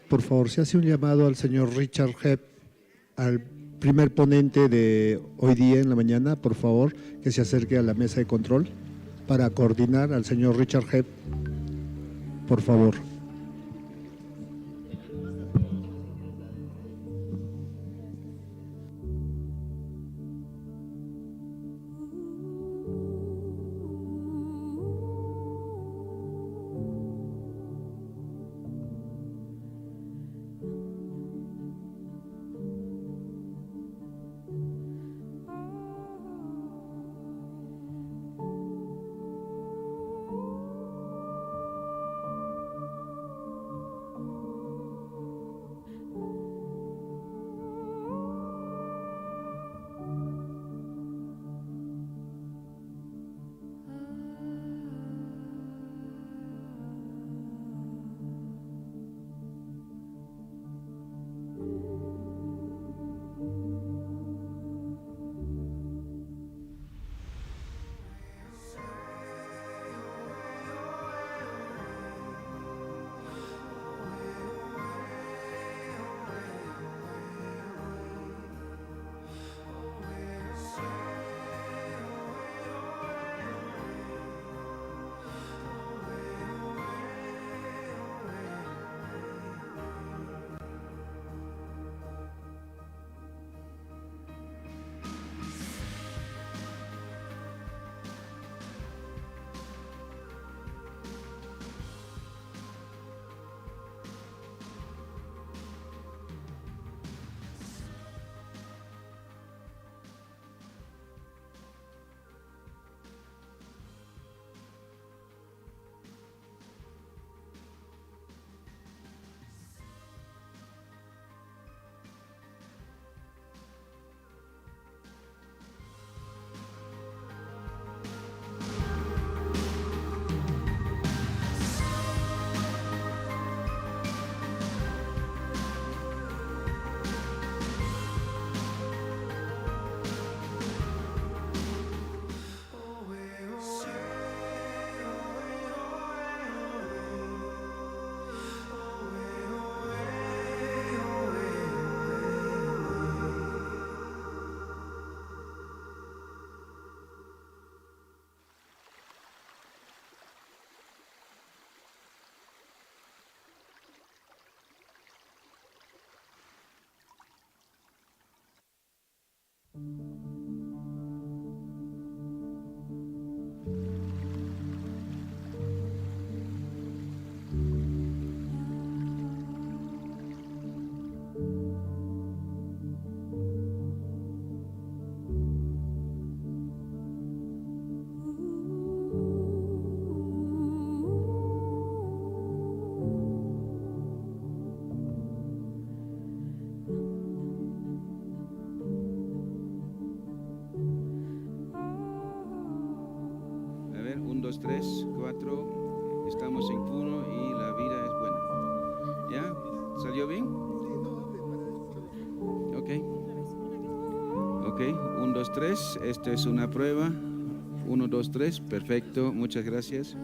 por favor, se hace un llamado al señor Richard Hepp, al primer ponente de hoy día en la mañana, por favor, que se acerque a la mesa de control para coordinar al señor Richard Hepp, por favor. A ver, 1, 2, 3, 4. Estamos en 1 y la vida es buena. ¿Ya? ¿Salió bien? Ok. Ok, 1, 2, 3. Esta es una prueba. 1, 2, 3. Perfecto. Muchas gracias.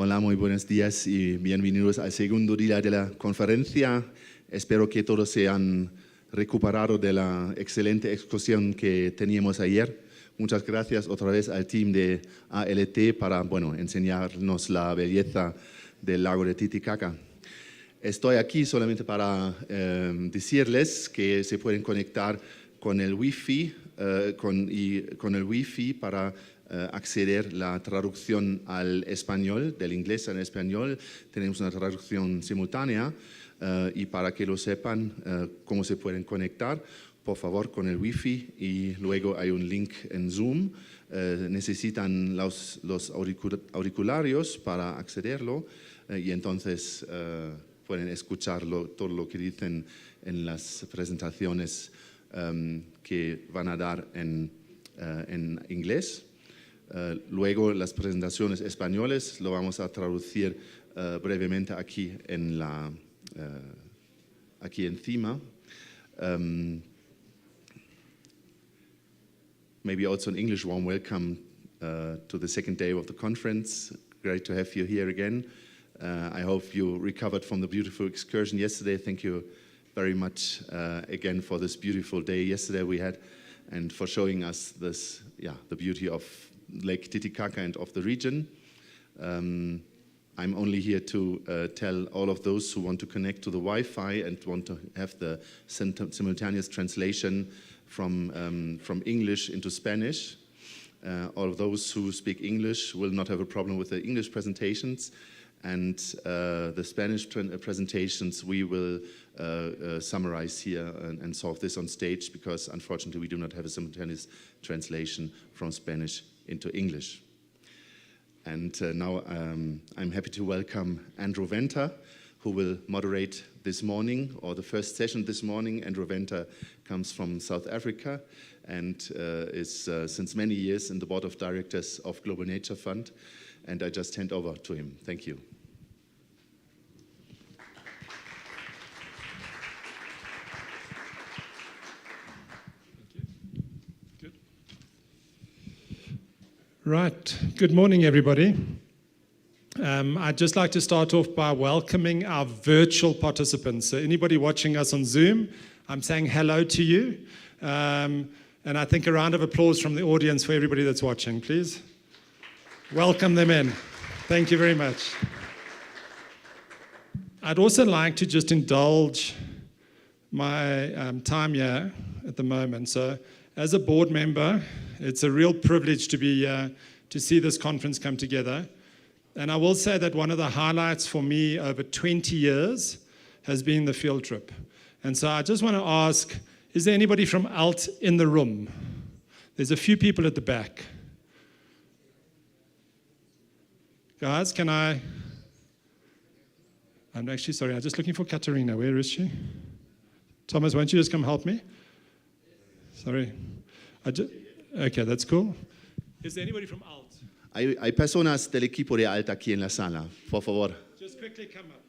Hola, muy buenos días y bienvenidos al segundo día de la conferencia. Espero que todos se han recuperado de la excelente excursión que teníamos ayer. Muchas gracias otra vez al team de ALT para enseñarnos la belleza del lago de Titicaca. Estoy aquí solamente para decirles que se pueden conectar con el Wi-Fi, con el Wi-Fi para acceder la traducción al español, del inglés al español. Tenemos una traducción simultánea y para que lo sepan cómo se pueden conectar, por favor, con el Wi-Fi, y luego hay un link en Zoom. Necesitan los auriculares para accederlo y entonces pueden escucharlo, todo lo que dicen en las presentaciones que van a dar en inglés. Luego las presentaciones españoles lo vamos a traducir brevemente aquí aquí encima. Maybe also an English warm welcome to the second day of the conference. Great to have you here again. I hope you recovered from the beautiful excursion yesterday. Thank you very much again for this beautiful day yesterday we had, and for showing us this, the beauty of Lake Titicaca and of the region. I'm only here to tell all of those who want to connect to the Wi-Fi and want to have the simultaneous translation from English into Spanish. All of those who speak English will not have a problem with the English presentations, and the Spanish presentations we will summarize here and solve this on stage, because unfortunately we do not have a simultaneous translation from Spanish into English. And now I'm happy to welcome Andrew Venter, who will moderate this morning, or the first session this morning. Andrew Venter comes from South Africa and is since many years in the board of directors of Global Nature Fund, and I just hand over to him. Thank you. Right, good morning everybody. I'd just like to start off by welcoming our virtual participants. So anybody watching us on Zoom, I'm saying hello to you. And I think a round of applause from the audience for everybody that's watching, please. Welcome them in. Thank you very much. I'd also like to just indulge my time here at the moment. So as a board member, it's a real privilege to be to see this conference come together. And I will say that one of the highlights for me over 20 years has been the field trip. And so I just want to ask, is there anybody from ALT in the room? There's a few people at the back. Guys, I'm actually sorry, I'm just looking for Katarina. Where is she? Thomas, won't you just come help me? Sorry. Okay, that's cool. Is there anybody from ALT? Hay personas del equipo de ALT aquí en la sala, por favor. Just quickly come up.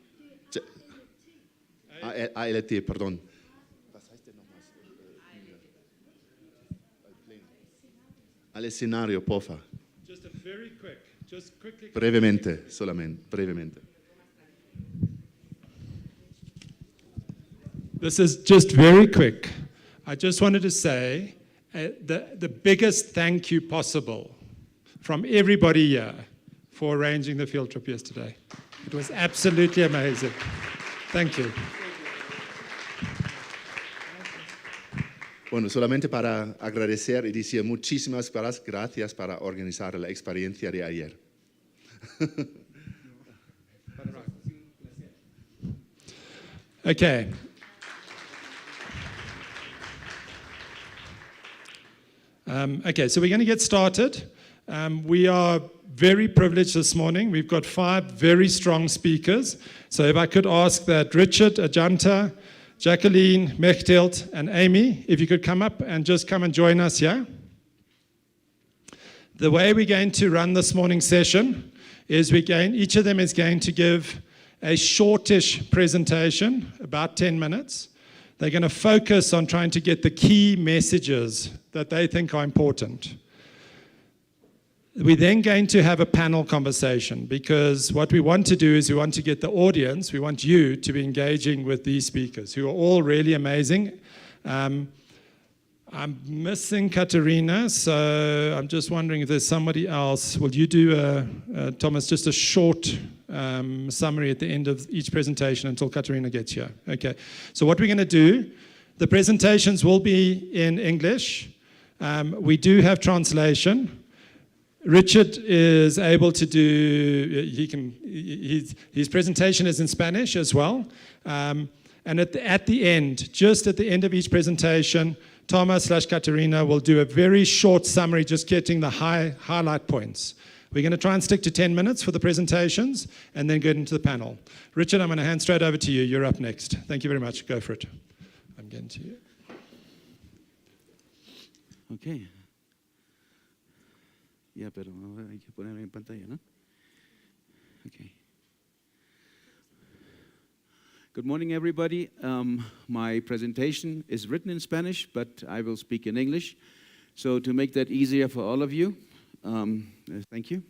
ALT, perdón. Al escenario, porfa. Just a very quick, just quickly. Brevemente, solamente, brevemente. This is just very quick. I just wanted to say the biggest thank you possible from everybody here for arranging the field trip yesterday. It was absolutely amazing. Thank you. Bueno, solamente para agradecer y decir muchísimas gracias para organizar la experiencia de ayer. Okay. Okay, so we're going to get started. We are very privileged this morning. We've got 5 very strong speakers. So if I could ask that Richard, Ajanta, Jacqueline, Mechthild, and Amy, if you could come up and just come and join us here. The way we're going to run this morning's session is each of them is going to give a shortish presentation, about 10 minutes. They're going to focus on trying to get the key messages that they think are important. We're then going to have a panel conversation, because what we want to do is we want to get the audience, we want you to be engaging with these speakers who are all really amazing. I'm missing Katerina, so I'm just wondering if there's somebody else. Will you do, Thomas, just a short summary at the end of each presentation until Katerina gets here? Okay, so what we're going to do, the presentations will be in English. We do have translation. Richard is able to do, his presentation is in Spanish as well. And at the end, just at the end of each presentation, Thomas/Katerina will do a very short summary, just getting the highlight points. We're going to try and stick to 10 minutes for the presentations and then get into the panel. Richard, I'm going to hand straight over to you. You're up next. Thank you very much. Go for it. I'm getting to you. Okay. Ya, pero hay que ponerlo en pantalla, ¿no? Okay. Good morning, everybody. My presentation is written in Spanish, but I will speak in English. So to make that easier for all of you, thank you.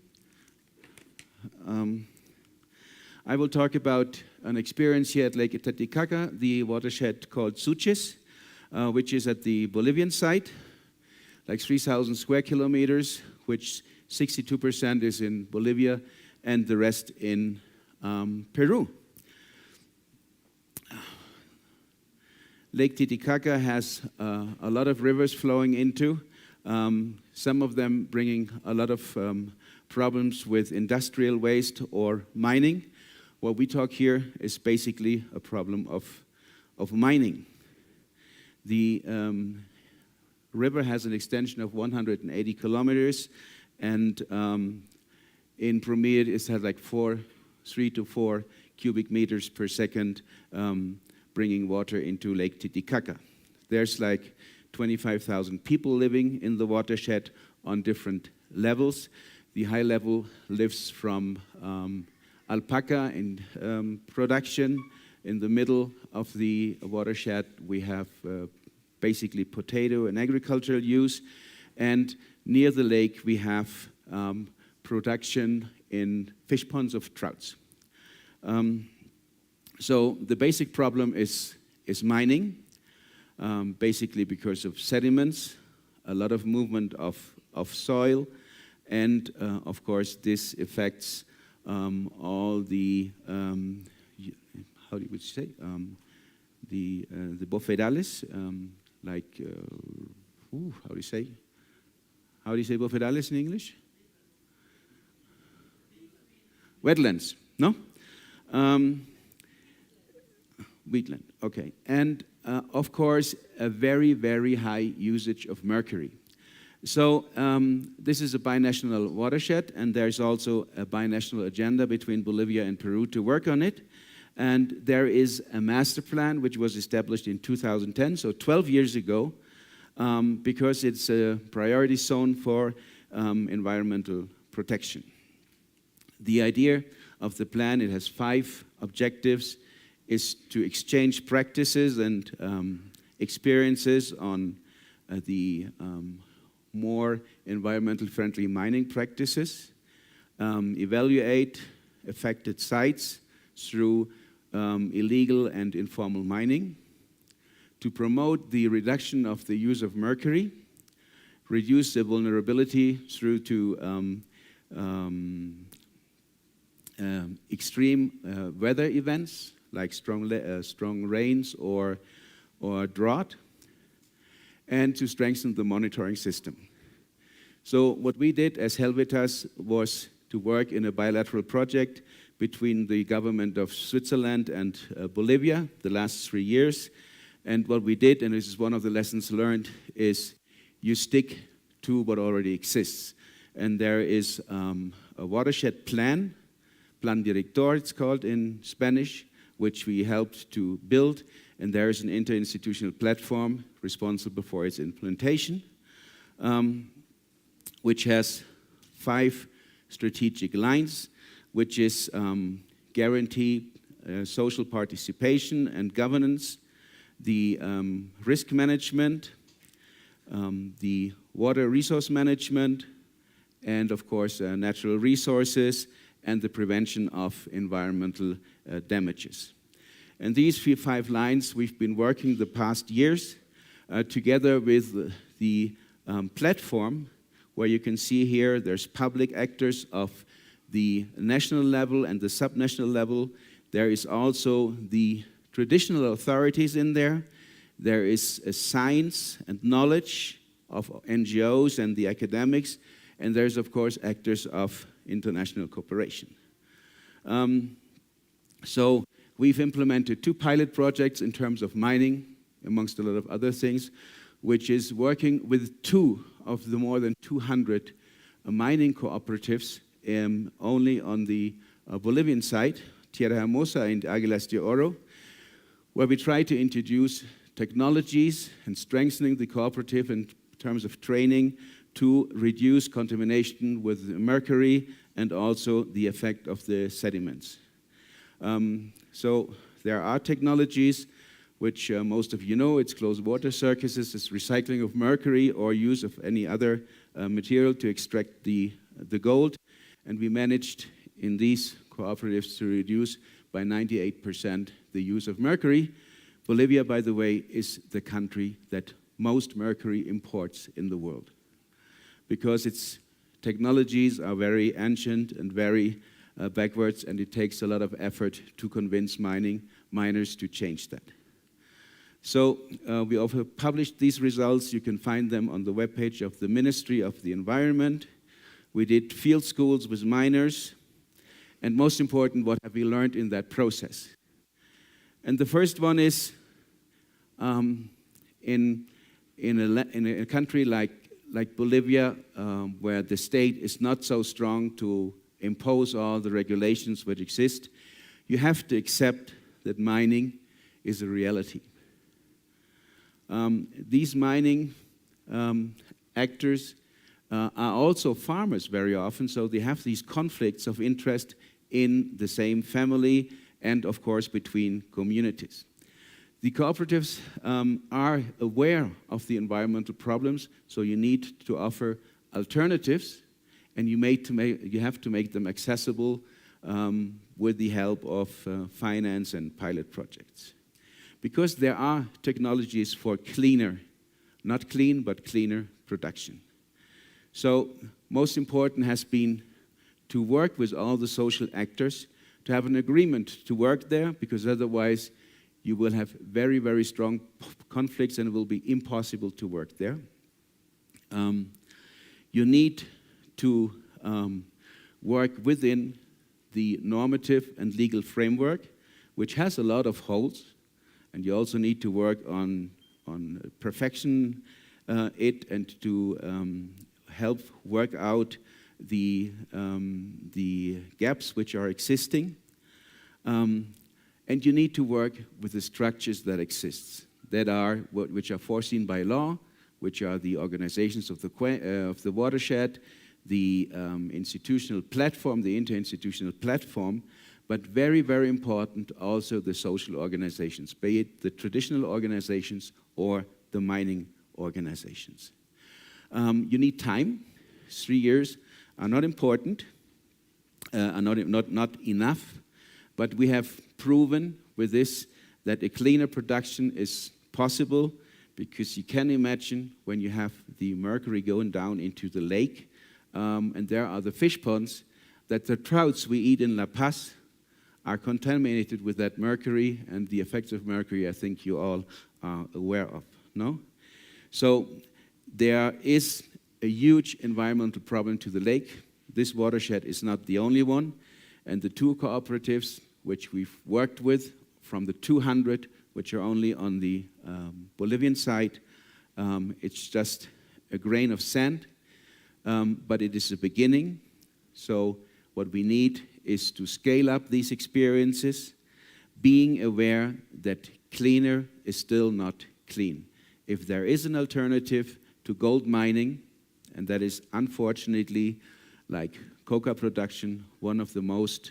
I will talk about an experience here at Lake Titicaca, the watershed called Suches, which is at the Bolivian site, like 3,000 square kilometers, which 62% is in Bolivia and the rest in Peru. Lake Titicaca has a lot of rivers flowing into, some of them bringing a lot of problems with industrial waste or mining. What we talk here is basically a problem of mining. The river has an extension of 180 kilometers, and in Promir it has like 3 to 4 cubic meters per second bringing water into Lake Titicaca. There's like 25,000 people living in the watershed on different levels. The high level lives from alpaca in production. In the middle of the watershed, we have basically potato and agricultural use. And near the lake, we have production in fish ponds of trouts. So the basic problem is mining, basically because of sediments, a lot of movement of soil, and of course this affects all the, how do you say, the bofedales, like, how do you say? How do you say bofedales in English? Wetlands, no? Wheatland, okay. And of course, a very, very high usage of mercury. So this is a binational watershed, and there's also a binational agenda between Bolivia and Peru to work on it. And there is a master plan which was established in 2010, so 12 years ago, because it's a priority zone for environmental protection. The idea of the plan, it has 5 objectives, is to exchange practices and experiences on the more environmental friendly mining practices, evaluate affected sites through illegal and informal mining, to promote the reduction of the use of mercury, reduce the vulnerability through to extreme weather events like strong rains or drought, and to strengthen the monitoring system. So what we did as Helvetas was to work in a bilateral project between the government of Switzerland and Bolivia the last 3 years. And what we did, and this is one of the lessons learned, is you stick to what already exists. And there is a watershed plan, Plan Director it's called in Spanish, which we helped to build, and there is an interinstitutional platform responsible for its implementation, which has 5 strategic lines, which is guarantee social participation and governance, the risk management, the water resource management, and of course natural resources, and the prevention of environmental damages. And these 5 lines we've been working the past years together with the platform, where you can see here there's public actors of the national level and the subnational level. There is also the traditional authorities in there. There is a science and knowledge of NGOs and the academics, and there's of course actors of international cooperation. So we've implemented 2 pilot projects in terms of mining, amongst a lot of other things, which is working with 2 of the more than 200 mining cooperatives only on the Bolivian side, Tierra Hermosa and Águilas de Oro, where we try to introduce technologies and strengthening the cooperative in terms of training to reduce contamination with mercury and also the effect of the sediments. So there are technologies which most of you know. It's closed water circuses, it's recycling of mercury or use of any other material to extract the gold. And we managed in these cooperatives to reduce by 98% the use of mercury. Bolivia, by the way, is the country that most mercury imports in the world, because its technologies are very ancient and very backwards, and it takes a lot of effort to convince miners to change that. So we also published these results. You can find them on the webpage of the Ministry of the Environment. We did field schools with miners, and most important, what have we learned in that process? And the first one is, in a country like Bolivia, where the state is not so strong to impose all the regulations which exist, you have to accept that mining is a reality. These mining actors are also farmers very often, so they have these conflicts of interest in the same family and, of course, between communities. The cooperatives are aware of the environmental problems, so you need to offer alternatives, and you have to make them accessible with the help of finance and pilot projects. Because there are technologies for cleaner, not clean, but cleaner production. So most important has been to work with all the social actors, to have an agreement to work there, because otherwise you will have very, very strong conflicts and it will be impossible to work there. You need to work within the normative and legal framework, which has a lot of holes, and you also need to work on perfection it and to help work out the gaps which are existing. And you need to work with the structures that exist, which are foreseen by law, which are the organizations of the watershed, the institutional platform, the interinstitutional platform, but very, very important also the social organizations, be it the traditional organizations or the mining organizations. You need time. 3 years are not important, are not enough, but we have proven with this that a cleaner production is possible, because you can imagine when you have the mercury going down into the lake, and there are the fish ponds, that the trouts we eat in La Paz are contaminated with that mercury, and the effects of mercury I think you all are aware of, no? So there is a huge environmental problem to the lake. This watershed is not the only one, and the 2 cooperatives which we've worked with, from the 200 which are only on the Bolivian side, it's just a grain of sand, but it is a beginning. So what we need is to scale up these experiences, being aware that cleaner is still not clean. If there is an alternative to gold mining, and that is unfortunately, like coca production, one of the most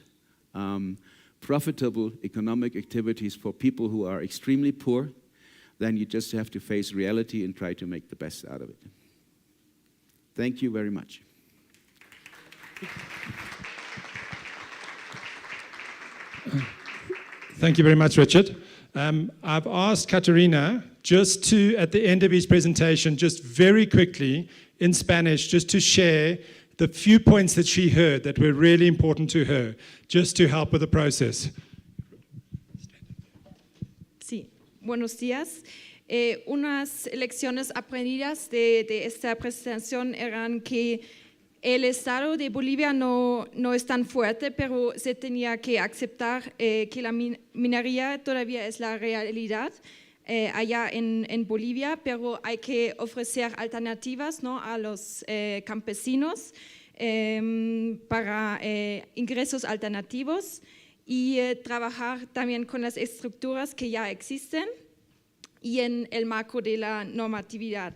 profitable economic activities for people who are extremely poor, then you just have to face reality and try to make the best out of it. Thank you very much. Thank you very much, Richard. I've asked Katerina just to, at the end of his presentation, just very quickly in Spanish, just to share the few points that she heard that were really important to her, just to help with the process. Sí, buenos días. Unas lecciones aprendidas de esta presentación eran que el estado de Bolivia no es tan fuerte, pero se tenía que aceptar que la minería todavía es la realidad allá en Bolivia, pero hay que ofrecer alternativas, ¿no?, a los campesinos para ingresos alternativos y trabajar también con las estructuras que ya existen y en el marco de la normatividad.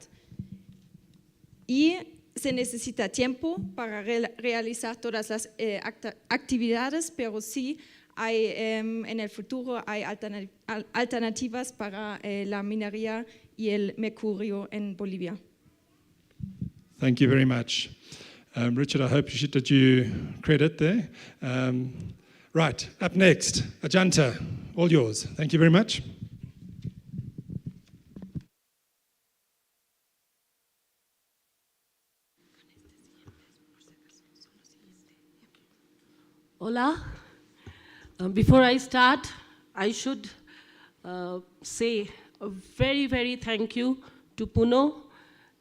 Y se necesita tiempo para realizar todas las actividades, pero sí hay, en el futuro hay alternativas para la minería y el mercurio en Bolivia. Thank you very much. Richard, I hope she did you credit there. Right, up next, Ajanta, all yours. Thank you very much. Hola. Before I start, I should say a very, very thank you to Puno,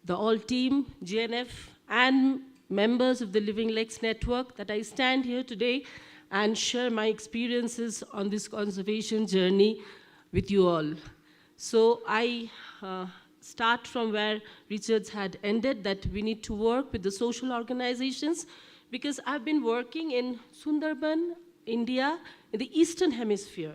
the all team, GNF, and members of the Living Lakes Network that I stand here today and share my experiences on this conservation journey with you all. So I start from where Richards had ended, that we need to work with the social organizations, because I've been working in Sundarban, India, in the Eastern Hemisphere.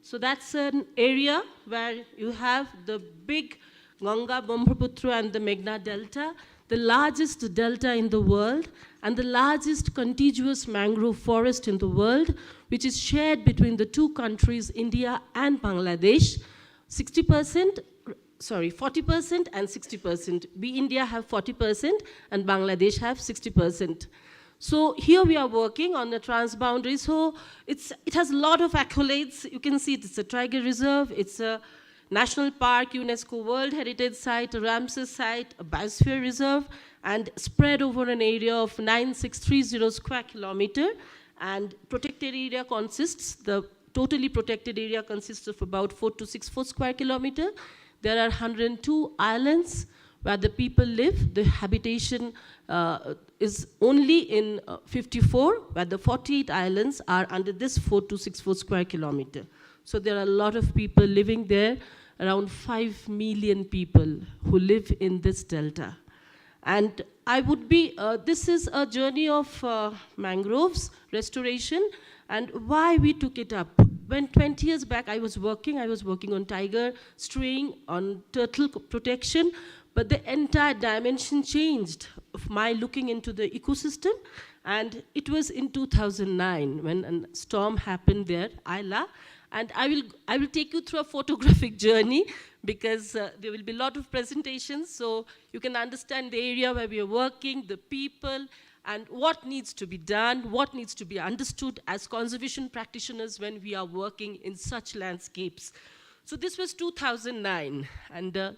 So that's an area where you have the big Ganga, Brahmaputra, and the Meghna Delta, the largest delta in the world, and the largest contiguous mangrove forest in the world, which is shared between the two countries, India and Bangladesh. 40% and 60%. We, India, have 40%, and Bangladesh have 60%. So here we are working on the transboundary. So it has a lot of accolades. You can see it's a tiger reserve, it's a national park, UNESCO World Heritage Site, a Ramsar site, a biosphere reserve, and spread over an area of 9630 square kilometer. And protected area consists, the totally protected area consists of about 4264 square kilometer. There are 102 islands where the people live. The habitation is only in 54, where the 48 islands are under this 4264 square kilometer. So there are a lot of people living there, around 5 million people who live in this delta. And I would be, this is a journey of mangroves restoration, and why we took it up. When 20 years back I was working on tiger straying, on turtle protection, but the entire dimension changed of my looking into the ecosystem. And it was in 2009 when a storm happened there, Ayla. And I will take you through a photographic journey, because there will be a lot of presentations, so you can understand the area where we are working, the people, and what needs to be done, what needs to be understood as conservation practitioners when we are working in such landscapes. So this was 2009, and a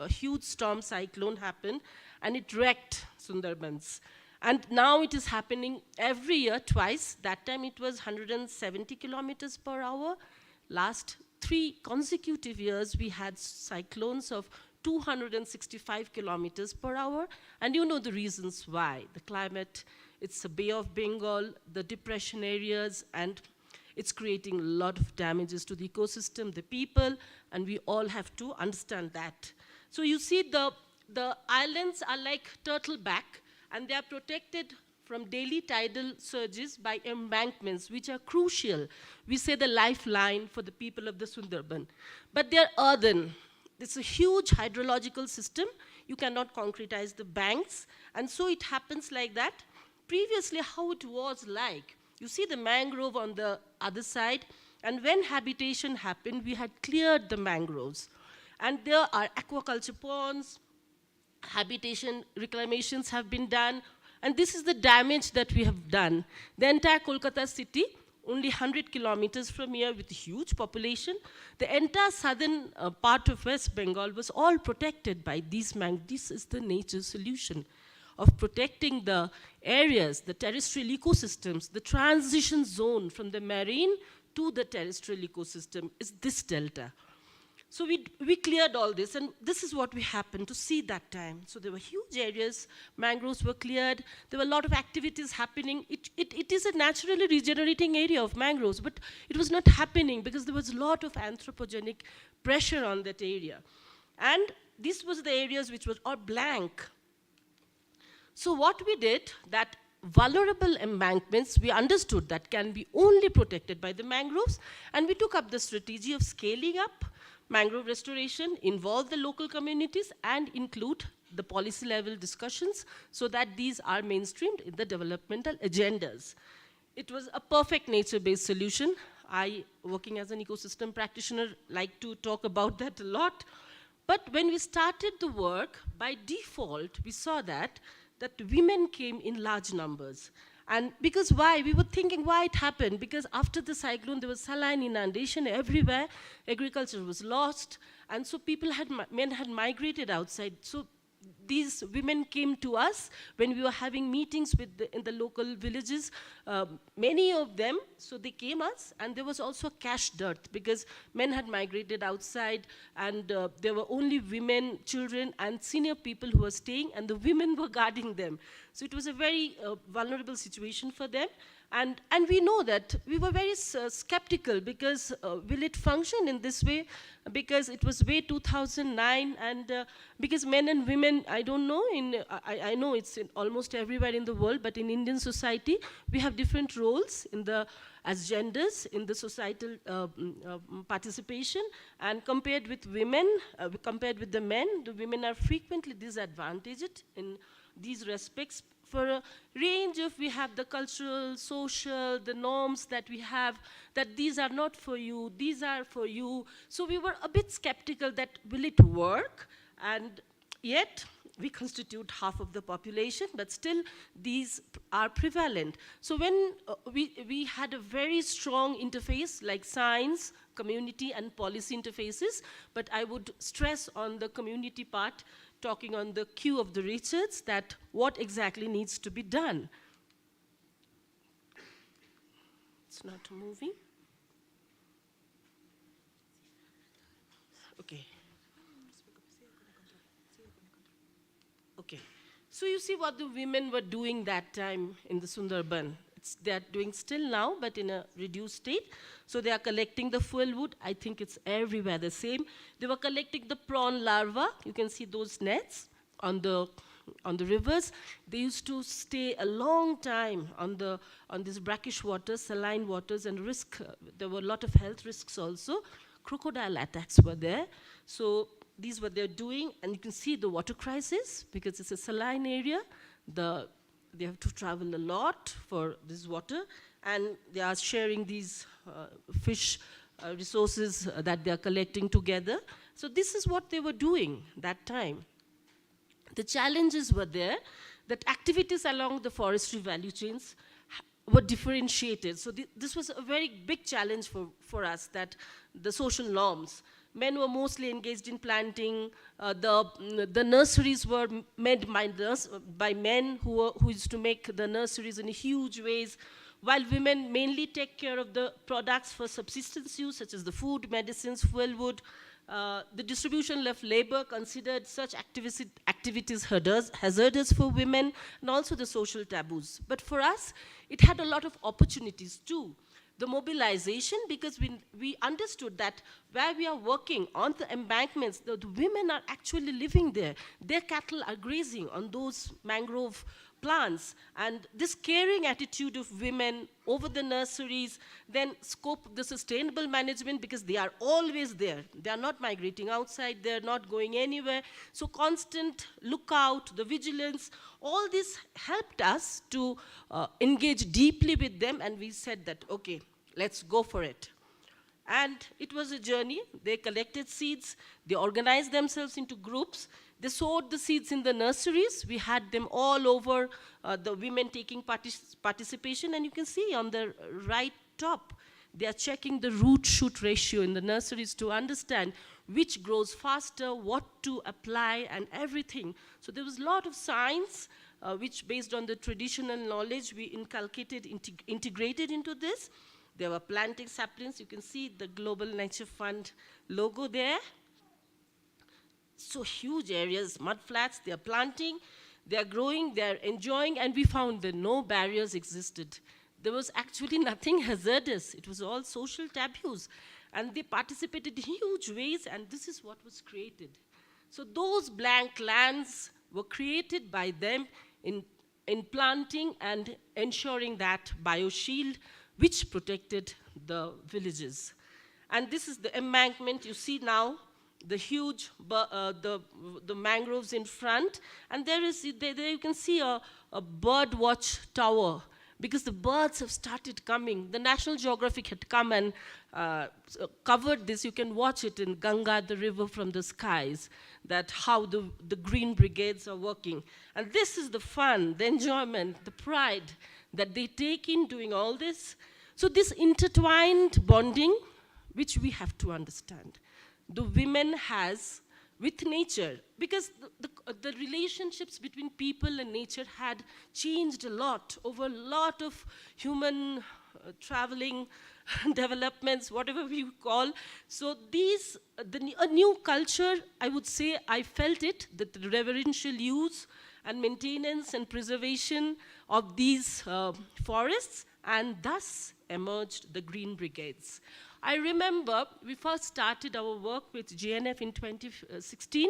huge storm cyclone happened, and it wrecked Sundarbans. And now it is happening every year, twice. That time it was 170 kilometers per hour. Last 3 consecutive years, we had cyclones of 265 kilometers per hour. And you know the reasons why. The climate, it's a Bay of Bengal, the depression areas, and it's creating a lot of damages to the ecosystem, the people, and we all have to understand that. So you see the islands are like turtle back, and they are protected from daily tidal surges by embankments, which are crucial. We say the lifeline for the people of the Sundarban. But they're earthen. It's a huge hydrological system. You cannot concretize the banks. And so it happens like that. Previously, how it was like, you see the mangrove on the other side, and when habitation happened, we had cleared the mangroves. And there are aquaculture ponds, habitation reclamations have been done, And this is the damage that we have done. The entire Kolkata city, only 100 kilometers from here with a huge population, the entire southern part of West Bengal was all protected by these mangroves. This is the nature solution of protecting the areas, the terrestrial ecosystems, the transition zone from the marine to the terrestrial ecosystem is this delta. So we cleared all this, and this is what we happened to see that time. So there were huge areas, mangroves were cleared, there were a lot of activities happening. It is a naturally regenerating area of mangroves, but it was not happening because there was a lot of anthropogenic pressure on that area. And this was the areas which were all blank. So what we did, that vulnerable embankments, we understood that can be only protected by the mangroves, and we took up the strategy of scaling up mangrove restoration, involve the local communities, and include the policy level discussions so that these are mainstreamed in the developmental agendas. It was a perfect nature-based solution. I, working as an ecosystem practitioner, like to talk about that a lot. But when we started the work, by default, we saw that women came in large numbers. And because why? We were thinking why it happened. Because after the cyclone, there was saline inundation everywhere. Agriculture was lost. And so men had migrated outside. So these women came to us when we were having meetings in the local villages, many of them, so they came us, and there was also cash dearth because men had migrated outside, and there were only women, children, and senior people who were staying, and the women were guarding them. So it was a very vulnerable situation for them. And we know that we were very skeptical because will it function in this way? Because it was way 2009, and because men and women, I don't know, I know it's almost everywhere in the world, but in Indian society, we have different roles as genders in the societal participation, and compared with women, compared with the women are frequently disadvantaged in these respects. For a range of, we have the cultural, social, the norms that we have, that these are not for you, these are for you. So we were a bit skeptical that will it work? And yet, we constitute half of the population, but still these are prevalent. So when we had a very strong interface, like science, community, and policy interfaces, but I would stress on the community part, talking on the cue of the Richards, that what exactly needs to be done. It's not moving. Okay. Okay. So you see what the women were doing that time in the Sundarban. They are doing still now, but in a reduced state. So they are collecting the fuel wood. I think it's everywhere the same. They were collecting the prawn larvae. You can see those nets on the rivers. They used to stay a long time on this brackish waters, saline waters, and there were a lot of health risks also. Crocodile attacks were there. So these were they're doing, and you can see the water crisis because it's a saline area. They have to travel a lot for this water, and they are sharing these fish resources that they are collecting together. So this is what they were doing that time. The challenges were there, that activities along the forestry value chains were differentiated. So this was a very big challenge for us, that the social norms. Men were mostly engaged in planting. The nurseries were made by men who used to make the nurseries in huge ways, while women mainly take care of the products for subsistence use, such as the food, medicines, fuel wood. The distribution of labor considered such activities hazardous for women, and also the social taboos. But for us, it had a lot of opportunities too. The mobilization, because we understood that where we are working on the embankments, the women are actually living there. Their cattle are grazing on those mangrove plants. And this caring attitude of women over the nurseries, then scope the sustainable management, because they are always there. They are not migrating outside, they're not going anywhere. So constant lookout, the vigilance, all this helped us to engage deeply with them, and we said that, okay, let's go for it. And it was a journey. They collected seeds, they organized themselves into groups, They sowed the seeds in the nurseries. We had them all over, the women taking participation, and you can see on the right top, they are checking the root-shoot ratio in the nurseries to understand which grows faster, what to apply, and everything. So there was a lot of science, which based on the traditional knowledge we inculcated, integrated into this. There were planting saplings. You can see the Global Nature Fund logo there. So huge areas, mud flats, they are planting, they are growing, they are enjoying, and we found that no barriers existed. There was actually nothing hazardous. It was all social taboos. And they participated in huge ways, and this is what was created. So those blank lands were created by them in planting and ensuring that bioshield, which protected the villages. And this is the embankment you see now, the huge, the mangroves in front. And there you can see a bird watch tower, because the birds have started coming. The National Geographic had come and covered this. You can watch it in Ganga, the river from the skies, that how the green brigades are working. And this is the fun, the enjoyment, the pride that they take in doing all this. So this intertwined bonding, which we have to understand, the women has with nature, because the relationships between people and nature had changed a lot over a lot of human traveling developments, whatever we call. So a new culture, I would say, I felt it, that the reverential use and maintenance and preservation of these forests, and thus emerged the Green Brigades. I remember we first started our work with GNF in 2016,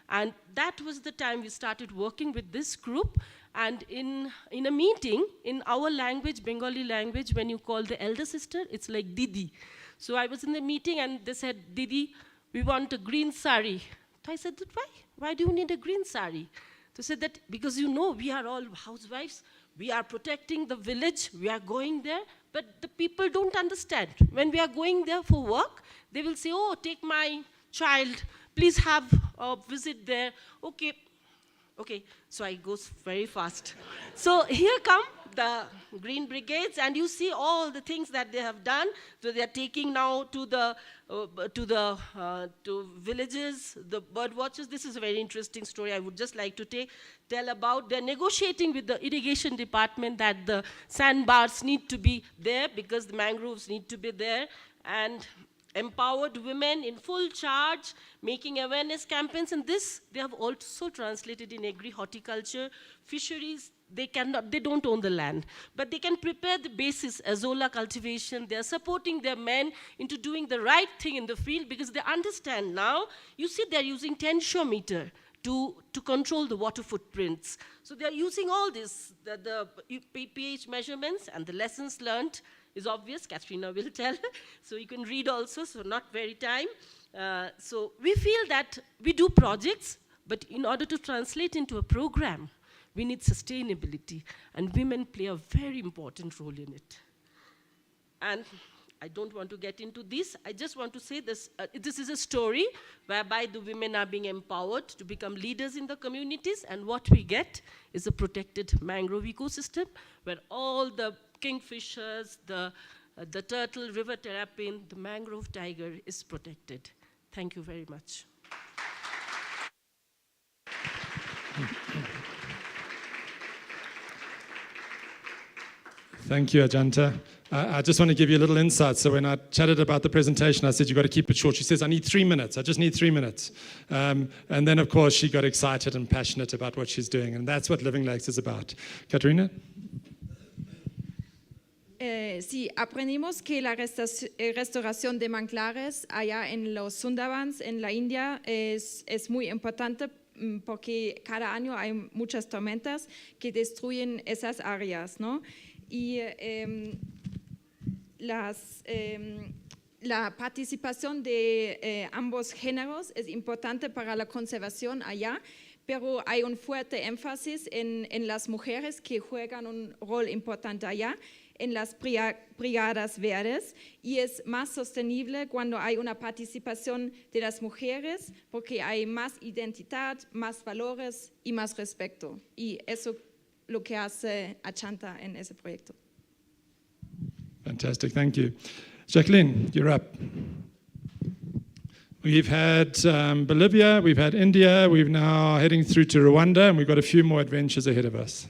and that was the time we started working with this group. And in a meeting, in our language, Bengali language, when you call the elder sister, it's like Didi. So I was in the meeting and they said, Didi, we want a green sari. So I said, why? Why do you need a green sari? They said that because you know we are all housewives, we are protecting the village, we are going there, but the people don't understand. When we are going there for work, they will say, oh, take my child, please have a visit there. Okay, so I go very fast. So here come the Green Brigades, and you see all the things that they have done. So they are taking now to villages, the bird watchers. This is a very interesting story I would just like to tell about. They're negotiating with the irrigation department that the sandbars need to be there because the mangroves need to be there, and empowered women in full charge, making awareness campaigns, and this they have also translated in agri-horticulture, fisheries. They don't own the land, but they can prepare the basis, azolla cultivation. They are supporting their men into doing the right thing in the field because they understand now. You see, they're using 10 meter to control the water footprints. So they're using all this, the pH measurements, and the lessons learned is obvious. Katrina will tell. So you can read also, so not very time. So we feel that we do projects, but in order to translate into a program, we need sustainability, and women play a very important role in it. And I don't want to get into this. I just want to say this. This is a story whereby the women are being empowered to become leaders in the communities, and what we get is a protected mangrove ecosystem where all the kingfishers, the turtle, river terrapin, the mangrove tiger is protected. Thank you very much. Thank you, Ajanta. I just want to give you a little insight. So when I chatted about the presentation, I said, you've got to keep it short. She says, I need 3 minutes. I just need 3 minutes. And then, of course, she got excited and passionate about what she's doing. And that's what Living Lakes is about. Katrina? Sí, aprendimos que la restauración de manglares allá en los Sundarbans, en la India, es muy importante porque cada año hay muchas tormentas que destruyen esas áreas, ¿no? Y la participación de ambos géneros es importante para la conservación allá, pero hay un fuerte énfasis en las mujeres que juegan un rol importante allá. en las brigadas verdes y es más sostenible cuando hay una participación de las mujeres porque hay más identidad, más valores y más respeto. Y eso lo que hace Achanta en ese proyecto. Fantastic, thank you. Jacqueline, you're up. We've had Bolivia, we've had India, we're now heading through to Rwanda, and we've got a few more adventures ahead of us.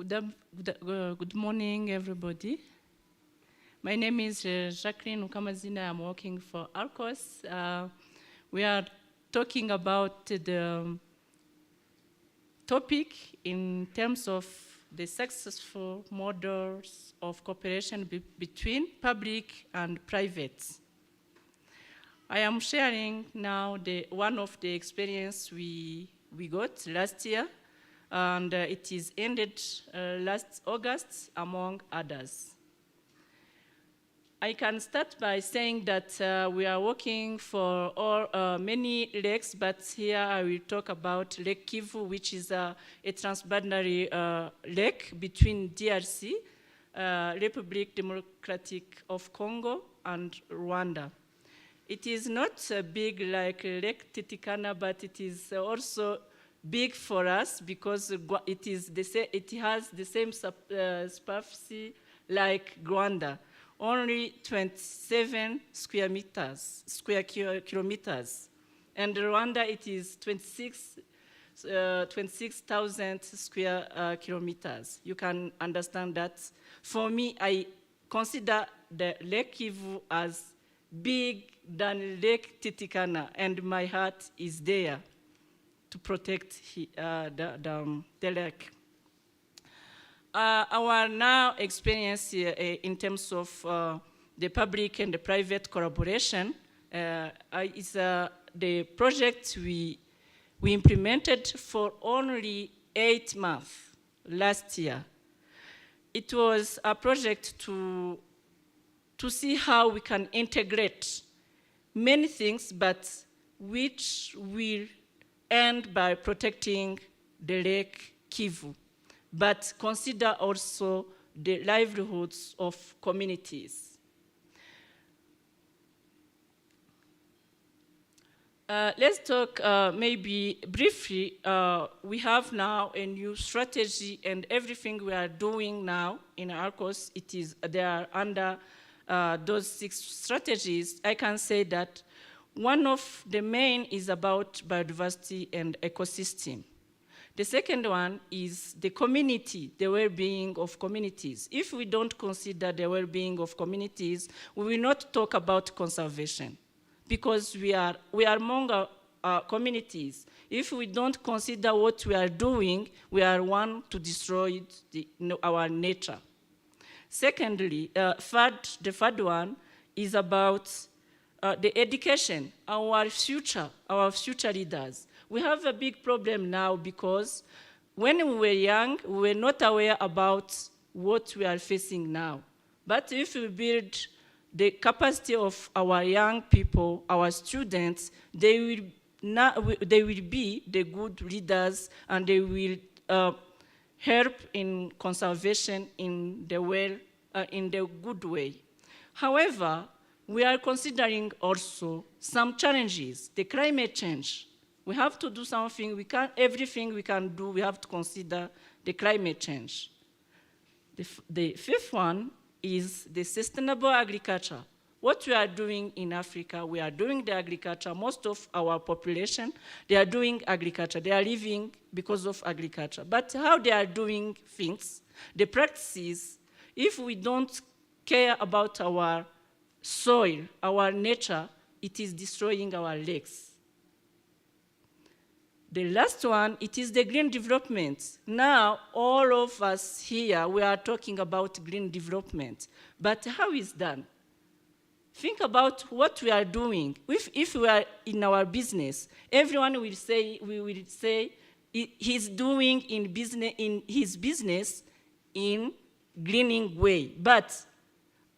Good morning, everybody. My name is Jacqueline Ukamazina. I'm working for ARCOS. We are talking about the topic in terms of the successful models of cooperation between public and private. I am sharing now one of the experience we got last year, and it is ended last August, among others. I can start by saying that we are working for many lakes, but here I will talk about Lake Kivu, which is a transboundary lake between DRC, Republic Democratic of Congo, and Rwanda. It is not big like Lake Titicaca, but it is also big for us because it has the same superficie like Rwanda. Only 27 square kilometers. And Rwanda, it is 26,000 square kilometers. You can understand that. For me, I consider the Lake Kivu as big than Lake Titicaca, and my heart is there to protect the lake. Our now experience in terms of the public and the private collaboration is the project we implemented for only 8 months last year. It was a project to see how we can integrate many things, but which will end by protecting the Lake Kivu, but consider also the livelihoods of communities. Let's talk maybe briefly. We have now a new strategy, and everything we are doing now in ARCOS, they are under those 6 strategies. I can say that one of the main is about biodiversity and ecosystem. The second one is the community, the well-being of communities. If we don't consider the well-being of communities, we will not talk about conservation, because we are among communities. If we don't consider what we are doing, we are one to destroy our nature. Secondly, the third one is about the education, our future leaders. We have a big problem now because when we were young, we were not aware about what we are facing now. But if we build the capacity of our young people, our students, they will be the good leaders, and they will help in conservation in the good way. However, we are considering also some challenges, the climate change. We have to do something. Everything we can do, we have to consider the climate change. The fifth one is the sustainable agriculture. What we are doing in Africa, we are doing the agriculture. Most of our population, they are doing agriculture. They are living because of agriculture. But how they are doing things, the practices, if we don't care about our soil, our nature, it is destroying our lakes. The last one, it is the green development. Now, all of us here, we are talking about green development. But how is done? Think about what we are doing. If we are in our business, everyone will say, he's doing in his business in greening way. But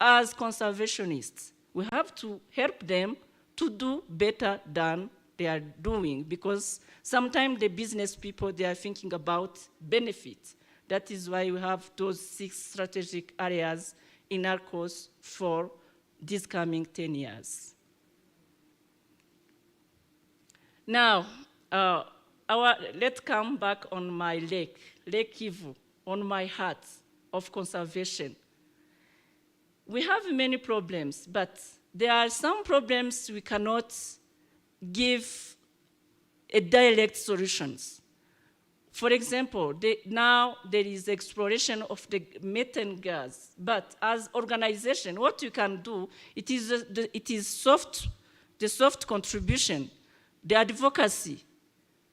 as conservationists, We have to help them to do better than they are doing, because sometimes the business people, they are thinking about benefit. That is why we have those 6 strategic areas in our course for these coming 10 years. Now, let's come back on my Lake Kivu, on my heart of conservation. We have many problems, but there are some problems we cannot give a direct solutions. For example, now there is exploration of the methane gas, but as organization, what you can do, it is the soft contribution, the advocacy.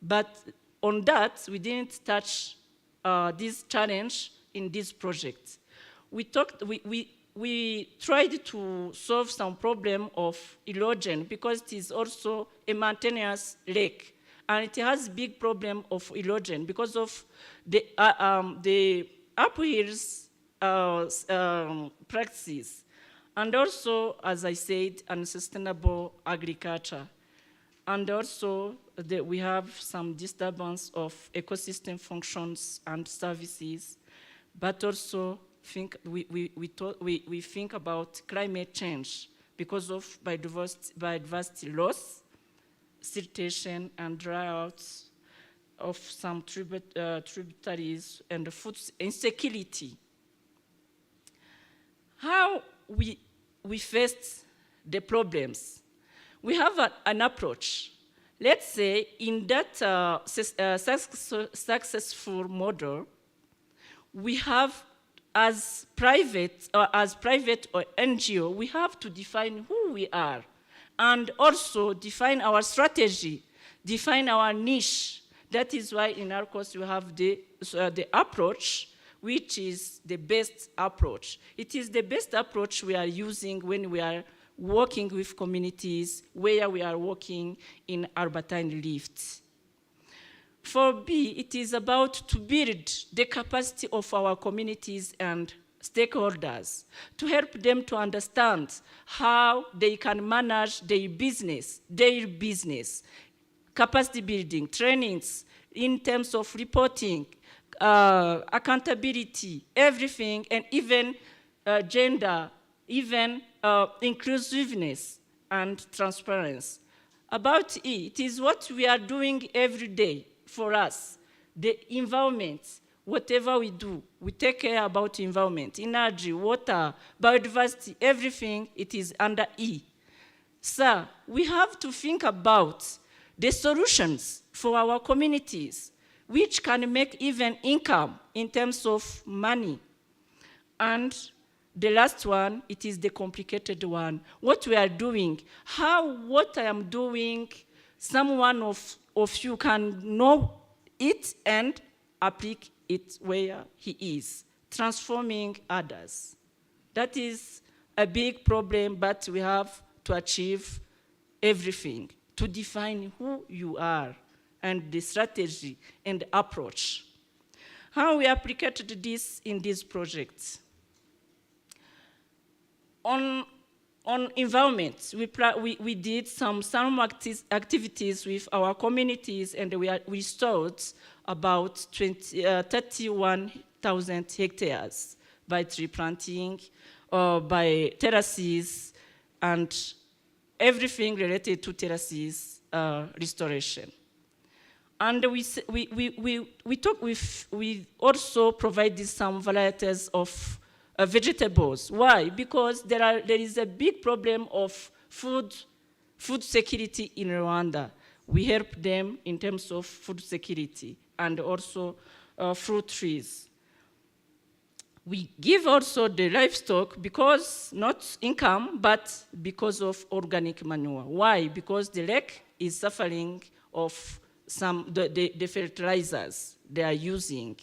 But on that, we didn't touch this challenge in this project. We tried to solve some problem of erosion because it is also a mountainous lake. And it has big problem of erosion because of the uphills practices. And also, as I said, unsustainable agriculture. And also, we have some disturbance of ecosystem functions and services, but also we think about climate change because of biodiversity loss, siltation and dryouts of some tributaries, and food insecurity. How we faced the problems? We have an approach. Let's say in that successful model, we have as private or NGO, we have to define who we are, and also define our strategy, define our niche. That is why in our course we have the approach, which is the best approach. It is the best approach we are using when we are working with communities, where we are working in Albertine Rift. For B, it is about to build the capacity of our communities and stakeholders, to help them to understand how they can manage their business, capacity building, trainings in terms of reporting, accountability, everything, and even gender, even inclusiveness and transparency. About E, it is what we are doing every day for us, the environment. Whatever we do, we take care about environment, energy, water, biodiversity, everything, it is under E. So we have to think about the solutions for our communities, which can make even income in terms of money. And the last one, it is the complicated one. What we are doing, what I am doing, someone of you can know it and apply it where he is, transforming others. That is a big problem, but we have to achieve everything, to define who you are and the strategy and the approach. How we applied this in this project? On environment, we did some activities with our communities, and we stored about 31,000 hectares by tree planting, by terraces, and everything related to terraces restoration. And we also provided some varieties of vegetables. Why? Because there is a big problem of food security in Rwanda. We help them in terms of food security and also fruit trees. We give also the livestock because not income, but because of organic manure. Why? Because the lake is suffering of the fertilizers they are using.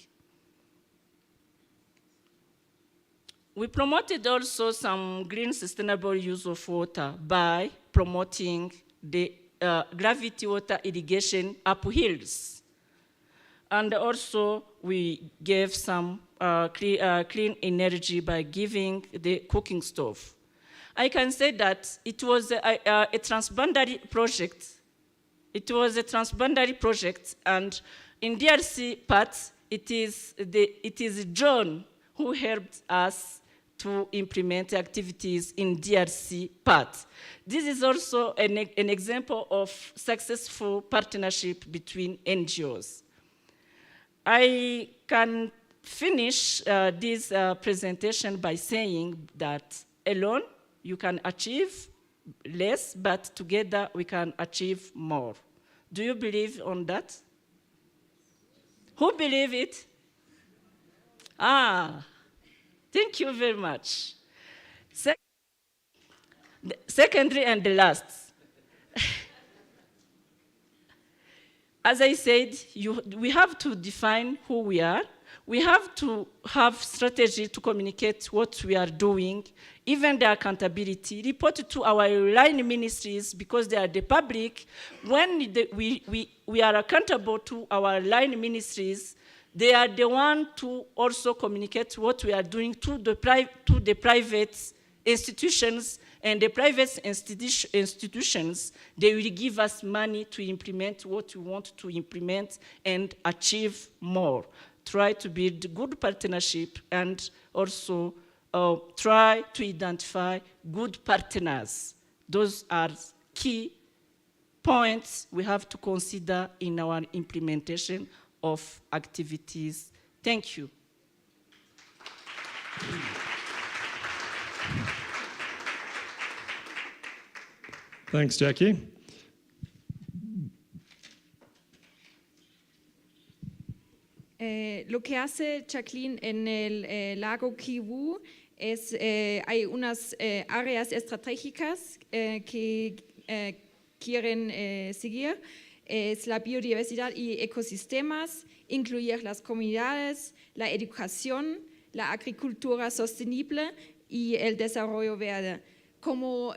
We promoted also some green sustainable use of water by promoting the gravity water irrigation uphills. And also we gave some clean energy by giving the cooking stove. I can say that it was a transboundary project. It was a transboundary project, and in DRC part, it is John who helped us to implement activities in DRC part. This is also an example of successful partnership between NGOs. I can finish this presentation by saying that alone you can achieve less, but together we can achieve more. Do you believe on that? Who believe it? Thank you very much. Secondly and the last, as I said, we have to define who we are. We have to have strategy to communicate what we are doing, even the accountability, report to our line ministries because they are the public. When we are accountable to our line ministries, they are the one to also communicate what we are doing to the private institutions, and the private institutions, they will give us money to implement what we want to implement and achieve more. Try to build good partnership and also try to identify good partners. Those are key points we have to consider in our implementation of activities. Thank you. Thanks, Jackie. Lo que hace Jacqueline en el lago Kivu es, hay unas áreas estratégicas que quieren seguir, es la biodiversidad y ecosistemas, incluir las comunidades, la educación, la agricultura sostenible y el desarrollo verde. Como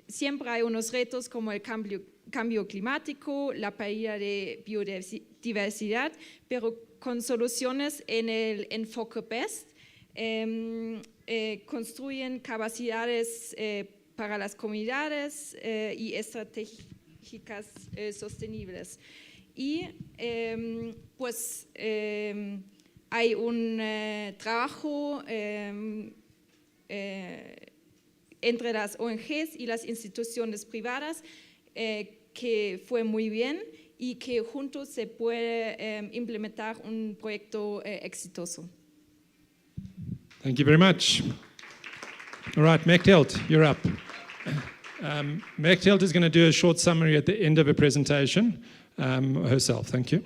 siempre hay unos retos como el cambio climático, la pérdida de biodiversidad, pero con soluciones en el enfoque BEST, construyen capacidades para las comunidades y estratégicas sostenibles. Y pues hay un trabajo entre las ONGs y las instituciones privadas que fue muy bien y que juntos se puede implementar un proyecto exitoso. Thank you very much. All right, Mechthild, you're up. Mechthild is going to do a short summary at the end of her presentation herself. Thank you.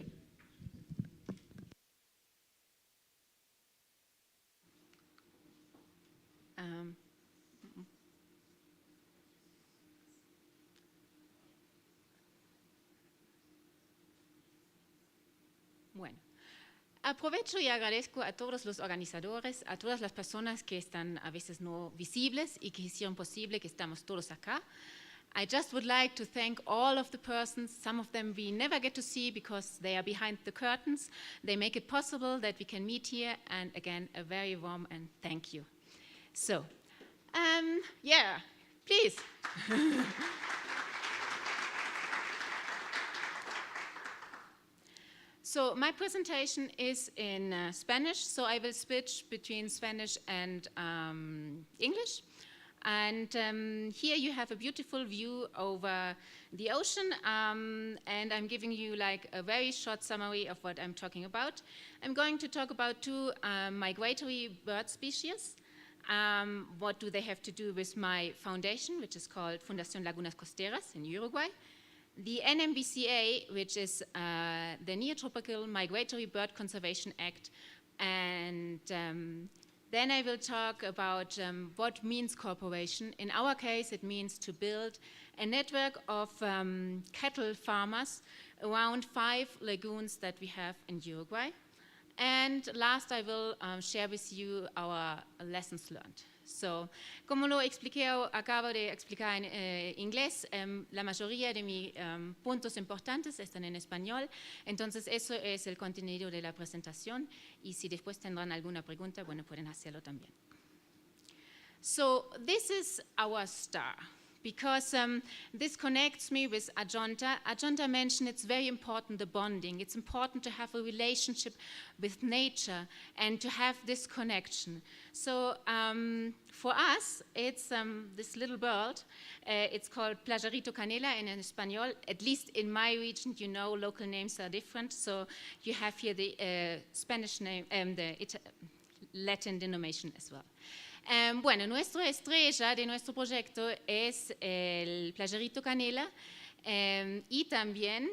Bueno, aprovecho y agradezco a todos los organizadores, a todas las personas que están a veces no visibles y que hicieron posible que estamos todos acá. I just would like to thank all of the persons, some of them we never get to see because they are behind the curtains. They make it possible that we can meet here, and again, a very warm and thank you. So, yeah, please. So my presentation is in Spanish, so I will switch between Spanish and English. And here you have a beautiful view over the ocean, and I'm giving you like a very short summary of what I'm talking about. I'm going to talk about two migratory bird species. What do they have to do with my foundation, which is called Fundación Lagunas Costeras in Uruguay? The NMBCA, which is the Neotropical Migratory Bird Conservation Act, and then I will talk about what means cooperation. In our case, it means to build a network of cattle farmers around 5 lagoons that we have in Uruguay. And last, I will share with you our lessons learned. So, como lo acabo de explicar en inglés, la mayoría de mis puntos importantes están en español, entonces eso es el contenido de la presentación y si después tendrán alguna pregunta, bueno, pueden hacerlo también. So this is our star, because this connects me with Ajonta. Ajonta mentioned it's very important, the bonding. It's important to have a relationship with nature and to have this connection. So for us, it's this little bird. It's called Plajarito canela in Espanol. At least in my region, you know, local names are different. So you have here the Spanish name, the Latin denomination as well. Bueno, nuestra estrella de nuestro proyecto es el Plajarito canela y también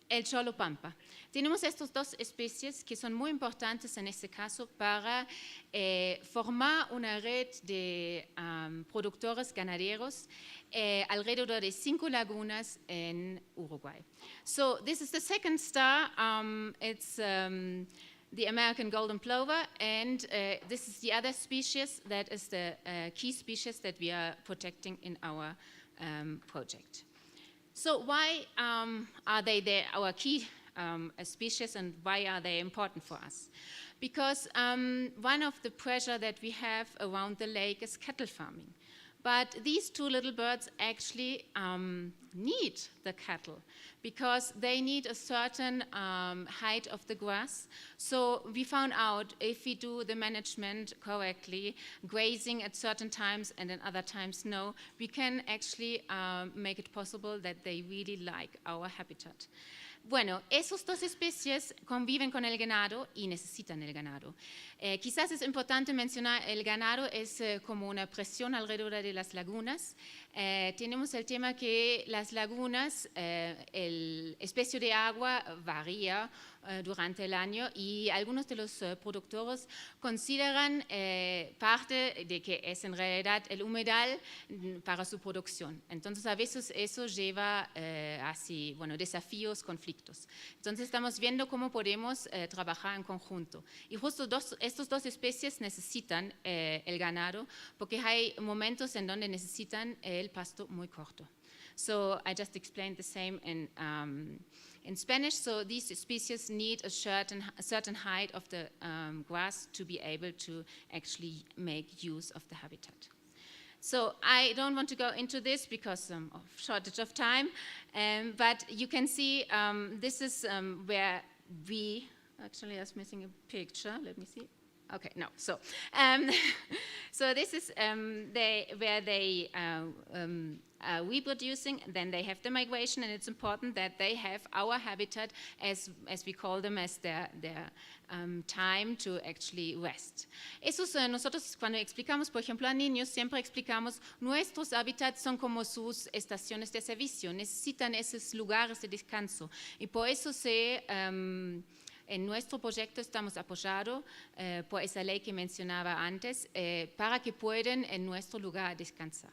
el cholo pampa. Tenemos estas dos especies que son muy importantes en este caso para formar una red de productores ganaderos alrededor de 5 lagunas en Uruguay. So this is the second star. It's the American golden plover, and this is the other species that is the key species that we are protecting in our project. So why are they our key species, and why are they important for us? Because one of the pressure that we have around the lake is cattle farming. But these two little birds actually need the cattle because they need a certain height of the grass. So we found out if we do the management correctly, grazing at certain times and then other times no, we can actually make it possible that they really like our habitat. Bueno, esos dos especies conviven con el ganado y necesitan el ganado. Quizás es importante mencionar el ganado es como una presión alrededor de las lagunas. Tenemos el tema que las lagunas, el espacio de agua varía durante el año y algunos de los productores consideran parte de que es en realidad el humedal para su producción. Entonces a veces eso lleva así, bueno, desafíos, conflictos. Entonces estamos viendo cómo podemos trabajar en conjunto. Y justo estos dos especies necesitan el ganado porque hay momentos en donde necesitan el pasto muy corto. So I just explained the same in Spanish. So these species need a certain height of the grass to be able to actually make use of the habitat. So I don't want to go into this because of shortage of time, but you can see this is where we, actually I was missing a picture, let me see. Okay, no, so this is where they are reproducing, then they have the migration, and it's important that they have our habitat as we call them, as their time to actually rest. Nosotros cuando explicamos, por ejemplo, a niños, siempre explicamos, nuestros hábitats son como sus estaciones de servicio, necesitan esos lugares de descanso, y por eso en nuestro proyecto estamos apoyados por esa ley que mencionaba antes para que puedan en nuestro lugar descansar.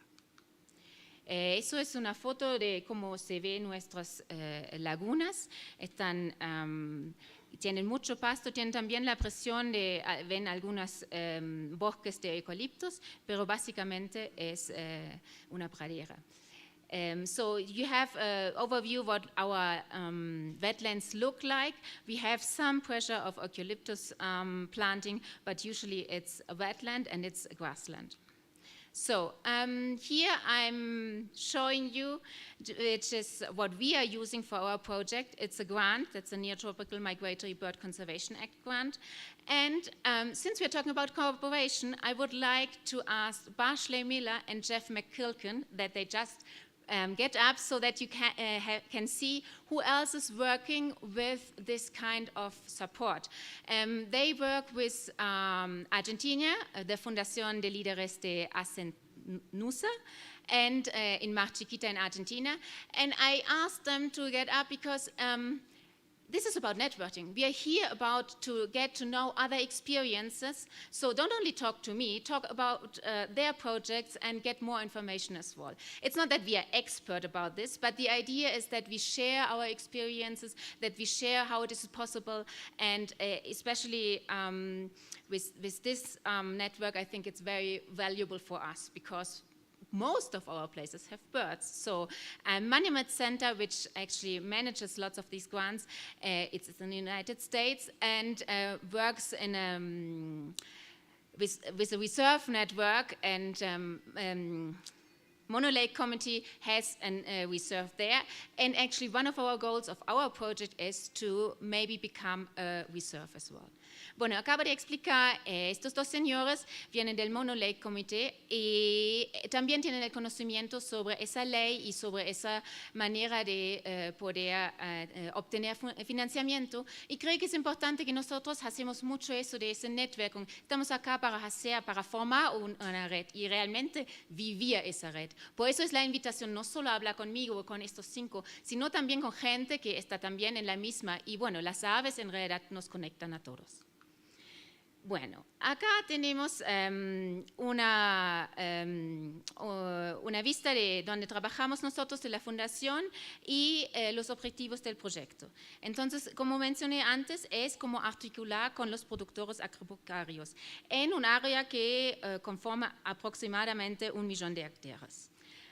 Eso es una foto de cómo se ven nuestras lagunas. Tienen mucho pasto, tienen también la presión de, ven algunos bosques de eucaliptos, pero básicamente es una pradera. So you have an overview what our wetlands look like. We have some pressure of eucalyptus planting, but usually it's a wetland and it's a grassland. So here I'm showing you, which is what we are using for our project. It's a grant, that's a Neotropical Migratory Bird Conservation Act grant. And since we're talking about cooperation, I would like to ask Barshley Miller and Jeff McQuilkin that they just get up so that you can see who else is working with this kind of support. They work with Argentina, the Fundación de Líderes de Asenusa, and in Mar Chiquita in Argentina. And I asked them to get up because this is about networking. We are here about to get to know other experiences. So don't only talk to me, talk about their projects and get more information as well. It's not that we are expert about this, but the idea is that we share our experiences, that we share how it is possible, and especially with this network, I think it's very valuable for us because most of our places have birds. So Monument Center, which actually manages lots of these grants, it's in the United States and works in with the reserve network, and Mono Lake Committee has a reserve there, and actually one of our goals of our project is to maybe become a reserve as well. Bueno, acabo de explicar, estos dos señores vienen del Mono Lake Committee y también tienen el conocimiento sobre esa ley y sobre esa manera de poder obtener financiamiento, y creo que es importante que nosotros hacemos mucho eso de ese networking. Estamos acá para formar una red y realmente vivir esa red. Por eso es la invitación no solo a hablar conmigo o con estos 5, sino también con gente que está también en la misma, y bueno, las aves en realidad nos conectan a todos. Bueno, acá tenemos una vista de donde trabajamos nosotros de la fundación y los objetivos del proyecto. Entonces, como mencioné antes, es como articular con los productores agropecuarios en un área que conforma aproximadamente 1 millón de hectáreas.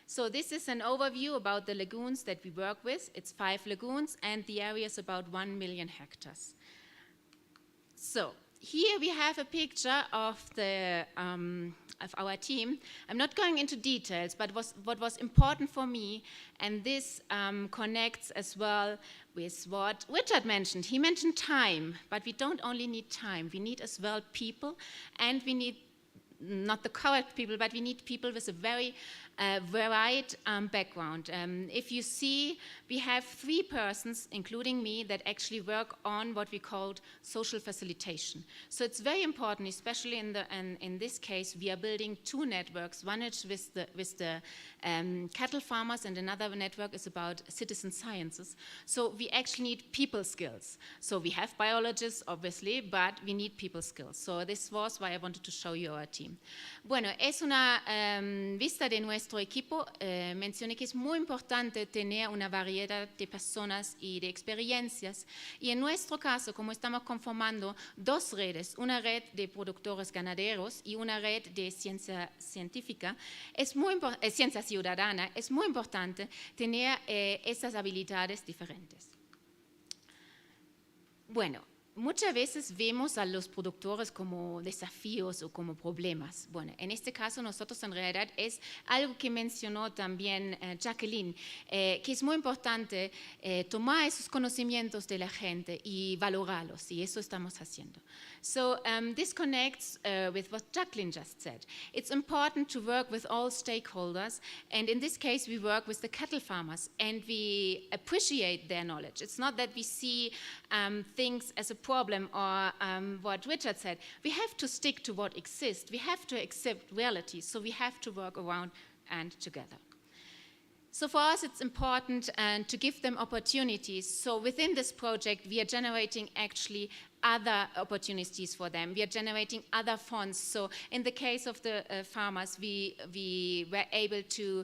So this is an overview about the lagoons that we work with. It's 5 lagoons and the area is about 1 million hectares. So here we have a picture of our team. I'm not going into details, but what was important for me, and this connects as well with what Richard mentioned. He mentioned time, but we don't only need time. We need as well people, and we need not the correct people, but we need people with a very varied background. If you see, we have 3 persons, including me, that actually work on what we called social facilitation. So it's very important, especially in this case, we are building 2 networks. One is with the cattle farmers, and another network is about citizen sciences. So we actually need people skills. So we have biologists, obviously, but we need people skills. So this was why I wanted to show you our team. Bueno, es una vista de nuestro equipo. Mencioné que es muy importante tener una variedad de personas y de experiencias, y en nuestro caso, como estamos conformando 2 redes, una red de productores ganaderos y una red de ciencia científica, ciencia ciudadana, es muy importante tener esas habilidades diferentes. Bueno, muchas veces vemos a los productores como desafíos o como problemas. Bueno, en este caso nosotros en realidad es algo que mencionó también Jacqueline, que es muy importante tomar esos conocimientos de la gente y valorarlos, y eso estamos haciendo. So this connects with what Jacqueline just said. It's important to work with all stakeholders, and in this case we work with the cattle farmers and we appreciate their knowledge. It's not that we see things as a problem or what Richard said. We have to stick to what exists. We have to accept reality, so we have to work around and together. So for us, it's important to give them opportunities. So within this project, we are generating actually other opportunities for them. We are generating other funds. So in the case of the farmers, we were able to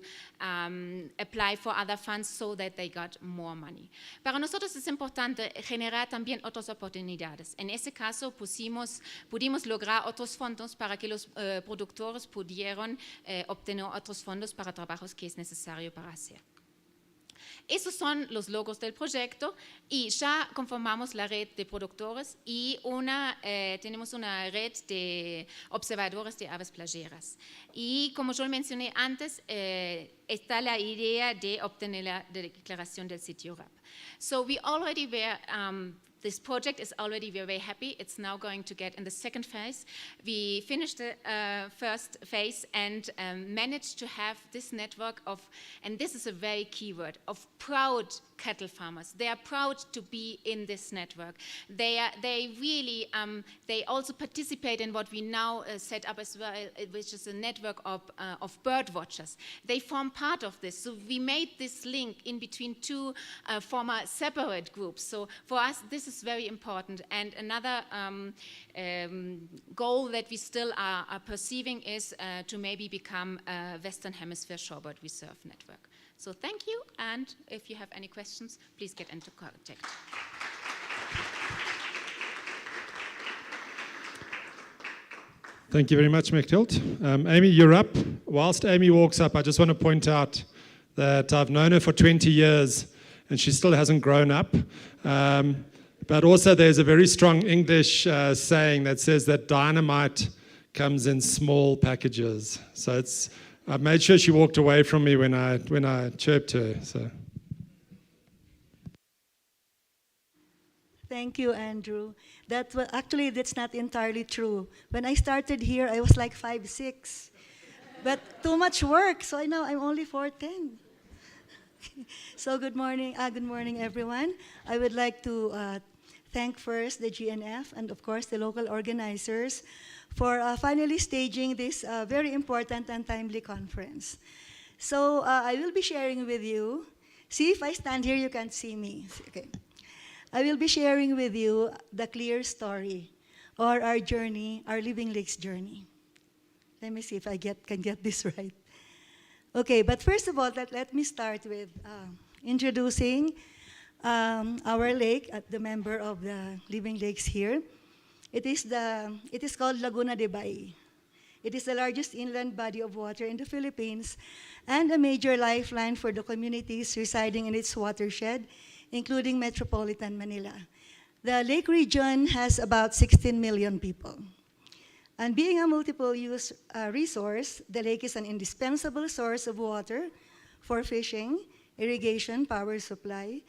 apply for other funds so that they got more money. Para nosotros es importante generar también otras oportunidades. En ese caso, pudimos lograr otros fondos para que los productores pudieran obtener otros fondos para trabajos que es necesario para hacer. Esos son los logros del proyecto, y ya conformamos la red de productores y tenemos una red de observadores de aves playeras. Y como yo mencioné antes, está la idea de obtener la declaración del sitio RAP. So we already were this project is already very happy. It's now going to get in the second phase. We finished the first phase and managed to have this network of, and this is a very key word, of proud cattle farmers. They are proud to be in this network. They really, they also participate in what we now set up as well, which is a network of bird watchers. They form part of this. So we made this link in between 2 former separate groups. So for us, this is very important. And another goal that we still are perceiving is to maybe become a Western Hemisphere Shorebird Reserve Network. So thank you, and if you have any questions, please get into contact. Thank you very much, Mechthild. Amy, you're up. Whilst Amy walks up, I just want to point out that I've known her for 20 years, and she still hasn't grown up. But also there's a very strong English saying that says that dynamite comes in small packages. So I made sure she walked away from me when I chirped her. So. Thank you, Andrew. Actually, that's not entirely true. When I started here, I was like 5'6", but too much work, so now I'm only 4'10". So good morning, everyone. I would like to thank first the GNF and of course the local organizers for finally staging this very important and timely conference. So I will be sharing with you. See, if I stand here, you can't see me. Okay. I will be sharing with you the clear story, or our journey, our Living Lakes journey. Let me see if I can get this right. Okay, but first of all, let me start with introducing our lake, the member of the Living Lakes here. It is called Laguna de Bai. It is the largest inland body of water in the Philippines and a major lifeline for the communities residing in its watershed, including metropolitan Manila. The lake region has about 16 million people. And being a multiple-use resource, the lake is an indispensable source of water for fishing, irrigation, power supply,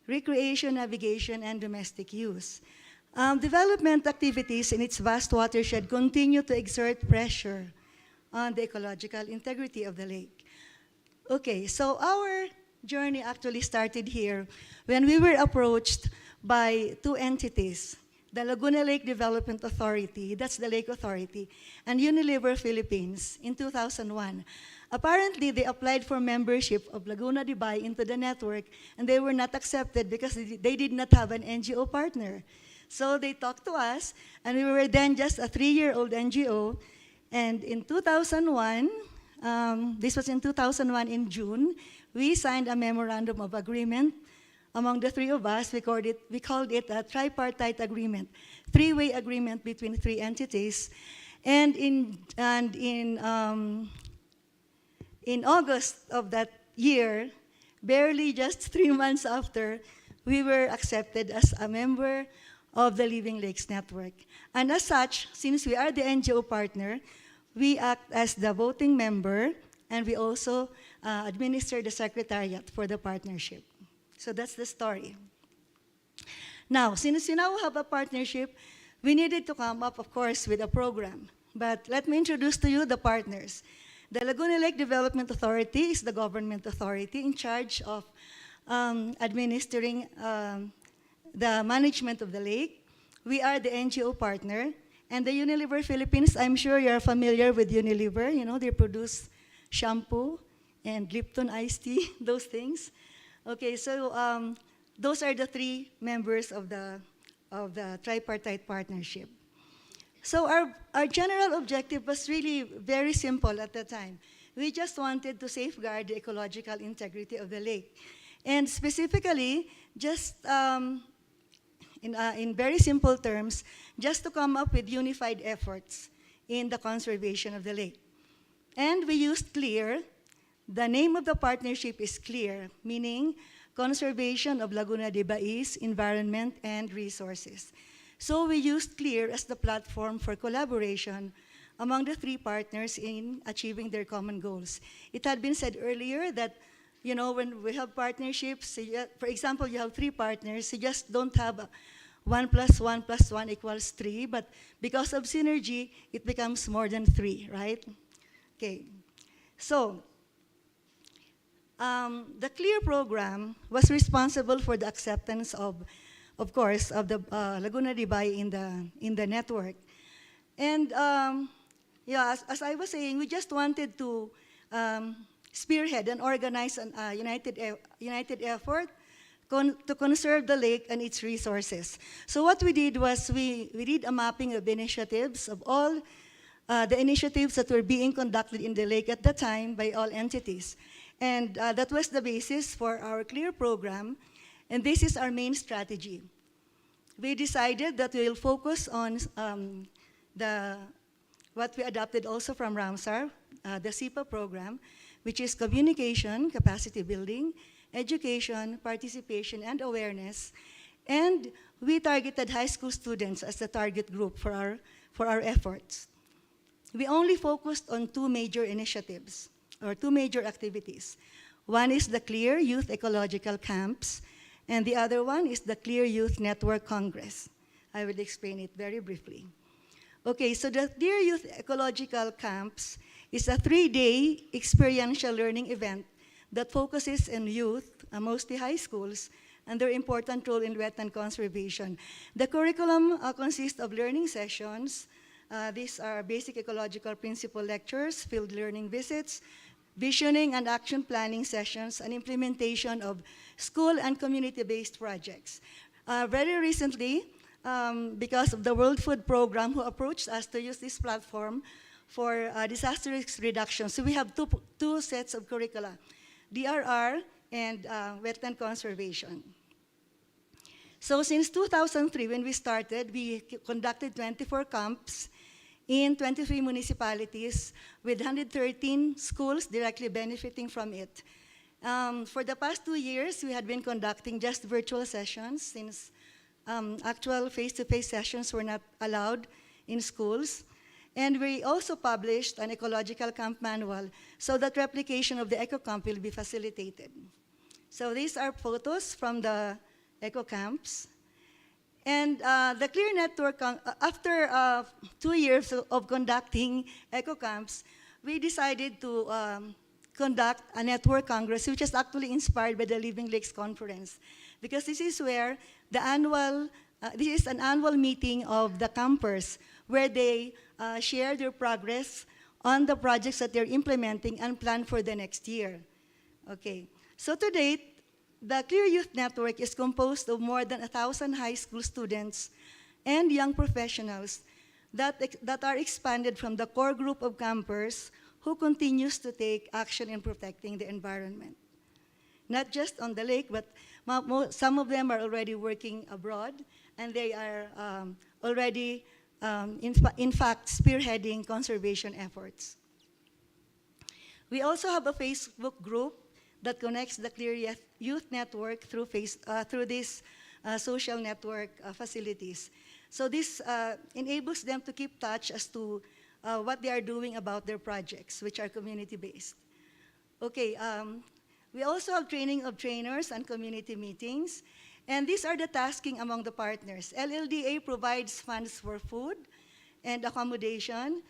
recreation, navigation, and domestic use. Development activities in its vast watershed continue to exert pressure on the ecological integrity of the lake. Okay, so our journey actually started here when we were approached by two entities, the Laguna Lake Development Authority, that's the Lake Authority, and Unilever Philippines in 2001. Apparently, they applied for membership of Laguna de Bai into the network, and they were not accepted because they did not have an NGO partner. So they talked to us, and we were then just a 3-year-old NGO, and in 2001, this was in 2001 in June, we signed a memorandum of agreement among the three of us. We called it a tripartite agreement, three-way agreement between three entities. And in August of that year, barely just 3 months after, we were accepted as a member of the Living Lakes Network. And as such, since we are the NGO partner, we act as the voting member, and we also administer the secretariat for the partnership. So that's the story. Now, since we now have a partnership, we needed to come up, of course, with a program. But let me introduce to you the partners. The Laguna Lake Development Authority is the government authority in charge of administering the management of the lake. We are the NGO partner. And the Unilever Philippines, I'm sure you're familiar with Unilever. You know, they produce shampoo and Lipton iced tea, those things. Okay, so those are the three members of the tripartite partnership. So our general objective was really very simple at the time. We just wanted to safeguard the ecological integrity of the lake. And specifically, just in very simple terms, just to come up with unified efforts in the conservation of the lake. And we used CLEAR. The name of the partnership is CLEAR, meaning Conservation of Laguna de Bai's Environment and Resources. So we used CLEAR as the platform for collaboration among the three partners in achieving their common goals. It had been said earlier that, you know, when we have partnerships, for example, you have three partners, you just don't have 1 + 1 + 1 = 3, but because of synergy, it becomes more than 3, right? Okay, so the CLEAR program was responsible for the acceptance of course, of the Laguna de Bai in the network. And yeah, as I was saying, we just wanted to spearhead and organize a united effort to conserve the lake and its resources. So what we did was we did a mapping of initiatives of all the initiatives that were being conducted in the lake at the time by all entities. And that was the basis for our CLEAR program, and this is our main strategy. We decided that we will focus on what we adopted also from Ramsar, the SIPA program, which is communication, capacity building, education, participation, and awareness. And we targeted high school students as the target group for our efforts. we only focused on two major initiatives, or two major activities. One is the Clear Youth Ecological Camps, and the other one is the Clear Youth Network Congress. I will explain it very briefly. Okay, so the Clear Youth Ecological Camps is a 3-day experiential learning event that focuses on youth, mostly high schools, and their important role in wetland conservation. The curriculum consists of learning sessions. These are basic ecological principle lectures, field learning visits, visioning and action planning sessions, and implementation of school and community-based projects. Very recently, because of the World Food Program, who approached us to use this platform for disaster risk reduction. So we have two sets of curricula, DRR and wetland conservation. So since 2003, when we started, we conducted 24 camps in 23 municipalities with 113 schools directly benefiting from it. For the past 2 years, we had been conducting just virtual sessions since actual face-to-face sessions were not allowed in schools. And we also published an ecological camp manual so that replication of the eco camp will be facilitated. So these are photos from the eco camps. And the Clear Network, after 2 years of conducting eco camps, we decided to conduct a network congress, which is actually inspired by the Living Lakes Conference, because this is where the annual, this is an annual meeting of the campers, where they share their progress on the projects that they're implementing and plan for the next year. Okay, so to date, the Clear Youth Network is composed of more than 1,000 high school students and young professionals that are expanded from the core group of campers who continues to take action in protecting the environment. Not just on the lake, but some of them are already working abroad, and they are already, in fact, spearheading conservation efforts. We also have a Facebook group that connects the Clear Youth Network through these social network facilities. So this enables them to keep touch as to what they are doing about their projects, which are community-based. Okay, we also have training of trainers and community meetings, and these are the tasking among the partners. LLDA provides funds for food and accommodation.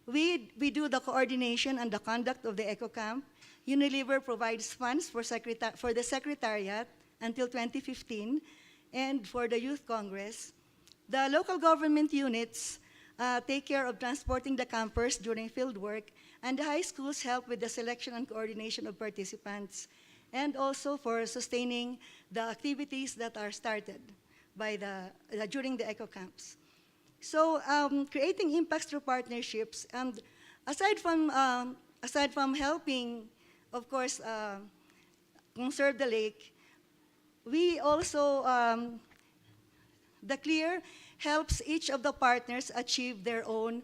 We do the coordination and the conduct of the eco camp. Unilever provides funds for the Secretariat until 2015 and for the Youth Congress. The local government units take care of transporting the campers during field work, and the high schools help with the selection and coordination of participants, and also for sustaining the activities that are started by during the eco camps. So creating impacts through partnerships, and aside from helping, of course, conserve the lake, we also, the Clear helps each of the partners achieve their own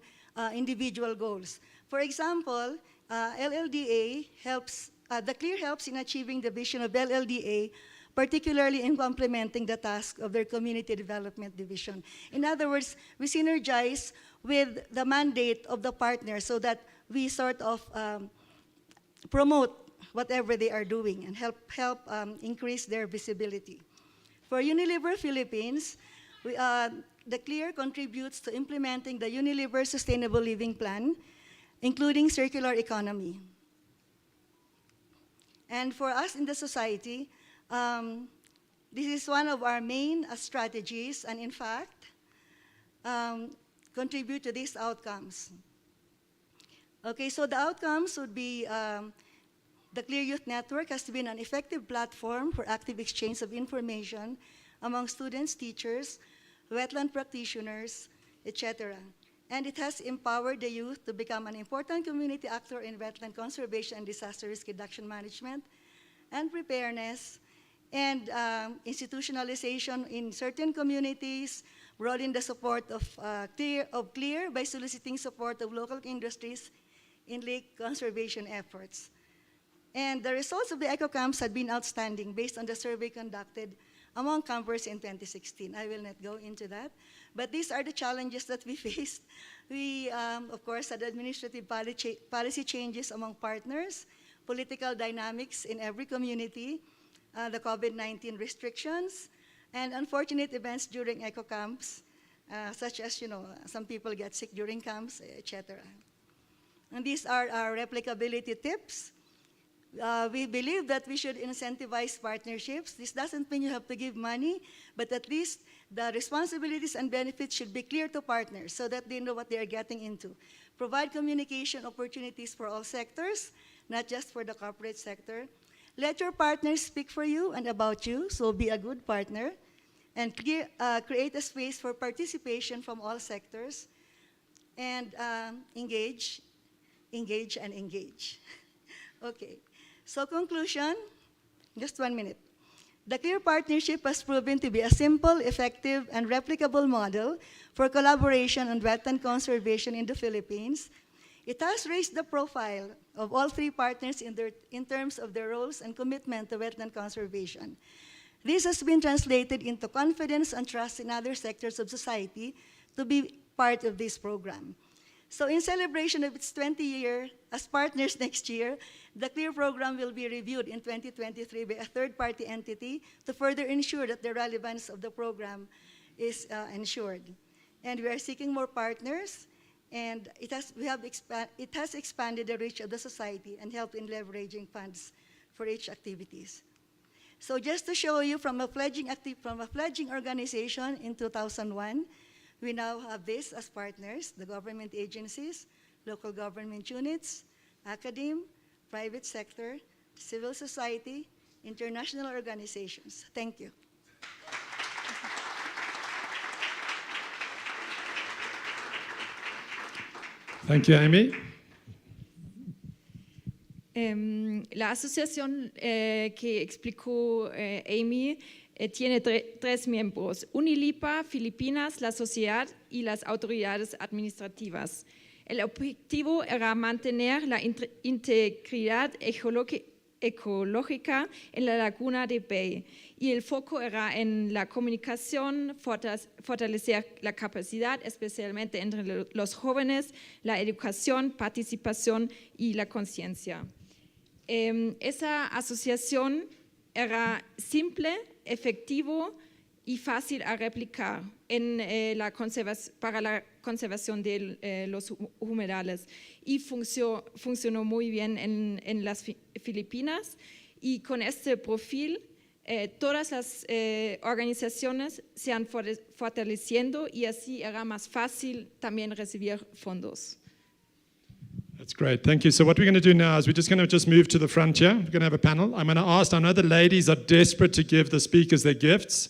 individual goals. For example, LLDA helps, the Clear helps in achieving the vision of LLDA, particularly in complementing the task of their Community Development Division. In other words, we synergize with the mandate of the partner so that we sort of promote whatever they are doing and help increase their visibility. For Unilever Philippines, the Clear contributes to implementing the Unilever Sustainable Living Plan, including circular economy. And for us in the society, this is one of our main strategies, and in fact, contribute to these outcomes. Okay, so the outcomes would be the Clear Youth Network has been an effective platform for active exchange of information among students, teachers, wetland practitioners, etc. And it has empowered the youth to become an important community actor in wetland conservation and disaster risk reduction management and preparedness, and institutionalization in certain communities, broaden the support of Clear by soliciting support of local industries in lake conservation efforts. And the results of the eco camps had been outstanding based on the survey conducted among campers in 2016. I will not go into that. But these are the challenges that we faced. We, of course, had administrative policy changes among partners, political dynamics in every community, the COVID-19 restrictions, and unfortunate events during eco camps, such as, some people get sick during camps, etc. And these are our replicability tips. We believe that we should incentivize partnerships. This doesn't mean you have to give money, but at least the responsibilities and benefits should be clear to partners so that they know what they are getting into. Provide communication opportunities for all sectors, not just for the corporate sector. Let your partners speak for you and about you, so be a good partner. And create a space for participation from all sectors. And engage, and engage. Okay, so conclusion, just 1 minute. The CLEAR partnership has proven to be a simple, effective, and replicable model for collaboration on wetland conservation in the Philippines. It has raised the profile of all three partners in terms of their roles and commitment to wetland conservation. This has been translated into confidence and trust in other sectors of society to be part of this program. So in celebration of its 20th year as partners next year, the CLEAR program will be reviewed in 2023 by a third-party entity to further ensure that the relevance of the program is ensured. And we are seeking more partners, and it has expanded the reach of the society and helped in leveraging funds for each activities. So just to show you from a pledging organization in 2001, we now have this as partners, the government agencies, local government units, academe, private sector, civil society, international organizations. Thank you. Thank you, Amy. La asociación que explicó Amy tiene tres miembros: UNILIPA, Filipinas, la sociedad y las autoridades administrativas. El objetivo era mantener la integridad ecológica en la laguna de Bay, y el foco era en la comunicación, fortalecer la capacidad, especialmente entre los jóvenes, la educación, participación y la conciencia. Esa asociación era simple, efectivo y fácil a replicar para la conservación de los humedales, y funcionó muy bien en las Filipinas, y con este perfil todas las organizaciones se han fortaleciendo, y así era más fácil también recibir fondos. That's great, thank you. So what we're going to do now is we're just going to move to the front here. We're going to have a panel. I'm going to ask, I know the ladies are desperate to give the speakers their gifts,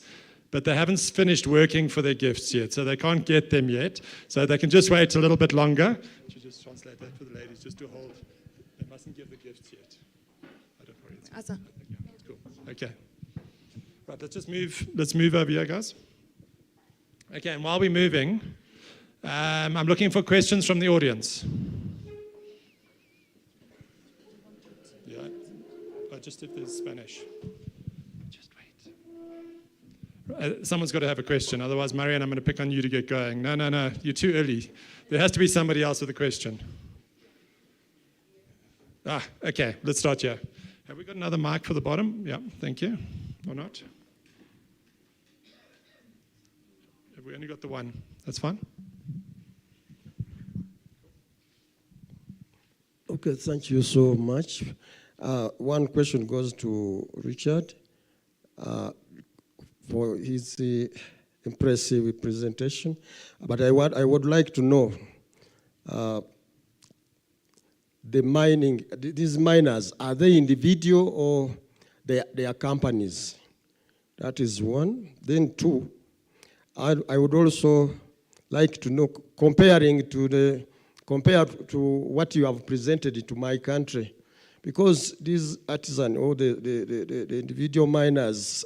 but they haven't finished working for their gifts yet, so they can't get them yet. So they can just wait a little bit longer. Should you just translate that for the ladies, just to hold. They mustn't give the gifts yet. I don't worry. Awesome. That's cool. Okay. Right, let's move over here, guys. Okay, and while we're moving, I'm looking for questions from the audience. Just if there's Spanish. Just wait. Someone's got to have a question. Otherwise, Marianne, I'm going to pick on you to get going. No. You're too early. There has to be somebody else with a question. Okay. Let's start here. Have we got another mic for the bottom? Yeah. Thank you. Or not? Have we only got the one? That's fine. Okay. Thank you so much. One question goes to Richard for his impressive presentation. But I would like to know these miners, are they individual or they are companies? That is one. Then two, I would also like to know, compared to what you have presented to my country, because these artisan or the individual miners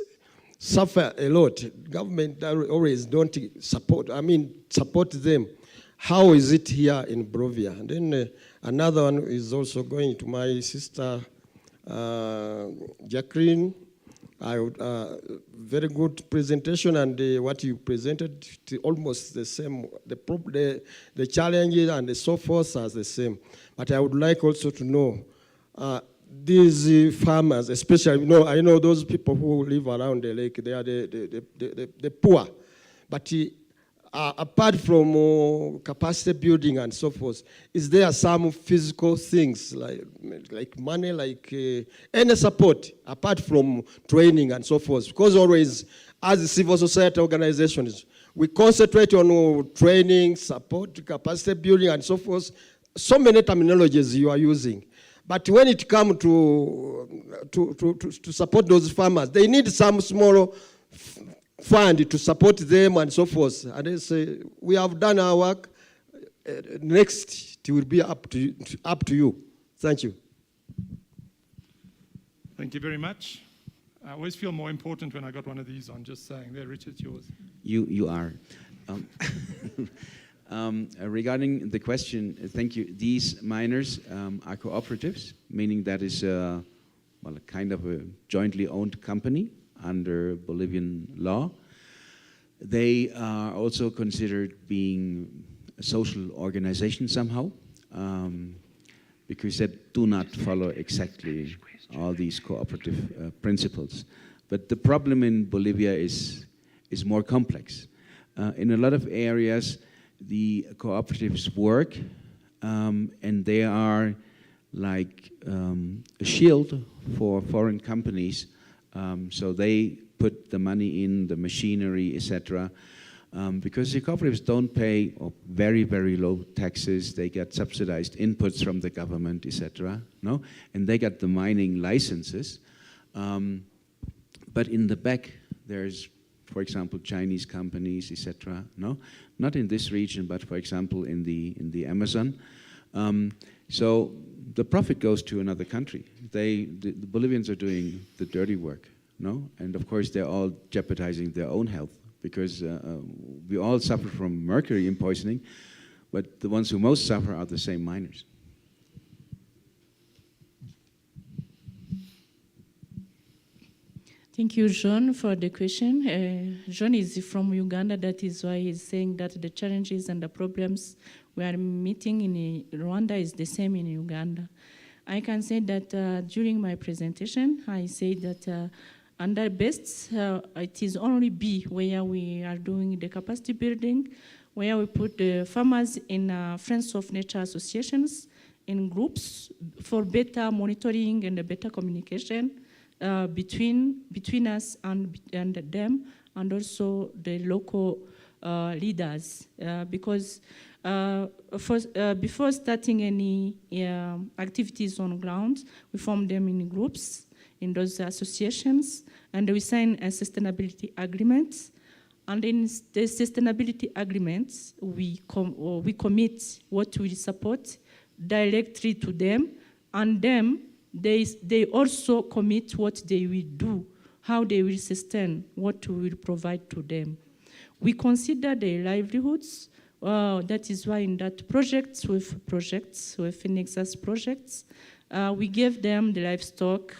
suffer a lot. Government always don't support them. How is it here in Brovia? And then another one is also going to my sister Jacqueline. Very good presentation, and what you presented, almost the same. The challenges and so forth are the same. But I would like also to know, these farmers, especially, I know those people who live around the lake, they are the poor. But apart from capacity building and so forth, is there some physical things like money, like any support apart from training and so forth? Because always, as civil society organizations, we concentrate on training, support, capacity building and so forth. So many terminologies you are using. But when it comes to support those farmers, they need some small fund to support them and so forth. And they say, we have done our work. Next, it will be up to you. Thank you. Thank you very much. I always feel more important when I got one of these on, just saying. There, Richard, yours. You are. Regarding the question, thank you. These miners are cooperatives, meaning that is well, a kind of a jointly owned company under Bolivian law. They are also considered being a social organization somehow, because they do not follow exactly all these cooperative principles. But the problem in Bolivia is more complex. In a lot of areas, the cooperatives work, and they are like a shield for foreign companies. So they put the money in, the machinery, etc. Because the cooperatives don't pay very, very low taxes. They get subsidized inputs from the government, etc. No? And they get the mining licenses. But in the back, there's, for example, Chinese companies, etc. No, not in this region, but for example, in the Amazon. So the profit goes to another country. The Bolivians are doing the dirty work, no? And of course, they're all jeopardizing their own health because we all suffer from mercury poisoning, but the ones who most suffer are the same miners. Thank you, John, for the question. John is from Uganda. That is why he's saying that the challenges and the problems we are meeting in Rwanda is the same in Uganda. I can say that during my presentation, I said that under BEST, it is only B where we are doing the capacity building, where we put the farmers in Friends of Nature associations in groups for better monitoring and better communication between us and them, and also the local leaders. Because before starting any activities on ground, we form them in groups, in those associations, and we sign a sustainability agreement. And in the sustainability agreements, we commit what we support directly to them, and them, they also commit what they will do, how they will sustain what we will provide to them. We consider their livelihoods. That is why in that projects with Nexus projects, we gave them the livestock,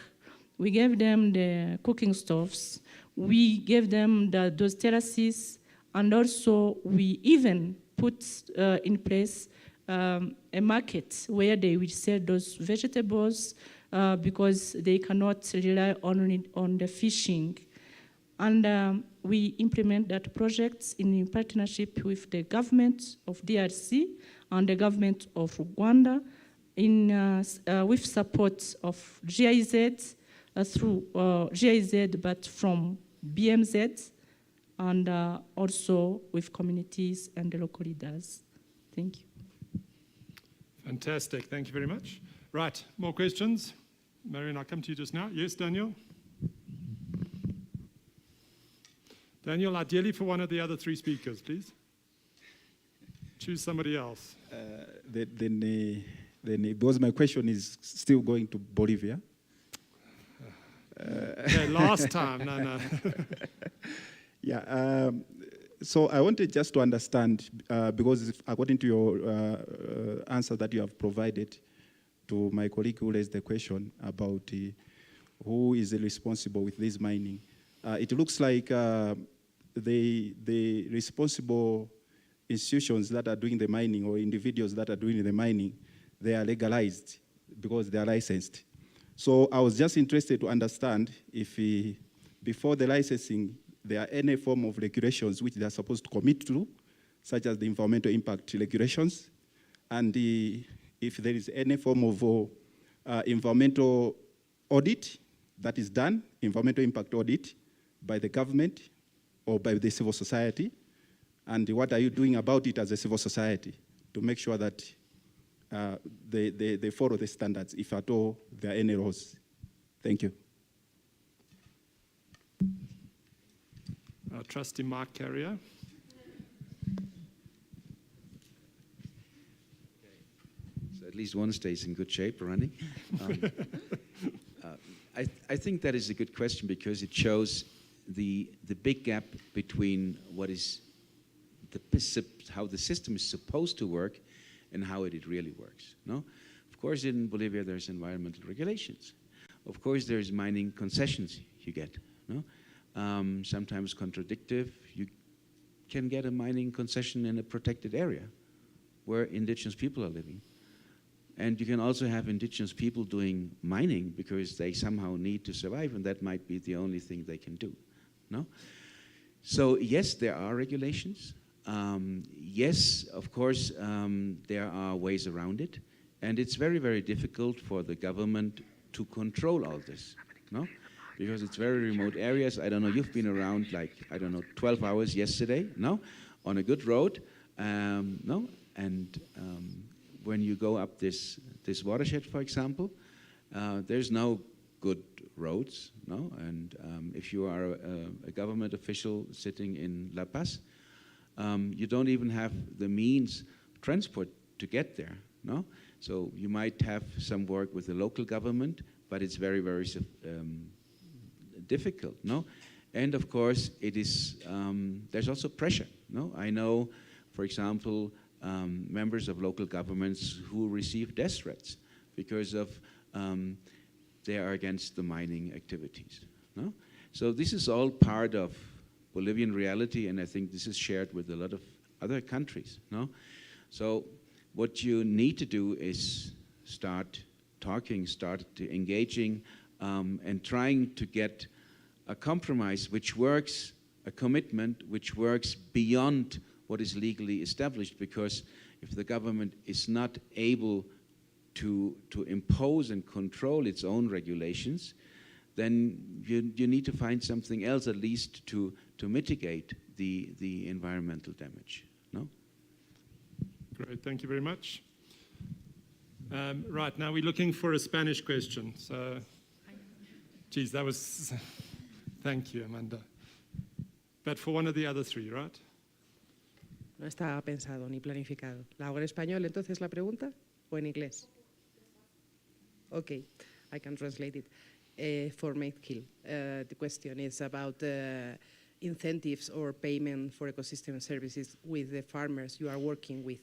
we gave them the cooking stoves, we gave them those terraces, and also we even put in place a market where they will sell those vegetables because they cannot rely only on the fishing. And we implement that projects in partnership with the government of DRC and the government of Rwanda with support of GIZ through GIZ, but from BMZ, and also with communities and the local leaders. Thank you. Fantastic, thank you very much. Right, more questions? Marion, I'll come to you just now. Yes, Daniel? Daniel, ideally for one of the other three speakers, please. Choose somebody else. Because my question is still going to Bolivia. Okay, last time, no. Yeah, so I wanted just to understand, because according to your answer that you have provided to my colleague who raised the question about who is responsible with this mining. It looks like the responsible institutions that are doing the mining or individuals that are doing the mining, they are legalized because they are licensed. So I was just interested to understand if before the licensing, there are any form of regulations which they are supposed to commit to, such as the environmental impact regulations, and if there is any form of environmental audit that is done, environmental impact audit by the government or by the civil society, and what are you doing about it as a civil society to make sure that they follow the standards, if at all there are any laws. Thank you. Trustee Mark Carrier. So at least one stays in good shape running. I think that is a good question because it shows the big gap between what is how the system is supposed to work and how it really works. No? Of course, in Bolivia, there's environmental regulations. Of course, there's mining concessions you get. No? Sometimes contradictive. You can get a mining concession in a protected area where indigenous people are living. And you can also have indigenous people doing mining because they somehow need to survive, and that might be the only thing they can do. No? So yes, there are regulations. Yes, of course, there are ways around it. And it's very, very difficult for the government to control all this. No? Because it's very remote areas. I don't know, you've been around like, I don't know, 12 hours yesterday, no? On a good road, no? And when you go up this watershed, for example, there's no good roads, no? And if you are a government official sitting in La Paz, you don't even have the means of transport to get there, no? So you might have some work with the local government, but it's very, very difficult, no? And of course, it is, there's also pressure, no? I know, for example, members of local governments who receive death threats because of they are against the mining activities, no? So this is all part of Bolivian reality, and I think this is shared with a lot of other countries, no? So what you need to do is start talking, start engaging, and trying to get a compromise which works, a commitment which works beyond what is legally established, because if the government is not able to impose and control its own regulations, then you need to find something else at least to mitigate the environmental damage, no? Great, thank you very much. Right, now we're looking for a Spanish question. So, geez, that was, thank you, Amanda. But for one of the other three, right? No estaba pensado ni planificado. ¿La hago en español entonces la pregunta o en inglés? Okay, I can translate it. For Maidkill, the question is about incentives or payment for ecosystem services with the farmers you are working with.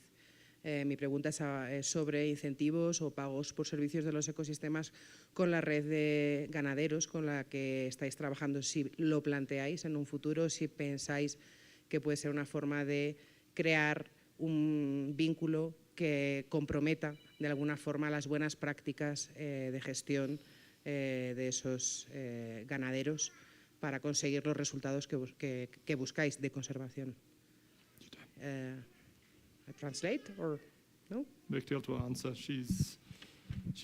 Mi pregunta es sobre incentivos o pagos por servicios de los ecosistemas con la red de ganaderos con la que estáis trabajando, si lo planteáis en un futuro, si pensáis que puede ser una forma de crear un vínculo que comprometa de alguna forma las buenas prácticas de gestión de esos ganaderos para conseguir los resultados que buscáis de conservación. I translate or no? Bichtiel will answer. She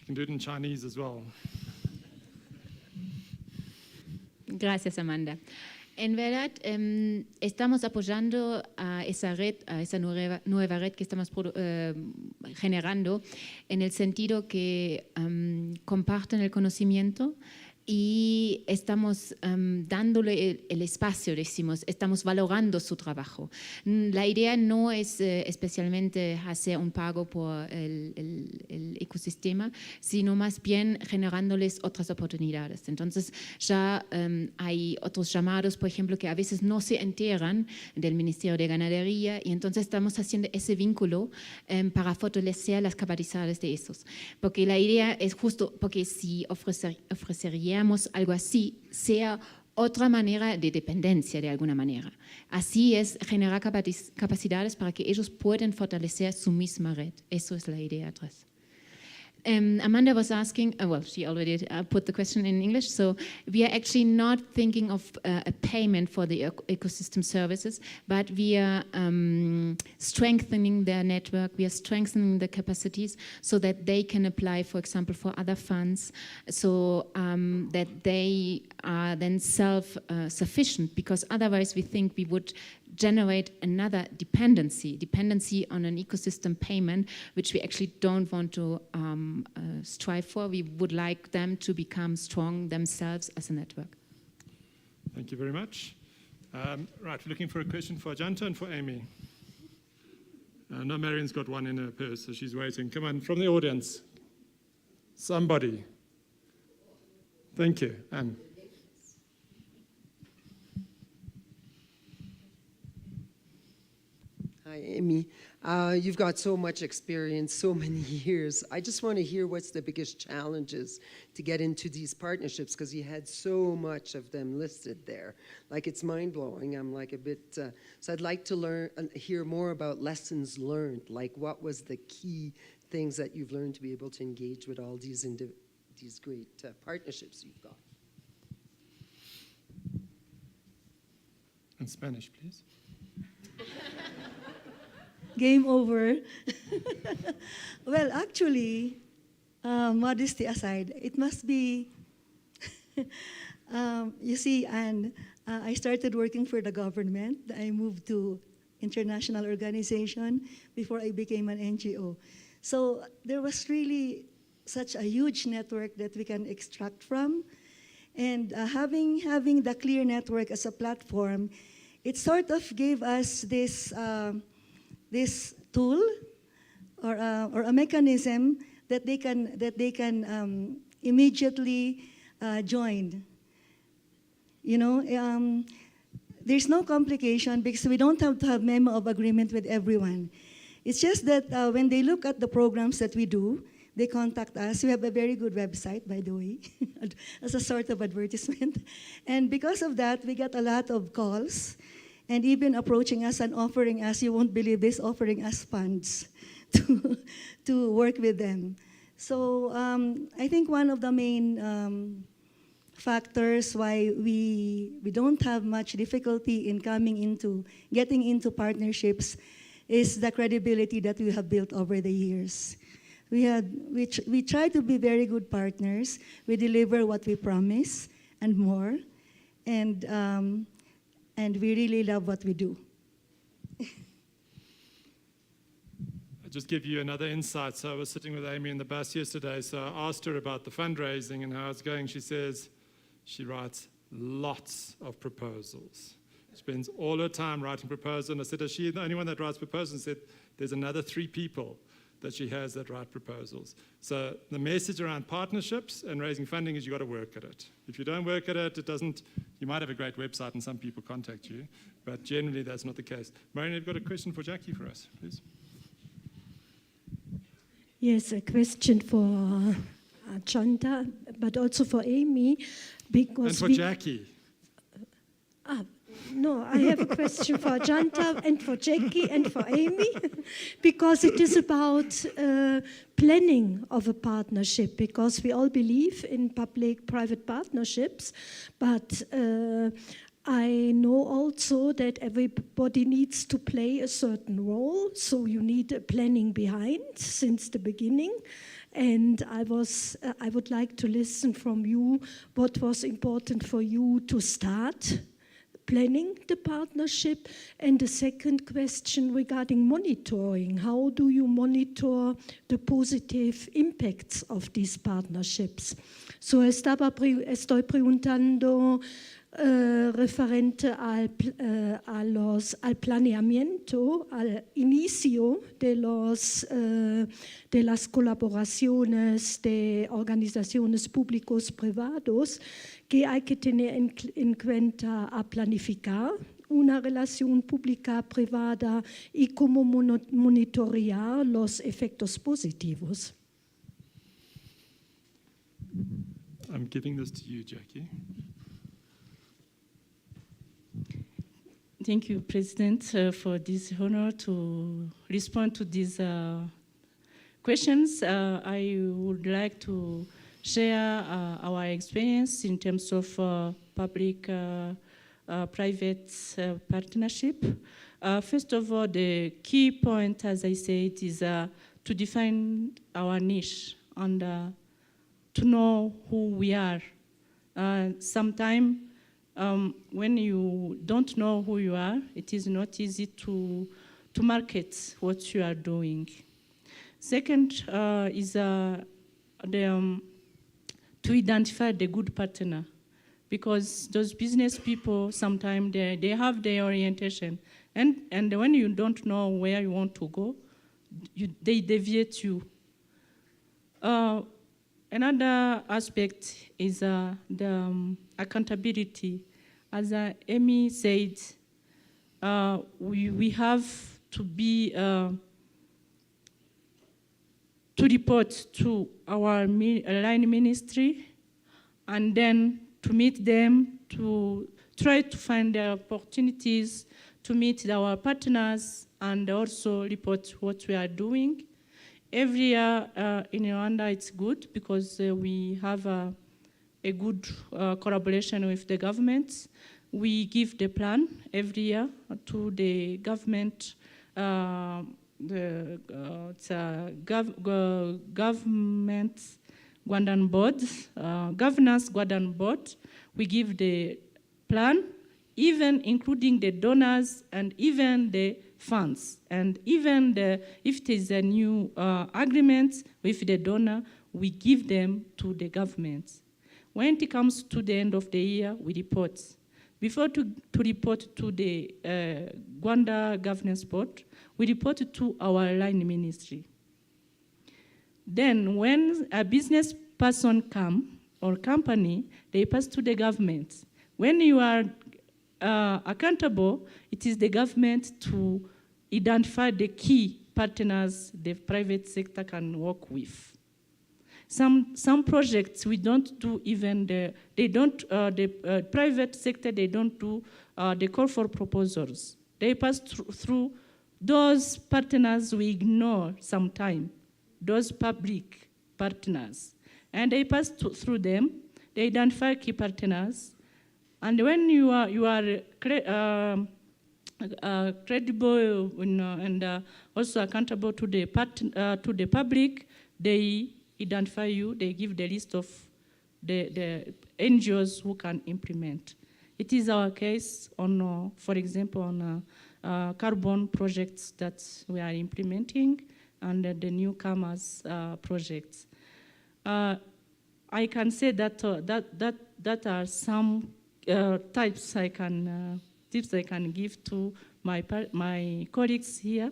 can do it in Chinese as well. Gracias, Amanda. En verdad, estamos apoyando a esa red, a esa nueva red que estamos generando, en el sentido que comparten el conocimiento y estamos dándole el espacio, decimos, estamos valorando su trabajo. La idea no es especialmente hacer un pago por el ecosistema, sino más bien generándoles otras oportunidades. Entonces ya hay otros llamados, por ejemplo, que a veces no se enteran del Ministerio de Ganadería y entonces estamos haciendo ese vínculo para fortalecer las capacidades de esos. Porque la idea es justo, porque si ofreceríamos algo así, sea otra manera de dependencia de alguna manera. Así es generar capacidades para que ellos puedan fortalecer su misma red. Eso es la idea atrás. Amanda was asking, well, she already put the question in English, so we are actually not thinking of a payment for the ecosystem services, but we are strengthening their network, we are strengthening the capacities so that they can apply, for example, for other funds, so that they are then self-sufficient, because otherwise we think we would generate another dependency on an ecosystem payment, which we actually don't want to strive for. We would like them to become strong themselves as a network. Thank you very much. Right, we're looking for a question for Ajanta and for Amy. No, Marion's got one in her purse, so she's waiting. Come on, from the audience. Somebody. Thank you, Anne. Hi, Amy. You've got so much experience, so many years. I just want to hear what's the biggest challenges to get into these partnerships, because you had so much of them listed there. Like, it's mind-blowing. I'm like a bit... so I'd like to hear more about lessons learned. Like, what was the key things that you've learned to be able to engage with all these great partnerships you've got? In Spanish, please. Game over. Well, actually, modesty aside, it must be, you see, and I started working for the government. I moved to international organization before I became an NGO. So there was really such a huge network that we can extract from. And having the Clear network as a platform, it sort of gave us this tool or a mechanism that they can immediately join. You know, there's no complication because we don't have to have memo of agreement with everyone. It's just that when they look at the programs that we do, they contact us. We have a very good website, by the way, as a sort of advertisement. And because of that, we got a lot of calls and even approaching us and offering us, you won't believe this, offering us funds to work with them. So I think one of the main factors why we don't have much difficulty in getting into partnerships is the credibility that we have built over the years. We try to be very good partners. We deliver what we promise and more, and we really love what we do. I'll just give you another insight. So I was sitting with Amy in the bus yesterday, so I asked her about the fundraising and how it's going. She says she writes lots of proposals. She spends all her time writing proposals. And I said, is she the only one that writes proposals? And said, there's another 3 people that she has that write proposals. So the message around partnerships and raising funding is you got to work at it. If you don't work at it, you might have a great website and some people contact you, but generally that's not the case. Marion, you've got a question for Jackie for us, please. Yes, a question for Chanta, but also for Amy. And for Jackie. No, I have a question for Janta and for Jackie and for Amy, because it is about planning of a partnership, because we all believe in public-private partnerships, but I know also that everybody needs to play a certain role, so you need a planning behind since the beginning. And I would like to listen from you what was important for you to start planning the partnership. And the second question regarding monitoring. How do you monitor the positive impacts of these partnerships? So estoy preguntando referente al planeamiento, al inicio de las colaboraciones de organizaciones públicos privados, que hay que tener en cuenta a planificar una relación pública-privada y cómo monitorear los efectos positivos. I'm giving this to you, Jackie. Thank you, President, for this honor to respond to these questions. I would like to share our experience in terms of public-private partnership. First of all, the key point, as I said, is to define our niche and to know who we are. Sometimes when you don't know who you are, it is not easy to market what you are doing. Second is to identify the good partner, because those business people, sometimes they have their orientation, and when you don't know where you want to go, they deviate you. Another aspect is the accountability. As Amy said, we have to be to report to our line ministry, and then to meet them, to try to find the opportunities to meet our partners, and also report what we are doing. Every year in Rwanda, it's good because we have a good collaboration with the government. We give the plan every year to the government, government Rwandan board, governance Rwandan board. We give the plan, even including the donors and even the funds, and even if there is a new agreement with the donor, we give them to the government. When it comes to the end of the year, we report. Before to report to the Rwanda Governance Board, we report to our line ministry. Then when a business person comes or company, they pass to the government. When you are accountable, it is the government to identify the key partners the private sector can work with. Some projects we don't do even the private sector, they don't do the call for proposals. They pass through those partners we ignore sometimes, those public partners. And they pass through them, they identify key partners, and when you are credible and also accountable to the public, they identify you, they give the list of the NGOs who can implement. It is our case on, for example, on carbon projects that we are implementing and the newcomers projects. I can say that that are some tips I can give to my colleagues here.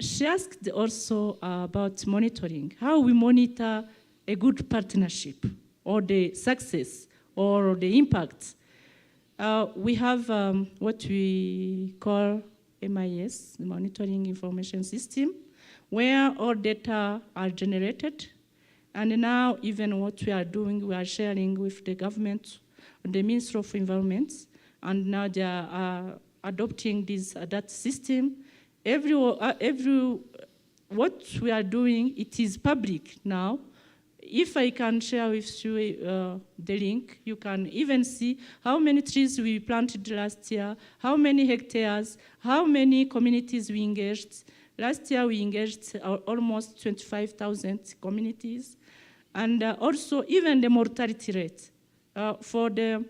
She asked also about monitoring, how we monitor a good partnership or the success or the impact. We have what we call MIS, the Monitoring Information System, where all data are generated. And now even what we are doing, we are sharing with the government, the Ministry of Environment, and now they are adopting that system. What we are doing, it is public now. If I can share with you the link, you can even see how many trees we planted last year, how many hectares, how many communities we engaged. Last year we engaged almost 25,000 communities. And also even the mortality rate. For the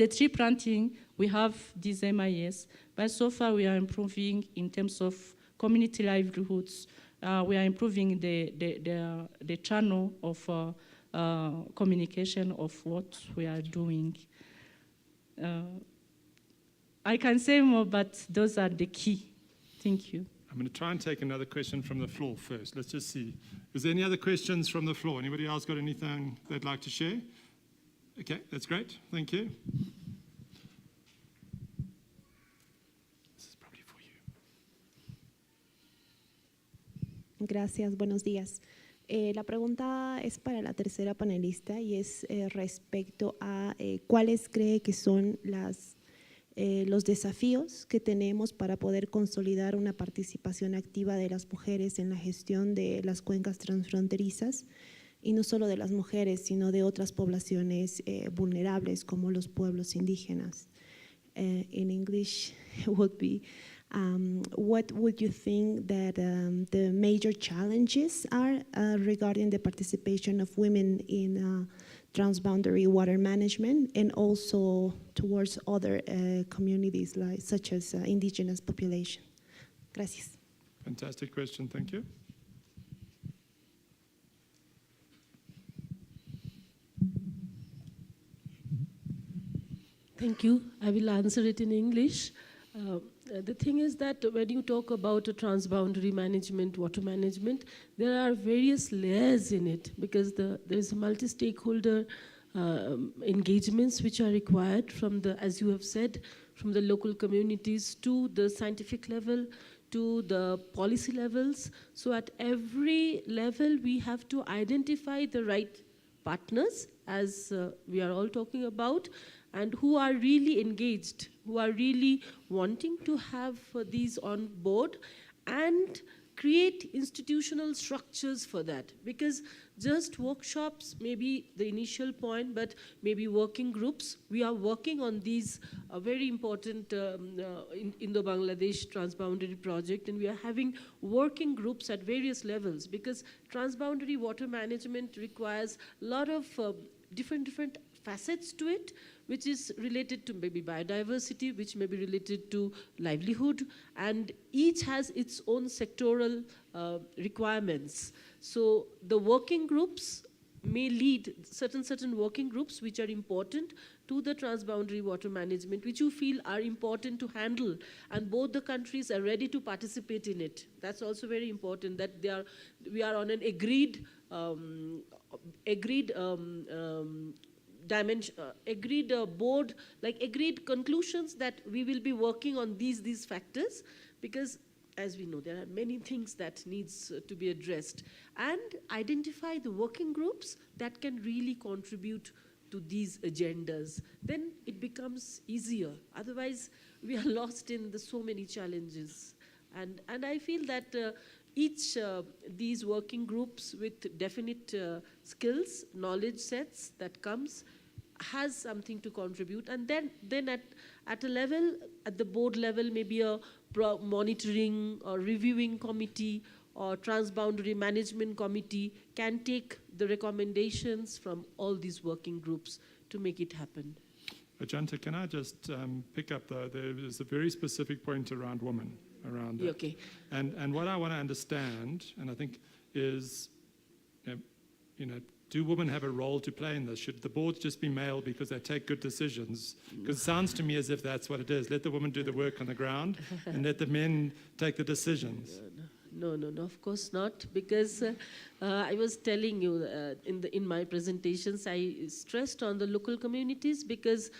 tree planting, we have this MIS, but so far we are improving in terms of community livelihoods. We are improving the channel of communication of what we are doing. I can say more, but those are the key. Thank you. I'm going to try and take another question from the floor first. Let's just see. Is there any other questions from the floor? Anybody else got anything they'd like to share? Okay, that's great. Thank you. This is probably for you. Gracias, buenos días. La pregunta es para la tercera panelista y es respecto a cuáles cree que son los desafíos que tenemos para poder consolidar una participación activa de las mujeres en la gestión de las cuencas transfronterizas, y no solo de las mujeres, sino de otras poblaciones vulnerables como los pueblos indígenas. In English would be, what would you think that the major challenges are regarding the participation of women in transboundary water management, and also towards other communities such as indigenous population? Gracias. Fantastic question, thank you. Thank you. I will answer it in English. The thing is that when you talk about transboundary management, water management, there are various layers in it, because there's multi-stakeholder engagements which are required from the, as you have said, from the local communities to the scientific level, to the policy levels. So at every level, we have to identify the right partners, as we are all talking about, and who are really engaged, who are really wanting to have these on board, and create institutional structures for that. Because just workshops may be the initial point, but maybe working groups. We are working on these very important in the Bangladesh Transboundary Project, and we are having working groups at various levels, because transboundary water management requires a lot of different facets to it, which is related to maybe biodiversity, which may be related to livelihood, and each has its own sectoral requirements. So the working groups may lead certain working groups which are important to the transboundary water management, which you feel are important to handle, and both the countries are ready to participate in it. That's also very important, that we are on an agreed board, like agreed conclusions, that we will be working on these factors, because as we know, there are many things that needs to be addressed, and identify the working groups that can really contribute to these agendas. Then it becomes easier. Otherwise, we are lost in so many challenges. And I feel that each these working groups with definite skills, knowledge sets that comes, has something to contribute. And then at a level, at the board level, maybe a monitoring or reviewing committee or transboundary management committee can take the recommendations from all these working groups to make it happen. Ajanta, can I just pick up, there is a very specific point around women, around that. Okay. And what I want to understand, and I think is, do women have a role to play in this? Should the boards just be male because they take good decisions? Because it sounds to me as if that's what it is. Let the women do the work on the ground and let the men take the decisions. No, of course not, because I was telling you in my presentations, I stressed on the local communities, because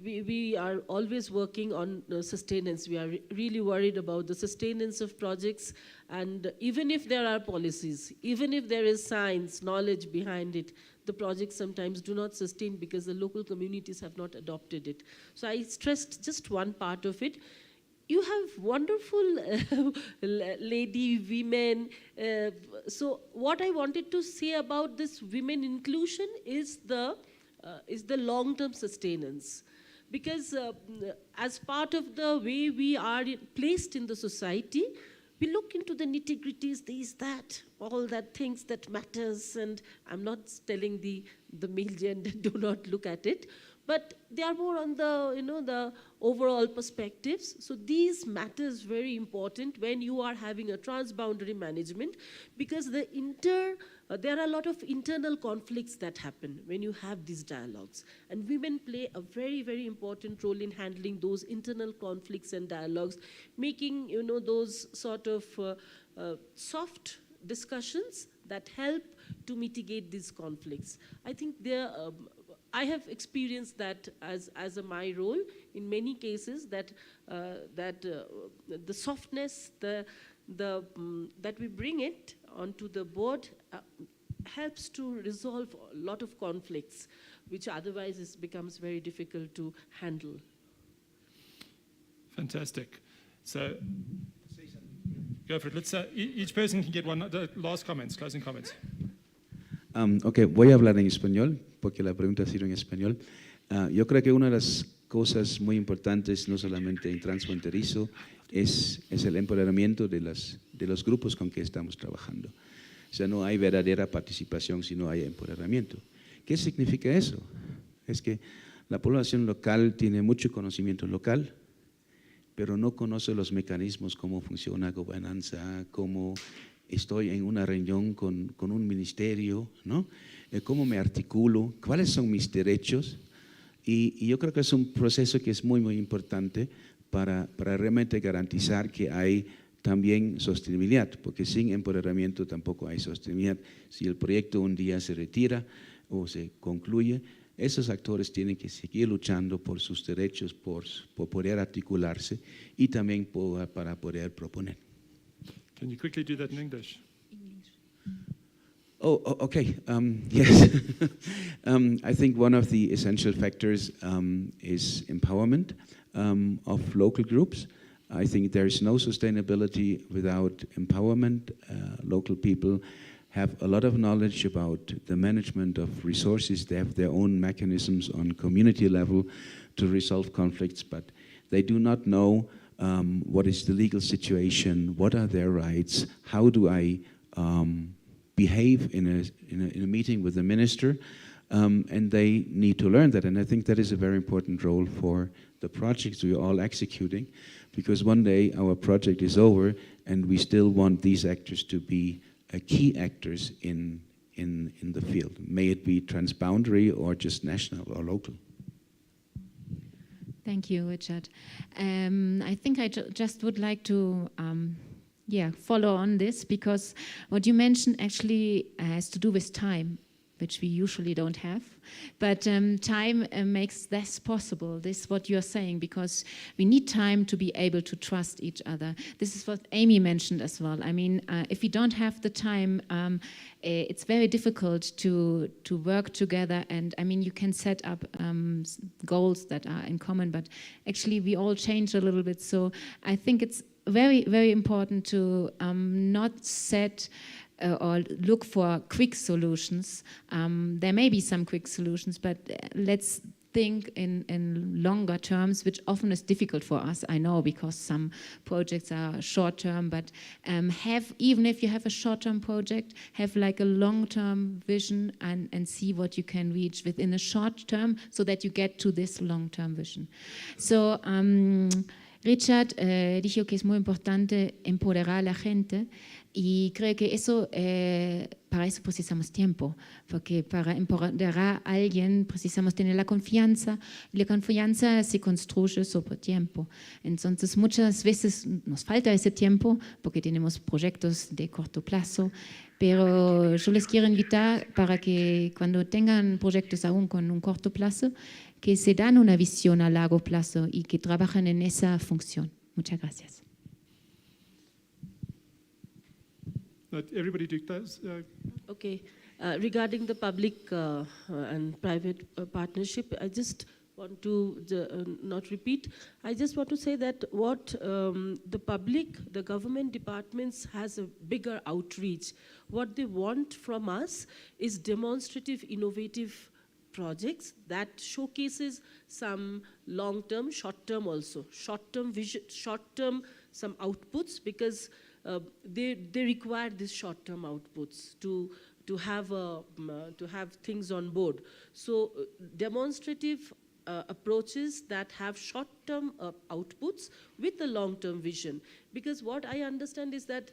we are always working on sustenance. We are really worried about the sustenance of projects, and even if there are policies, even if there is science, knowledge behind it, the projects sometimes do not sustain because the local communities have not adopted it. So I stressed just one part of it. You have wonderful lady, women. So what I wanted to say about this women inclusion is the long-term sustenance. Because as part of the way we are placed in the society, we look into the nitty-gritties, these, that, all that things that matters. And I'm not telling the male gender, do not look at it. but they are more on the, the overall perspectives. So these matters very important when you are having a transboundary management, because there are a lot of internal conflicts that happen when you have these dialogues. And women play a very, very important role in handling those internal conflicts and dialogues, making, those sort of soft discussions that help to mitigate these conflicts. I think I have experienced that as my role in many cases, that the softness, that we bring it onto the board helps to resolve a lot of conflicts, which otherwise becomes very difficult to handle. Fantastic. So, go for it. Let's each person can get one. The last comments, closing comments. Ok, voy a hablar en español, porque la pregunta ha sido en español. Yo creo que una de las cosas muy importantes, no solamente en transfronterizo, es el empoderamiento de los grupos con que estamos trabajando. O sea, no hay verdadera participación si no hay empoderamiento. ¿Qué significa eso? Es que la población local tiene mucho conocimiento local, pero no conoce los mecanismos, cómo funciona la gobernanza, cómo estoy en una reunión con un ministerio, ¿no? Cómo me articulo, cuáles son mis derechos. Y yo creo que es un proceso que es muy, muy importante para realmente garantizar que hay también sostenibilidad, porque sin empoderamiento tampoco hay sostenibilidad. Si el proyecto un día se retira o se concluye, esos actores tienen que seguir luchando por sus derechos, por poder articularse y también para poder proponer. Can you quickly do that in English? Oh, okay. Yes. I think one of the essential factors is empowerment of local groups. I think there is no sustainability without empowerment. Local people have a lot of knowledge about the management of resources. They have their own mechanisms on community level to resolve conflicts, but they do not know what is the legal situation, what are their rights, how do I behave in a meeting with the minister, and they need to learn that. And I think that is a very important role for the projects we are all executing, because one day our project is over and we still want these actors to be key actors in the field, may it be transboundary or just national or local. Thank you, Richard. I think I just would like to follow on this, because what you mentioned actually has to do with time, which we usually don't have. But time makes this possible, this is what you're saying, because we need time to be able to trust each other. This is what Amy mentioned as well. I mean, if we don't have the time, it's very difficult to work together. And I mean, you can set up goals that are in common, but actually we all change a little bit. So I think it's very, very important to not set or look for quick solutions. There may be some quick solutions, but let's think in longer terms, which often is difficult for us, I know, because some projects are short-term, but even if you have a short-term project, have like a long-term vision and see what you can reach within a short term so that you get to this long-term vision. So, Richard dijo que es muy importante empoderar a la gente, y creo que eso, para eso precisamos tiempo, porque para empoderar a alguien precisamos tener la confianza, y la confianza se construye sobre tiempo. Entonces muchas veces nos falta ese tiempo porque tenemos proyectos de corto plazo, pero yo les quiero invitar para que cuando tengan proyectos aún con un corto plazo, que se dan una visión a largo plazo y que trabajen en esa función. Muchas gracias. Everybody do close. Okay. Regarding the public and private partnership, I just want to not repeat. I just want to say that what the public, the government departments has a bigger outreach. What they want from us is demonstrative, innovative projects that showcases some long-term, short-term also. Short-term vision, short-term some outputs, because they require these short-term outputs to have things on board. So demonstrative approaches that have short-term outputs with a long-term vision. Because what I understand is that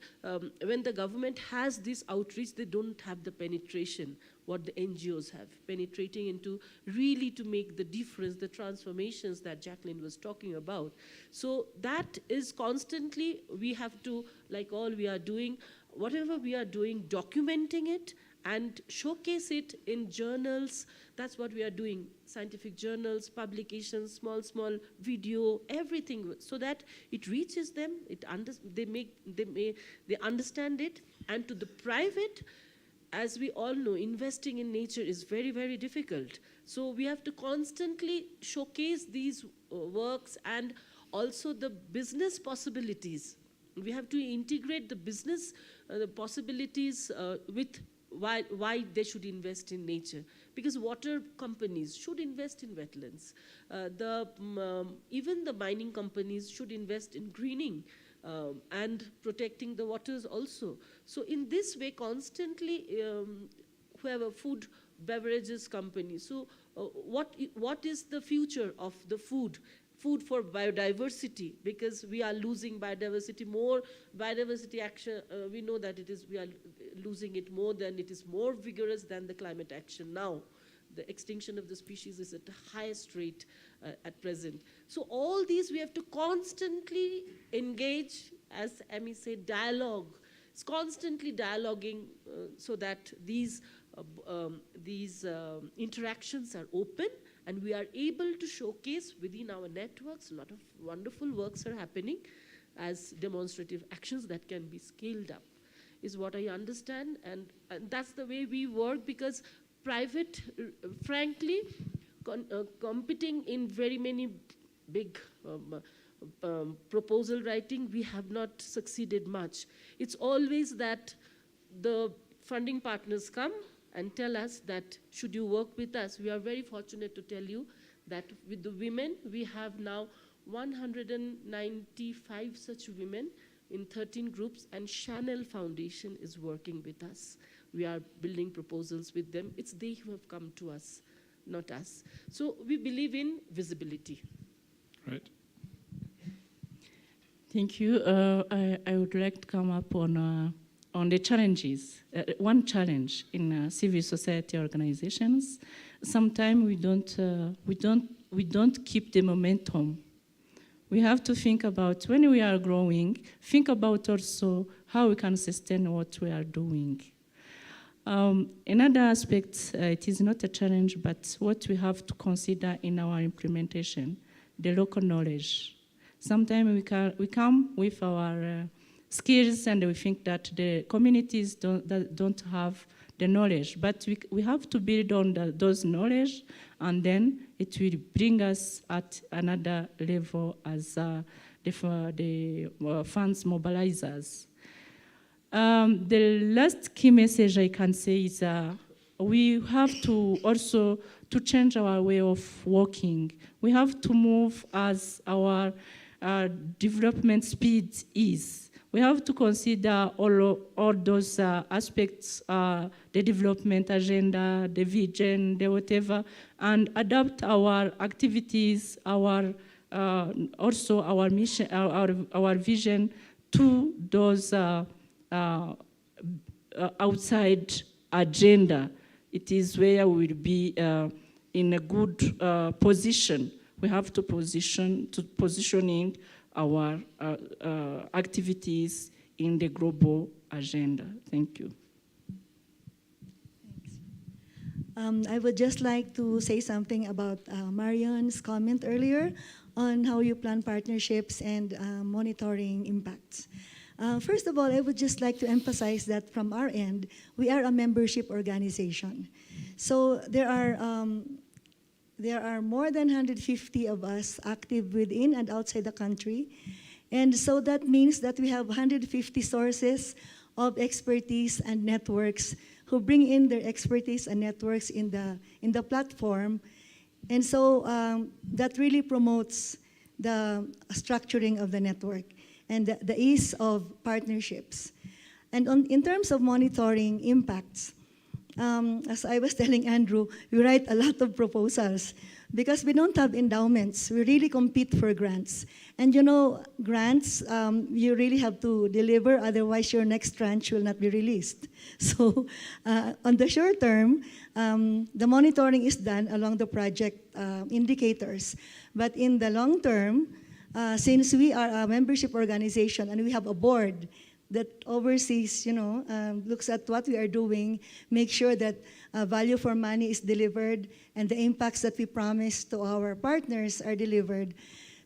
when the government has this outreach, they don't have the penetration, what the NGOs have, penetrating into really to make the difference, the transformations that Jacqueline was talking about. So that is constantly, we have to, like all we are doing, whatever we are doing, documenting it and showcase it in journals. That's what we are doing, scientific journals, publications, small video, everything, so that it reaches them, they understand it. And to the private, as we all know, investing in nature is very, very difficult. So we have to constantly showcase these works and also the business possibilities. We have to integrate the business the possibilities with why they should invest in nature. Because water companies should invest in wetlands. Even the mining companies should invest in greening and protecting the waters also. So in this way, constantly, whoever food, beverages companies. So what is the future of the food? Food for biodiversity, because we are losing biodiversity more. Biodiversity action, we know that we are losing it more than it is more vigorous than the climate action now. The extinction of the species is at the highest rate at present. So all these we have to constantly engage, as Amy said, dialogue. It's constantly dialoguing so that these interactions are open, and we are able to showcase within our networks. A lot of wonderful works are happening as demonstrative actions that can be scaled up, is what I understand. And that's the way we work, because private, frankly, competing in very many big proposal writing, we have not succeeded much. It's always that the funding partners come and tell us that, should you work with us? We are very fortunate to tell you that with the women, we have now 195 such women in 13 groups, and Chanel Foundation is working with us. We are building proposals with them. It's they who have come to us, not us. So we believe in visibility. Right. Thank you. I would like to come up on the challenges. One challenge in civil society organizations, sometimes we don't keep the momentum. We have to think about, when we are growing, think about also how we can sustain what we are doing. Another aspect, it is not a challenge, but what we have to consider in our implementation, the local knowledge. Sometimes we come with our skills and we think that the communities don't have the knowledge, but we have to build on those knowledge, and then it will bring us at another level as the funds mobilizers. The last key message I can say is we have to also to change our way of working. We have to move as our development speed is. We have to consider all those aspects, the development agenda, the vision, the whatever, and adapt our activities, also our mission, our vision to those outside agenda. It is where we will be in a good position. We have to positioning our activities in the global agenda. Thank you. Thanks. I would just like to say something about Marion's comment earlier on how you plan partnerships and monitoring impacts. First of all, I would just like to emphasize that from our end, we are a membership organization. So there are more than 150 of us active within and outside the country. And so that means that we have 150 sources of expertise and networks who bring in their expertise and networks in the platform. And so that really promotes the structuring of the network and the ease of partnerships. And in terms of monitoring impacts, as I was telling Andrew, we write a lot of proposals. because we don't have endowments. We really compete for grants. And you know, grants, you really have to deliver, otherwise your next tranche will not be released. So on the short term, the monitoring is done along the project indicators. But in the long term, since we are a membership organization and we have a board that oversees, looks at what we are doing, make sure that value for money is delivered and the impacts that we promise to our partners are delivered.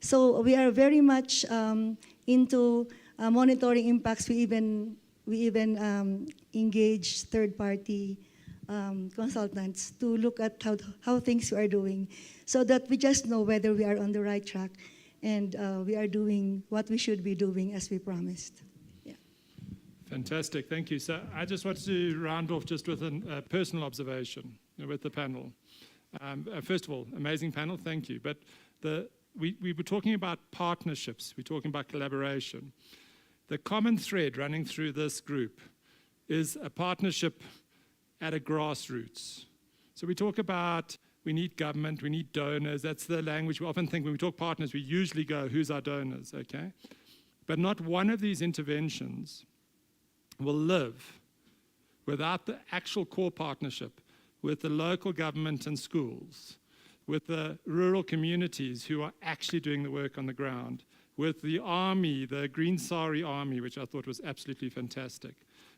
So we are very much into monitoring impacts. We even engage third-party consultants to look at how things are doing, so that we just know whether we are on the right track and we are doing what we should be doing as we promised. Fantastic, thank you. So I just wanted to round off just with a personal observation with the panel. First of all, amazing panel, thank you. But we were talking about partnerships, we're talking about collaboration. The common thread running through this group is a partnership at a grassroots. So we talk about we need government, we need donors. That's the language we often think when we talk partners, we usually go, who's our donors, okay? But not one of these interventions will live without the actual core partnership with the local government and schools, with the rural communities who are actually doing the work on the ground, with the army, the Green Sari Army, which I thought was absolutely fantastic,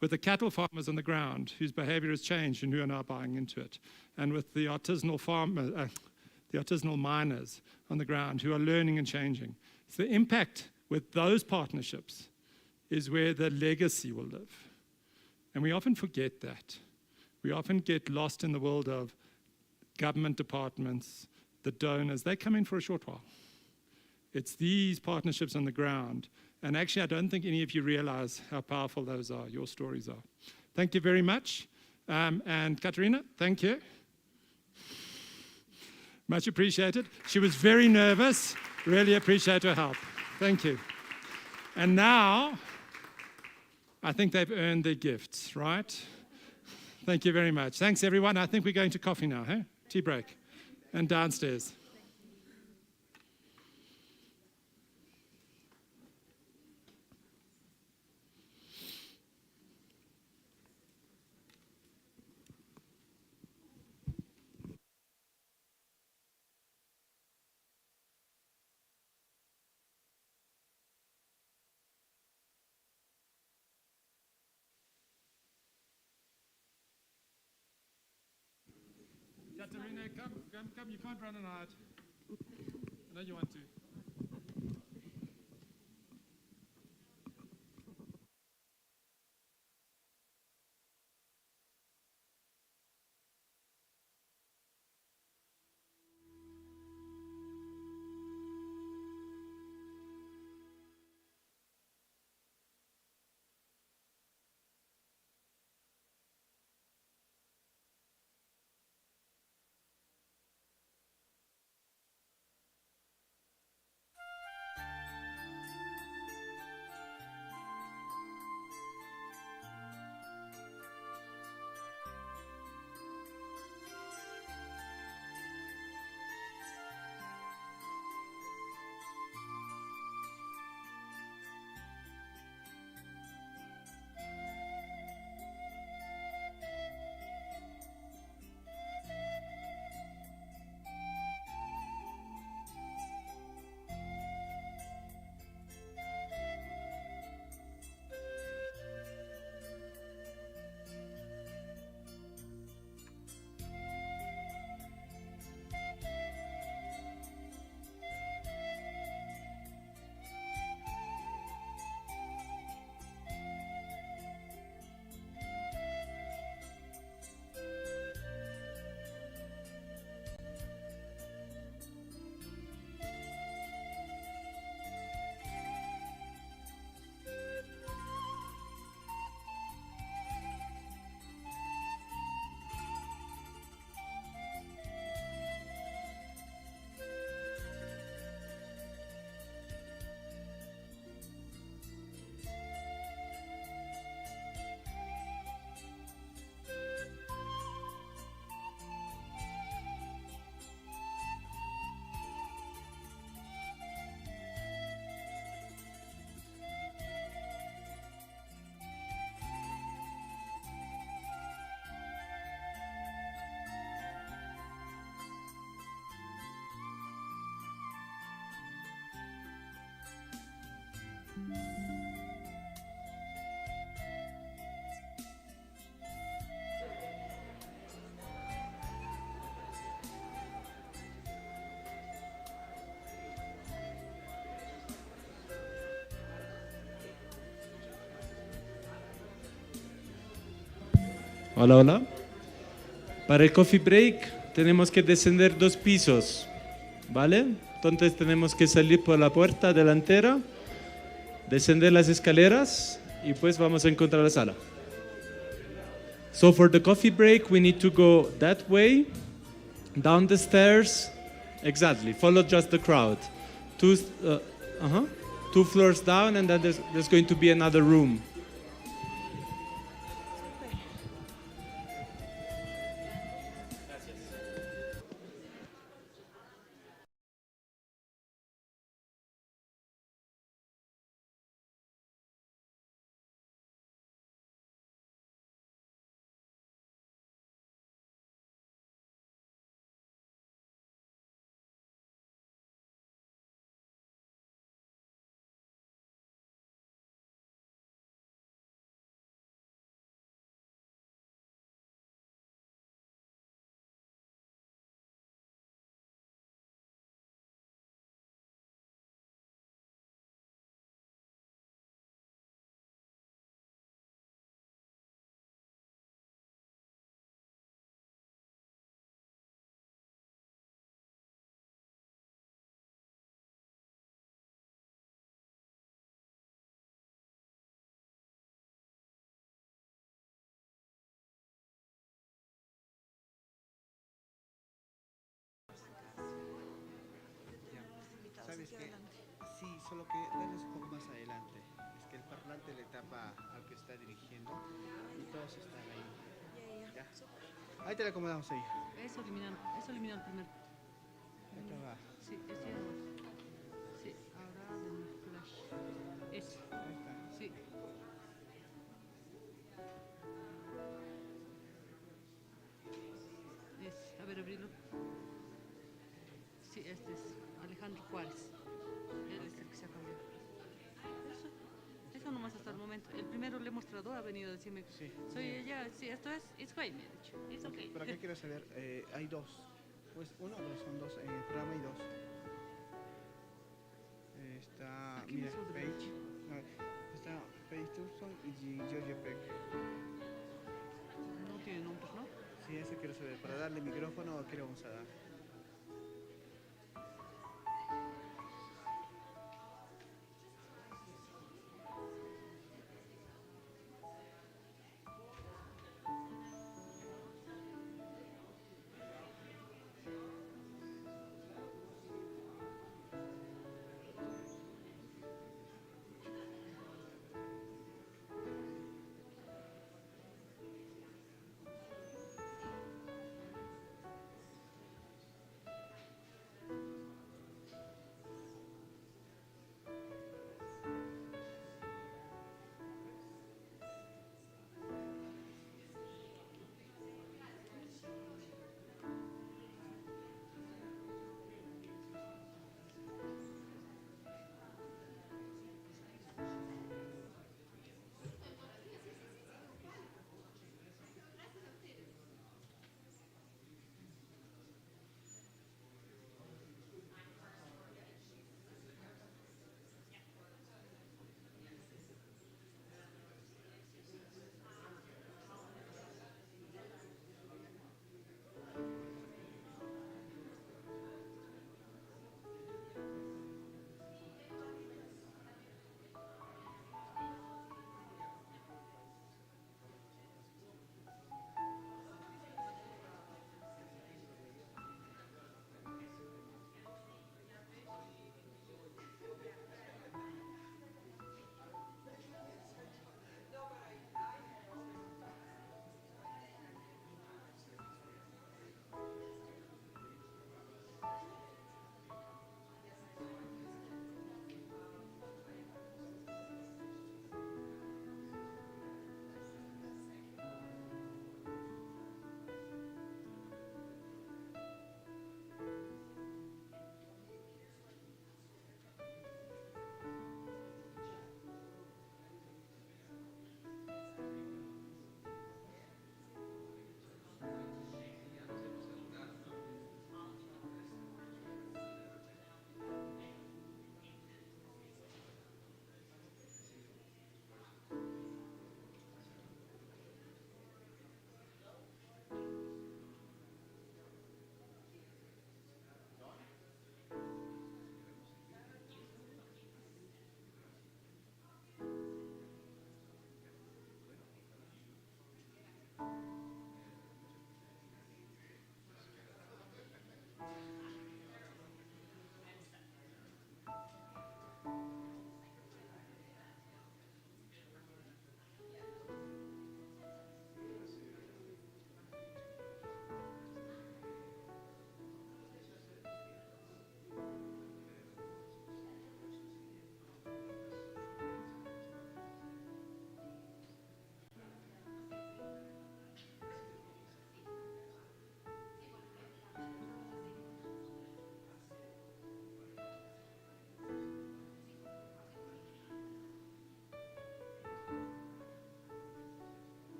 with the cattle farmers on the ground whose behavior has changed and who are now buying into it, and with the artisanal the artisanal miners on the ground who are learning and changing. So the impact with those partnerships is where the legacy will live. And we often forget that. We often get lost in the world of government departments, the donors. They come in for a short while. It's these partnerships on the ground. And actually, I don't think any of you realize how powerful those are, your stories are. Thank you very much. And Katerina, thank you. Much appreciated. She was very nervous. Really appreciate her help. Thank you. And now, I think they've earned their gifts, right? Thank you very much. Thanks, everyone. I think we're going to coffee now, huh? Tea break. And downstairs. Katerina, come, you can't run and hide. I know you want to. Hola, hola. Para el coffee break tenemos que descender 2 pisos, ¿vale? Entonces tenemos que salir por la puerta delantera, descender las escaleras y pues vamos a encontrar la sala. So for the coffee break we need to go that way, down the stairs, exactly, follow just the crowd. 2 floors down and then there's going to be another room. ¿Sabes qué? Sí, solo que darles un poco más adelante. Es que el parlante le tapa al que está dirigiendo y todos están ahí. Ya. Ahí te la acomodamos ahí. Eso eliminan primero. Ahí te va. Sí, ese ya. Sí, ahora del flash. Eso. Ahí está. Sí. A ver, abrilo. Sí, este es Alejandro Juárez. Él es el que se ha cambiado. Eso nomás hasta el momento. El primero le he mostrado, ha venido a decirme, sí, soy ella, sí, esto es, it's fine, me ha dicho. It's okay. Pero acá quiero saber, hay 2. Pues uno o dos, son 2, programa y 2. Está, mira, Paige. No, está Paige Thurston y Georgia Peck. No tiene nombres, ¿no? Sí, eso quiero saber. Para darle micrófono, ¿qué le vamos a dar?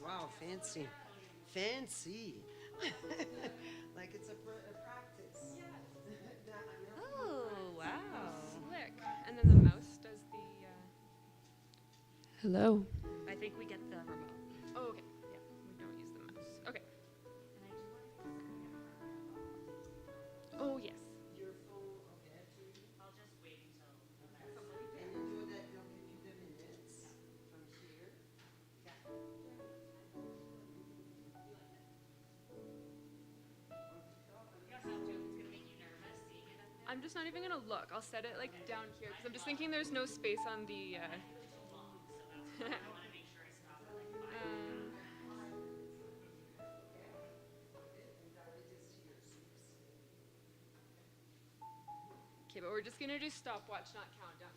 nice. Wow, fancy. Fancy. Like it's a practice. Oh, wow. Slick. And then the mouse does the. Hello. I think we get the remote. Oh, okay. Yeah, we don't use the mouse. Okay. Oh, yes. Your phone, okay. I'll just wait until And you do that, they'll give you the minutes from here. I'm just not even gonna look. I'll set it like down here because I'm just thinking there's no space on the. Okay, but we're just gonna do stopwatch, not countdown.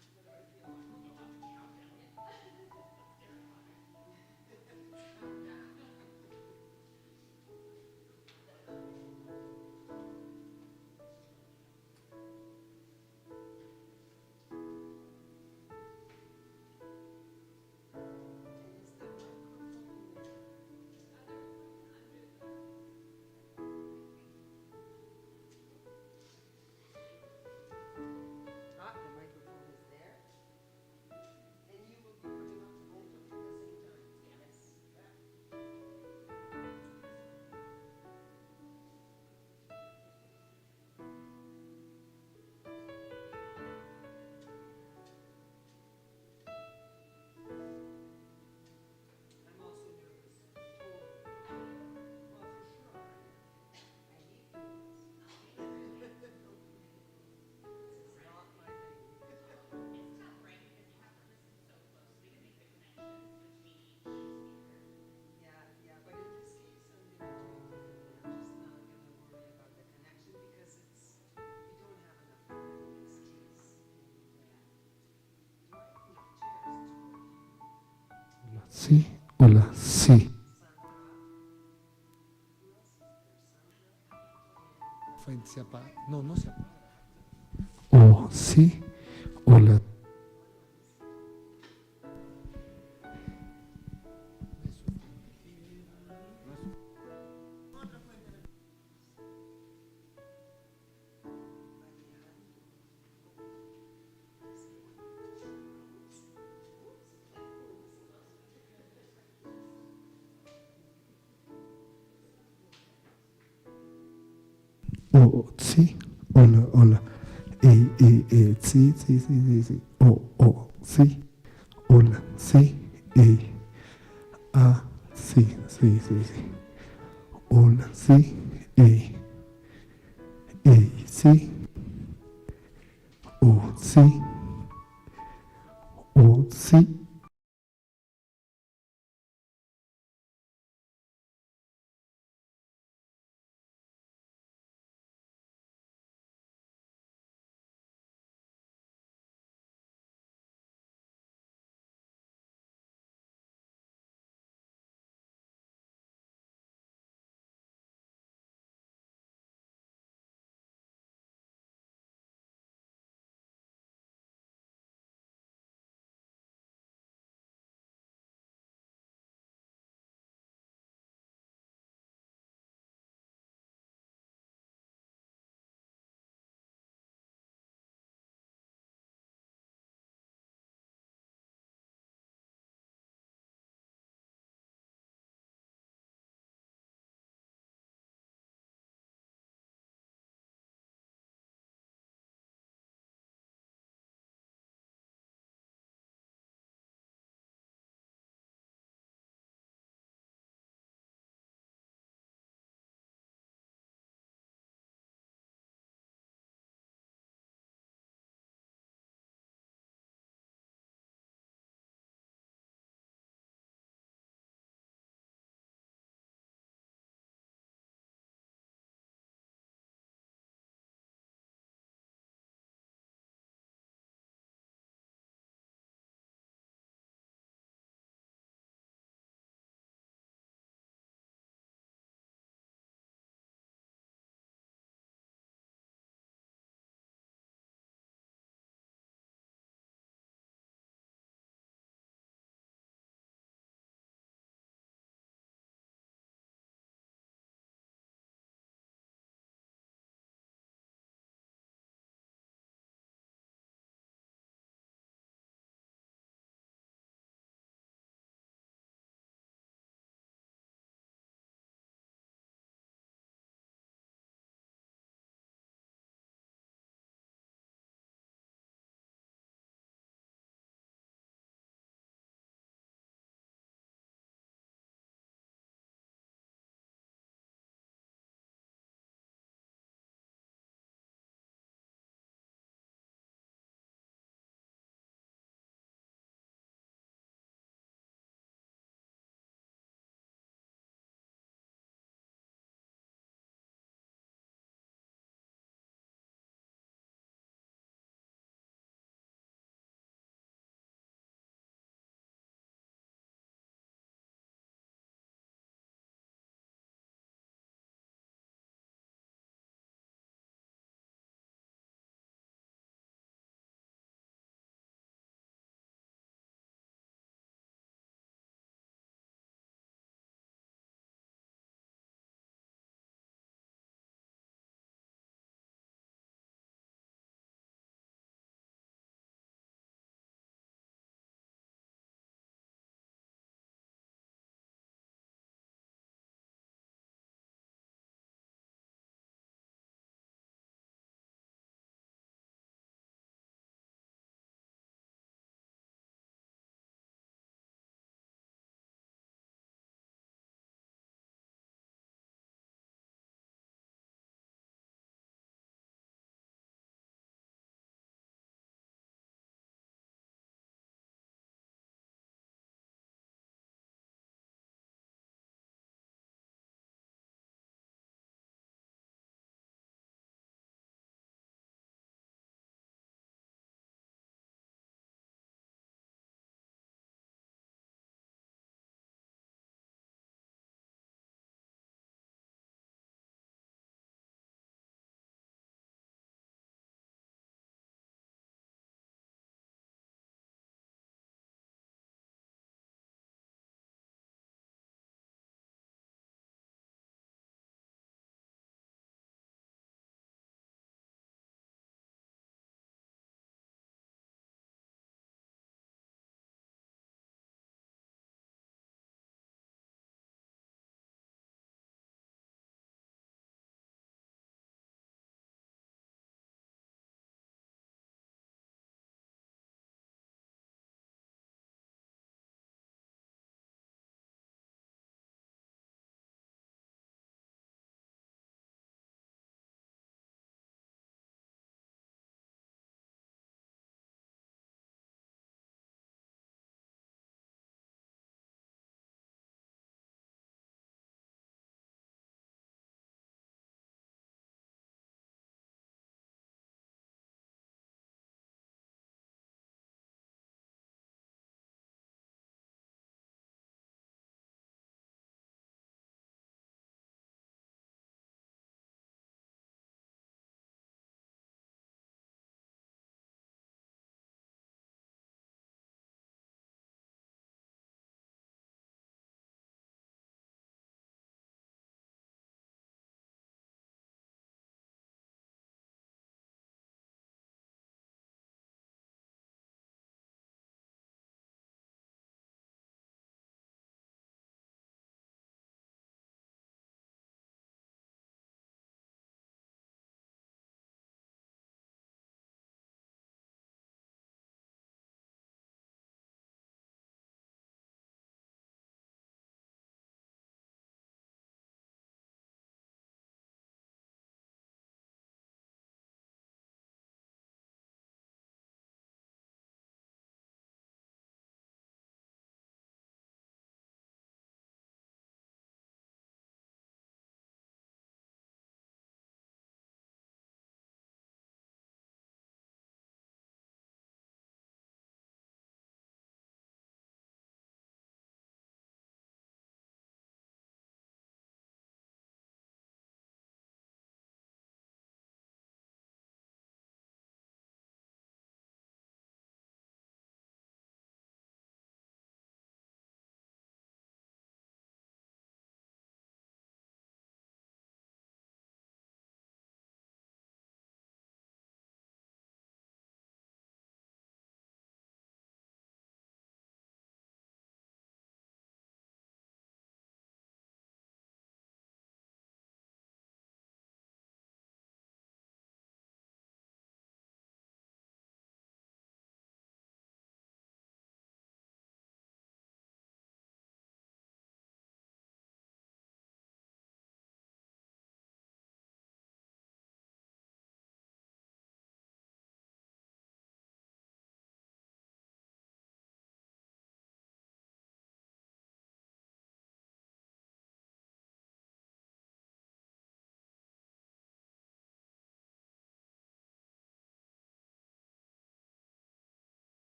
Ah, the microphone is there. And you will be coming up to both of you at the same time. Yes. I'm also nervous. Well, for sure. I hate meetings. This is not my thing. It's tough, right? Because you have to listen so closely to make the connections between each speaker. Yeah, but in this case, I'm gonna do it differently. I'm just not gonna worry about the connection because we don't have enough time in this case. Do I have enough chairs to work? Sí, hola, sí. Se apaga. No, no se apaga. Oh, sí, hola. Oh, sí, hola, hola. Sí, sí, sí, sí, sí. Sí, hola, sí, sí, sí, sí, sí. Hola, sí, sí, sí, sí.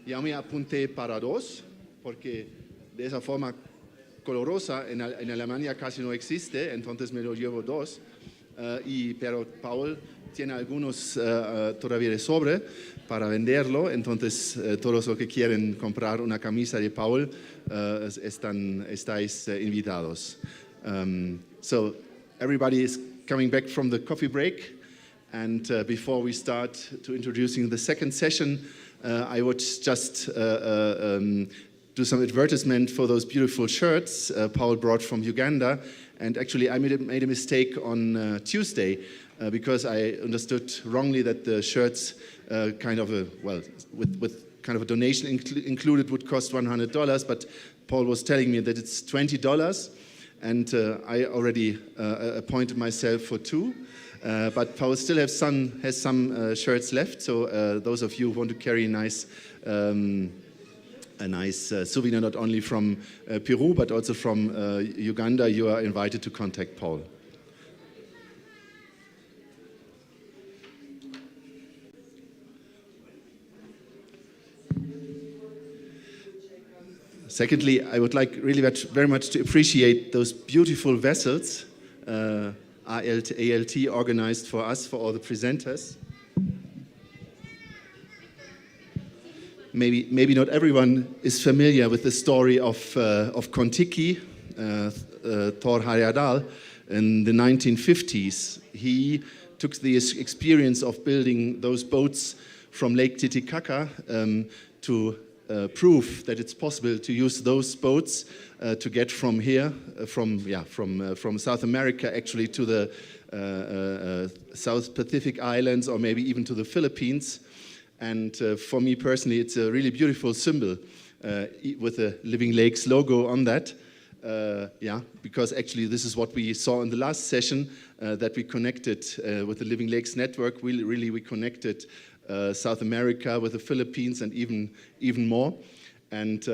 Ya me apunté para 2, porque de esa forma colorosa en Alemania casi no existe, entonces me lo llevo 2. Pero Paul tiene algunos todavía de sobre para venderlo, entonces todos los que quieren comprar una camisa de Paul estáis invitados. So everybody is coming back from the coffee break, and before we start to introducing the second session, I would just do some advertisement for those beautiful shirts Paul brought from Uganda. And actually, I made a mistake on Tuesday because I understood wrongly that the shirts with kind of a donation included would cost $100, but Paul was telling me that it's $20, and I already appointed myself for 2. But Paul still has some shirts left, so those of you who want to carry a nice souvenir, not only from Peru, but also from Uganda, you are invited to contact Paul. Secondly, I would like really very much to appreciate those beautiful vessels ALT organized for us, for all the presenters. Maybe not everyone is familiar with the story of Kon-Tiki, Thor Heyerdahl, in the 1950s. He took the experience of building those boats from Lake Titicaca to prove that it's possible to use those boats to get from here, from South America actually to the South Pacific Islands, or maybe even to the Philippines. And for me personally, it's a really beautiful symbol with the Living Lakes logo on that. Because actually this is what we saw in the last session, that we connected with the Living Lakes network. We connected South America with the Philippines and even more. And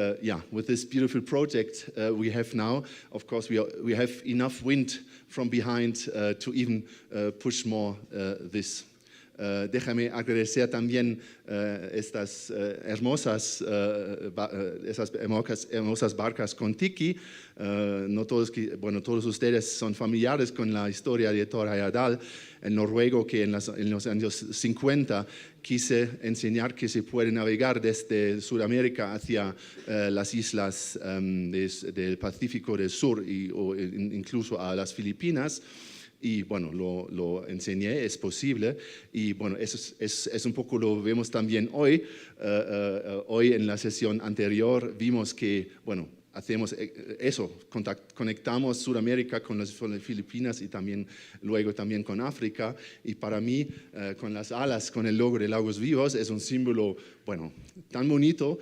with this beautiful project we have now, of course, we have enough wind from behind to even push more this. Déjame agradecer también esas hermosas barcas Kon-Tiki. No todos ustedes son familiares con la historia de Thor Heyerdahl, el noruego que en los años 50 quise enseñar que se puede navegar desde Sudamérica hacia las islas del Pacífico del Sur o incluso a las Filipinas. Y bueno, lo enseñé, es posible, y bueno, eso es un poco lo vemos también hoy. Hoy en la sesión anterior vimos que, bueno, hacemos eso, conectamos Sudamérica con las Filipinas y luego también con África, y para mí, con las alas, con el logo de Lagos Vivos, es un símbolo, bueno, tan bonito,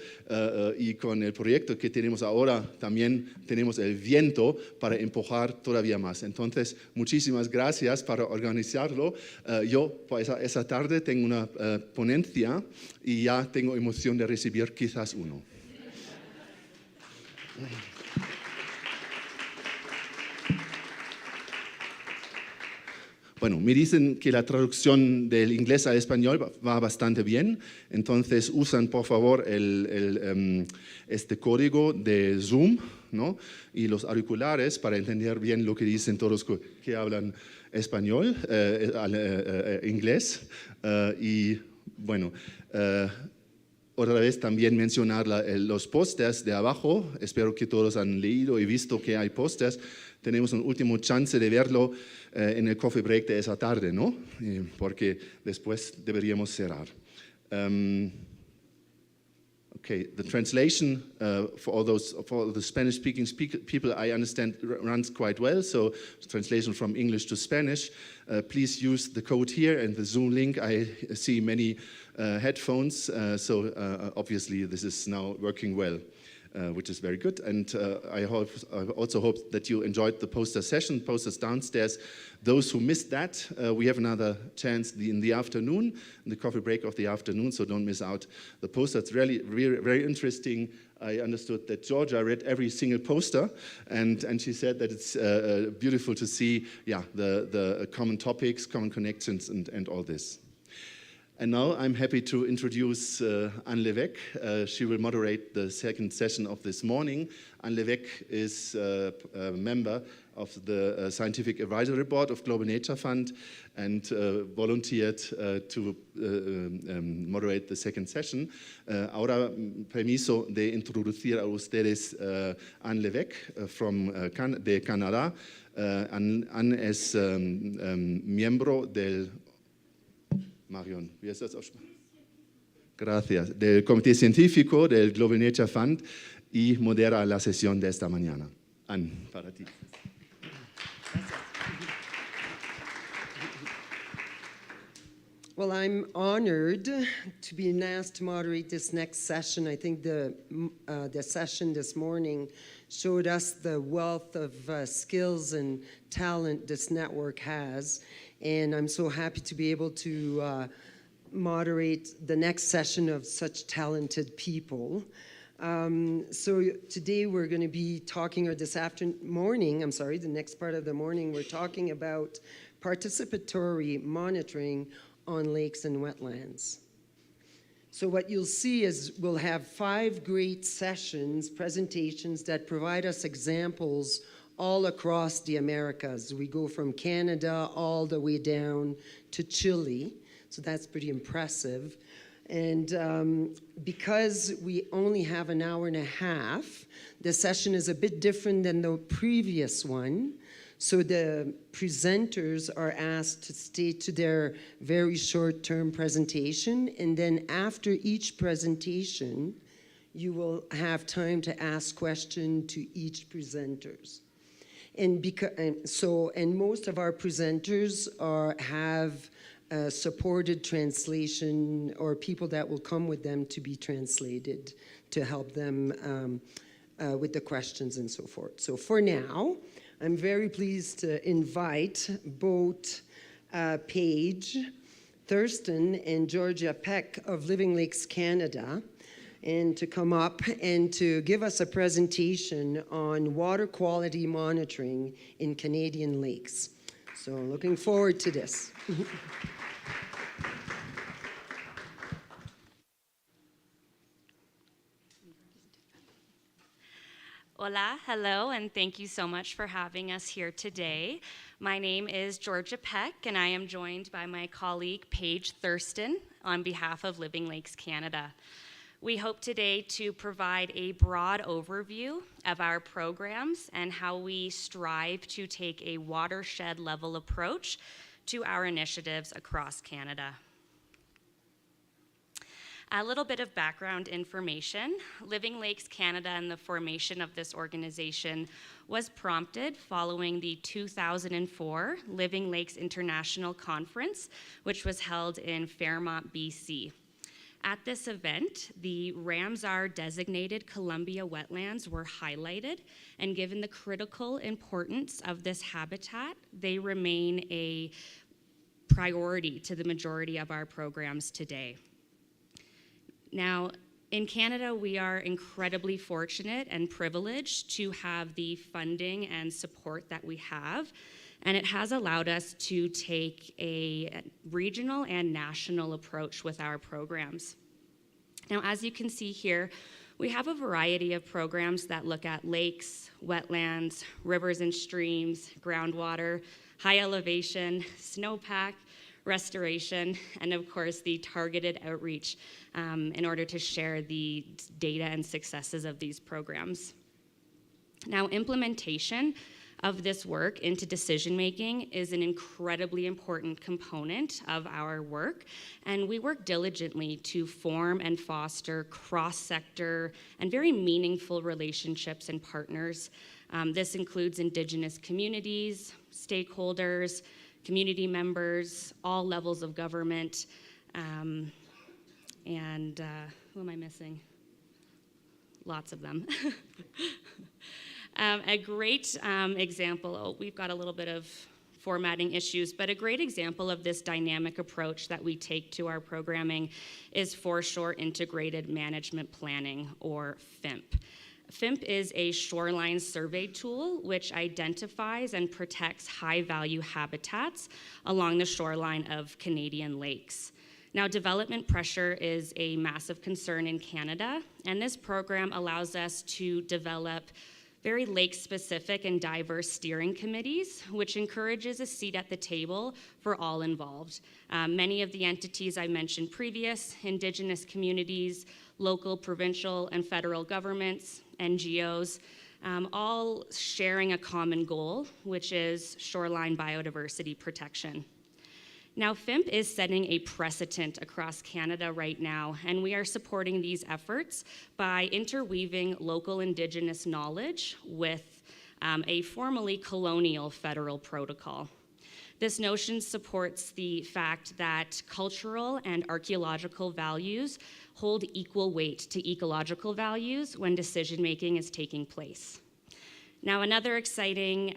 y con el proyecto que tenemos ahora también tenemos el viento para empujar todavía más. Entonces, muchísimas gracias para organizarlo. Yo, pues, esa tarde tengo una ponencia y ya tengo emoción de recibir quizás uno. Bueno, me dicen que la traducción del inglés al español va bastante bien, entonces usan por favor este código de Zoom, ¿no? Y los auriculares para entender bien lo que dicen todos que hablan español, inglés. Y bueno, otra vez también mencionar los pósters de abajo. Espero que todos han leído y visto que hay pósters. Tenemos un último chance de verlo en el coffee break de esa tarde, ¿no? Porque después deberíamos cerrar. Okay, the translation for the Spanish-speaking people, I understand, runs quite well. So translation from English to Spanish. Please use the code here and the Zoom link. I see many headphones, so obviously this is now working well, which is very good. And I also hope that you enjoyed the poster session, posters downstairs. Those who missed that, we have another chance in the afternoon, in the coffee break of the afternoon, so don't miss out the poster. It's really very interesting. I understood that Georgia read every single poster, and she said that it's beautiful to see, the common topics, common connections, and all this. And now I'm happy to introduce Anne Levesque. She will moderate the second session of this morning. Anne Levesque is a member of the Scientific Advisory Board of Global Nature Fund and volunteered to moderate the second session. Ahora permiso de introducir a ustedes Anne Levesque de Canadá. Anne es miembro del Marion, wie ist das aussprechen? Gracias. Del Comité Científico del Global Nature Fund y modera la sesión de esta mañana. Anne, para ti. Well, I'm honored to be asked to moderate this next session. I think the session this morning showed us the wealth of skills and talent this network has. And I'm so happy to be able to moderate the next session of such talented people. So today we're going to be talking, or this morning, the next part of the morning, we're talking about participatory monitoring on lakes and wetlands. So what you'll see is we'll have 5 great sessions, presentations that provide us examples all across the Americas. We go from Canada all the way down to Chile, so that's pretty impressive. And because we only have an hour and a half, the session is a bit different than the previous one. So the presenters are asked to stay to their very short-term presentation, and then after each presentation, you will have time to ask questions to each presenters. And most of our presenters have supported translation, or people that will come with them to be translated to help them with the questions and so forth. So for now, I'm very pleased to invite both Paige Thurston and Georgia Peck of Living Lakes Canada, and to come up and to give us a presentation on water quality monitoring in Canadian lakes. So looking forward to this. Hola, hello, and thank you so much for having us here today. My name is Georgia Peck, and I am joined by my colleague Paige Thurston on behalf of Living Lakes Canada. We hope today to provide a broad overview of our programs and how we strive to take a watershed level approach to our initiatives across Canada. A little bit of background information. Living Lakes Canada and the formation of this organization was prompted following the 2004 Living Lakes International Conference, which was held in Fairmont, BC. At this event, the Ramsar designated Columbia wetlands were highlighted, and given the critical importance of this habitat, they remain a priority to the majority of our programs today. Now, in Canada, we are incredibly fortunate and privileged to have the funding and support that we have, and it has allowed us to take a regional and national approach with our programs. Now, as you can see here, we have a variety of programs that look at lakes, wetlands, rivers and streams, groundwater, high elevation, snowpack, restoration, and of course the targeted outreach in order to share the data and successes of these programs. Now, implementation of this work into decision making is an incredibly important component of our work, and we work diligently to form and foster cross-sector and very meaningful relationships and partners. This includes Indigenous communities, stakeholders, community members, all levels of government, and who am I missing? Lots of them. A great example, we've got a little bit of formatting issues, but a great example of this dynamic approach that we take to our programming is Foreshore Integrated Management Planning, or FIMP. FIMP is a shoreline survey tool which identifies and protects high-value habitats along the shoreline of Canadian lakes. Now, development pressure is a massive concern in Canada, and this program allows us to develop very lake-specific and diverse steering committees, which encourages a seat at the table for all involved. Many of the entities I mentioned previous, Indigenous communities, local, provincial, and federal governments, NGOs, all sharing a common goal, which is shoreline biodiversity protection. Now, FIMP is setting a precedent across Canada right now, and we are supporting these efforts by interweaving local Indigenous knowledge with a formally colonial federal protocol. This notion supports the fact that cultural and archaeological values hold equal weight to ecological values when decision-making is taking place. Now, another exciting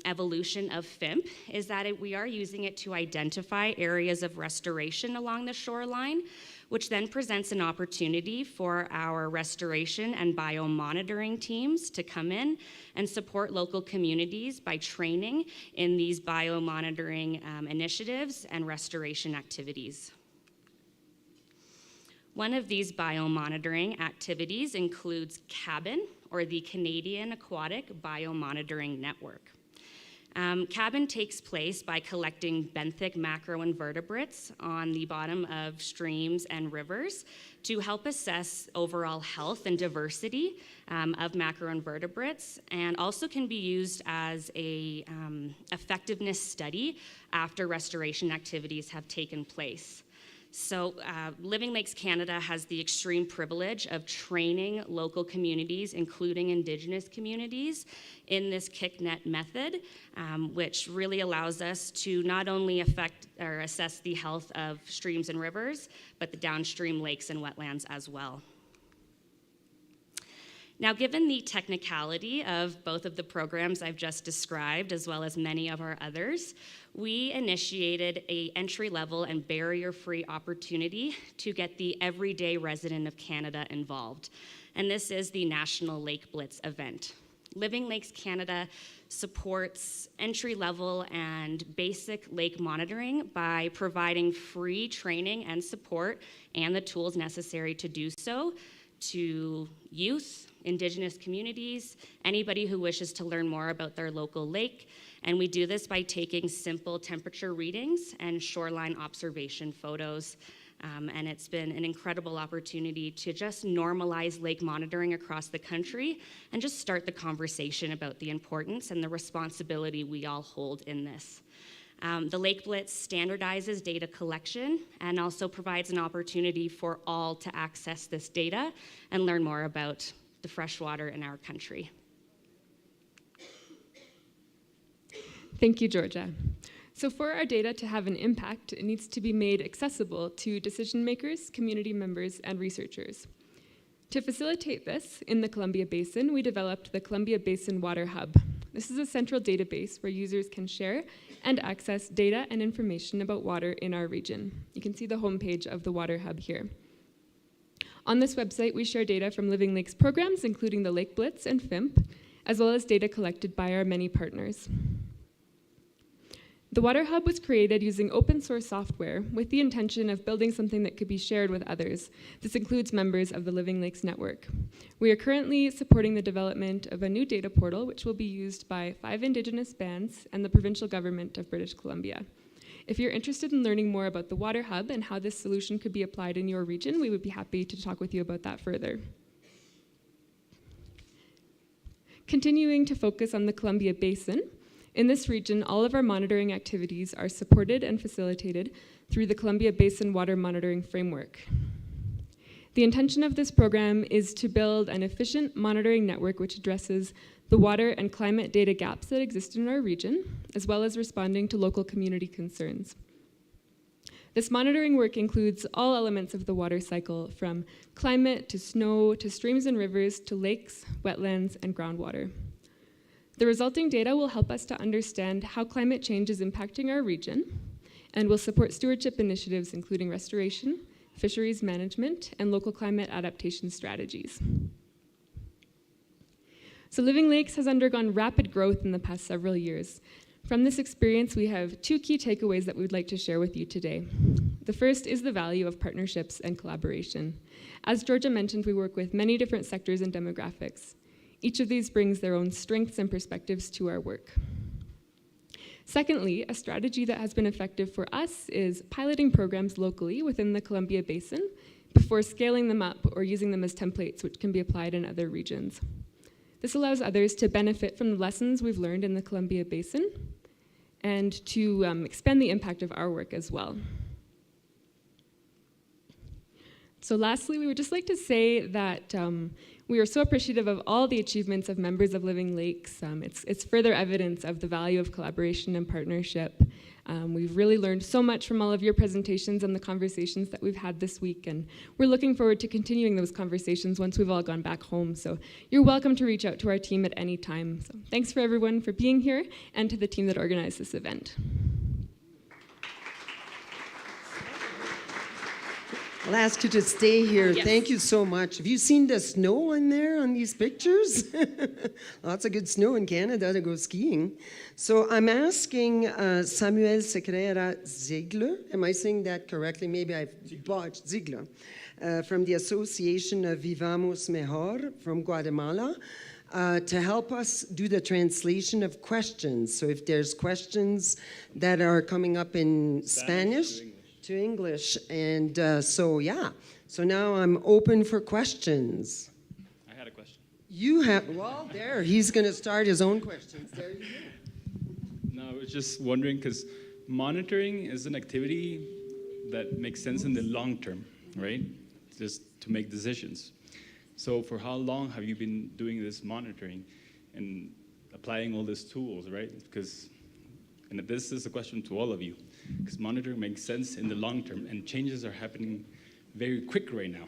evolution of FIMP is that we are using it to identify areas of restoration along the shoreline, which then presents an opportunity for our restoration and biomonitoring teams to come in and support local communities by training in these biomonitoring initiatives and restoration activities. One of these biomonitoring activities includes CABIN, or the Canadian Aquatic Biomonitoring Network. CABIN takes place by collecting benthic macroinvertebrates on the bottom of streams and rivers to help assess overall health and diversity of macroinvertebrates, and also can be used as a effectiveness study after restoration activities have taken place. So Living Lakes Canada has the extreme privilege of training local communities, including Indigenous communities, in this kick-net method, which really allows us to not only affect or assess the health of streams and rivers, but the downstream lakes and wetlands as well. Now, given the technicality of both of the programs I've just described, as well as many of our others, we initiated an entry-level and barrier-free opportunity to get the everyday resident of Canada involved. And this is the National Lake Blitz event. Living Lakes Canada supports entry-level and basic lake monitoring by providing free training and support and the tools necessary to do so to youth, Indigenous communities, anybody who wishes to learn more about their local lake. And we do this by taking simple temperature readings and shoreline observation photos. And it's been an incredible opportunity to just normalize lake monitoring across the country and just start the conversation about the importance and the responsibility we all hold in this. The Lake Blitz standardizes data collection and also provides an opportunity for all to access this data and learn more about the freshwater in our country. Thank you, Georgia. So for our data to have an impact, it needs to be made accessible to decision makers, community members, and researchers. To facilitate this, in the Columbia Basin, we developed the Columbia Basin Water Hub. This is a central database where users can share and access data and information about water in our region. You can see the homepage of the Water Hub here. On this website, we share data from Living Lakes programs, including the Lake Blitz and FIMP, as well as data collected by our many partners. The Water Hub was created using open source software with the intention of building something that could be shared with others. This includes members of the Living Lakes Network. We are currently supporting the development of a new data portal, which will be used by 5 Indigenous bands and the provincial government of British Columbia. If you're interested in learning more about the Water Hub and how this solution could be applied in your region, we would be happy to talk with you about that further. Continuing to focus on the Columbia Basin, in this region, all of our monitoring activities are supported and facilitated through the Columbia Basin Water Monitoring Framework. The intention of this program is to build an efficient monitoring network which addresses the water and climate data gaps that exist in our region, as well as responding to local community concerns. This monitoring work includes all elements of the water cycle, from climate to snow to streams and rivers to lakes, wetlands, and groundwater. The resulting data will help us to understand how climate change is impacting our region and will support stewardship initiatives including restoration, fisheries management, and local climate adaptation strategies. So Living Lakes has undergone rapid growth in the past several years. From this experience, we have 2 key takeaways that we would like to share with you today. The first is the value of partnerships and collaboration. As Georgia mentioned, we work with many different sectors and demographics. Each of these brings their own strengths and perspectives to our work. Secondly, a strategy that has been effective for us is piloting programs locally within the Columbia Basin before scaling them up or using them as templates which can be applied in other regions. This allows others to benefit from the lessons we've learned in the Columbia Basin and to expand the impact of our work as well. So lastly, we would just like to say that we are so appreciative of all the achievements of members of Living Lakes. It's further evidence of the value of collaboration and partnership. We've really learned so much from all of your presentations and the conversations that we've had this week, and we're looking forward to continuing those conversations once we've all gone back home. So you're welcome to reach out to our team at any time. So thanks for everyone for being here and to the team that organized this event. I'll ask you to stay here. Yes. Thank you so much. Have you seen the snow on there on these pictures? Lots of good snow in Canada to go skiing. So I'm asking Samuel Secrera Ziegler, am I saying that correctly? Maybe I've botched Ziegler, from the Association of Vivamos Mejor from Guatemala, to help us do the translation of questions. So if there's questions that are coming up in Spanish to English. And so now I'm open for questions. I had a question. You have, well, there, he's going to start his own questions. There you go. No, I was just wondering, because monitoring is an activity that makes sense in the long term, right? Just to make decisions. So for how long have you been doing this monitoring and applying all these tools, right? Because, and this is a question to all of you, because monitoring makes sense in the long term, and changes are happening very quick right now.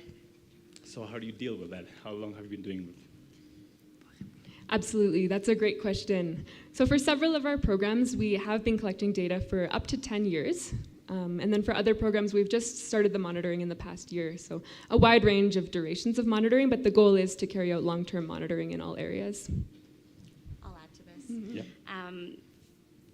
So how do you deal with that? How long have you been doing it? Absolutely, that's a great question. So for several of our programs, we have been collecting data for up to 10 years. And then for other programs, we've just started the monitoring in the past year. So a wide range of durations of monitoring, but the goal is to carry out long-term monitoring in all areas. I'll add to this. Mm-hmm. Yeah.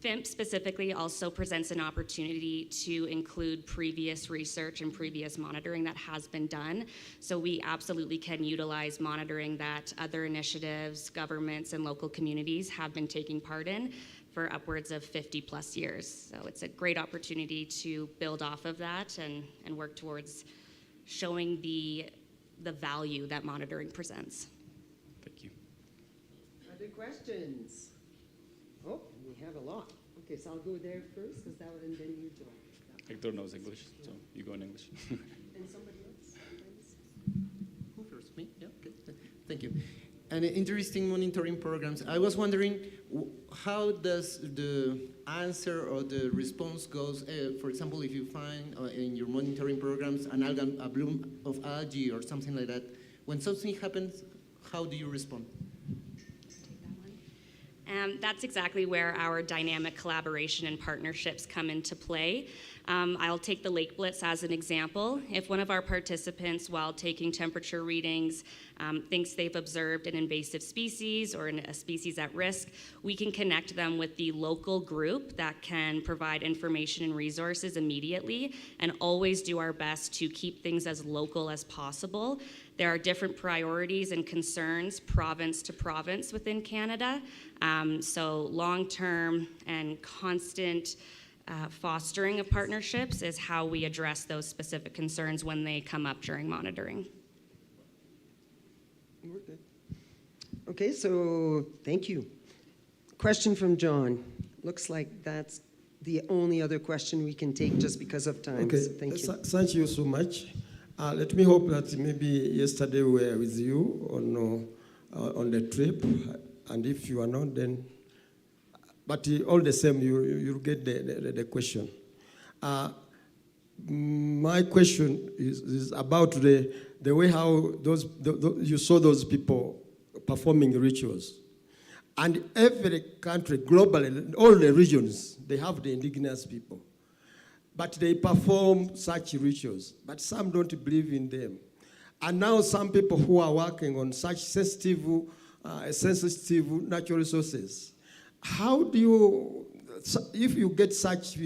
FIMP specifically also presents an opportunity to include previous research and previous monitoring that has been done. So we absolutely can utilize monitoring that other initiatives, governments, and local communities have been taking part in for upwards of 50 plus years. So it's a great opportunity to build off of that and work towards showing the value that monitoring presents. Thank you. Other questions? Oh, we have a lot. Okay, so I'll go there first, because that would, and then you join. Hector knows English, so you go in English. And somebody else? Who first? Me? Yeah, okay. Thank you. And interesting monitoring programs. I was wondering, how does the answer or the response goes? For example, if you find in your monitoring programs a bloom of algae or something like that, when something happens, how do you respond? That's exactly where our dynamic collaboration and partnerships come into play. I'll take the Lake Blitz as an example. If one of our participants, while taking temperature readings, thinks they've observed an invasive species or a species at risk, we can connect them with the local group that can provide information and resources immediately, and always do our best to keep things as local as possible. There are different priorities and concerns province to province within Canada. So long-term and constant fostering of partnerships is how we address those specific concerns when they come up during monitoring. We're good. Okay, so thank you. Question from John. Looks like that's the only other question we can take just because of time. Okay, So thank you. Thank you so much. Let me hope that maybe yesterday we were with you on the trip, and if you are not, then, but all the same, you'll get the question. My question is about the way how you saw those people performing rituals. And every country, globally, all the regions, they have the indigenous people. But they perform such rituals, but some don't believe in them. And now some people who are working on such sensitive natural resources, how do you, if you get such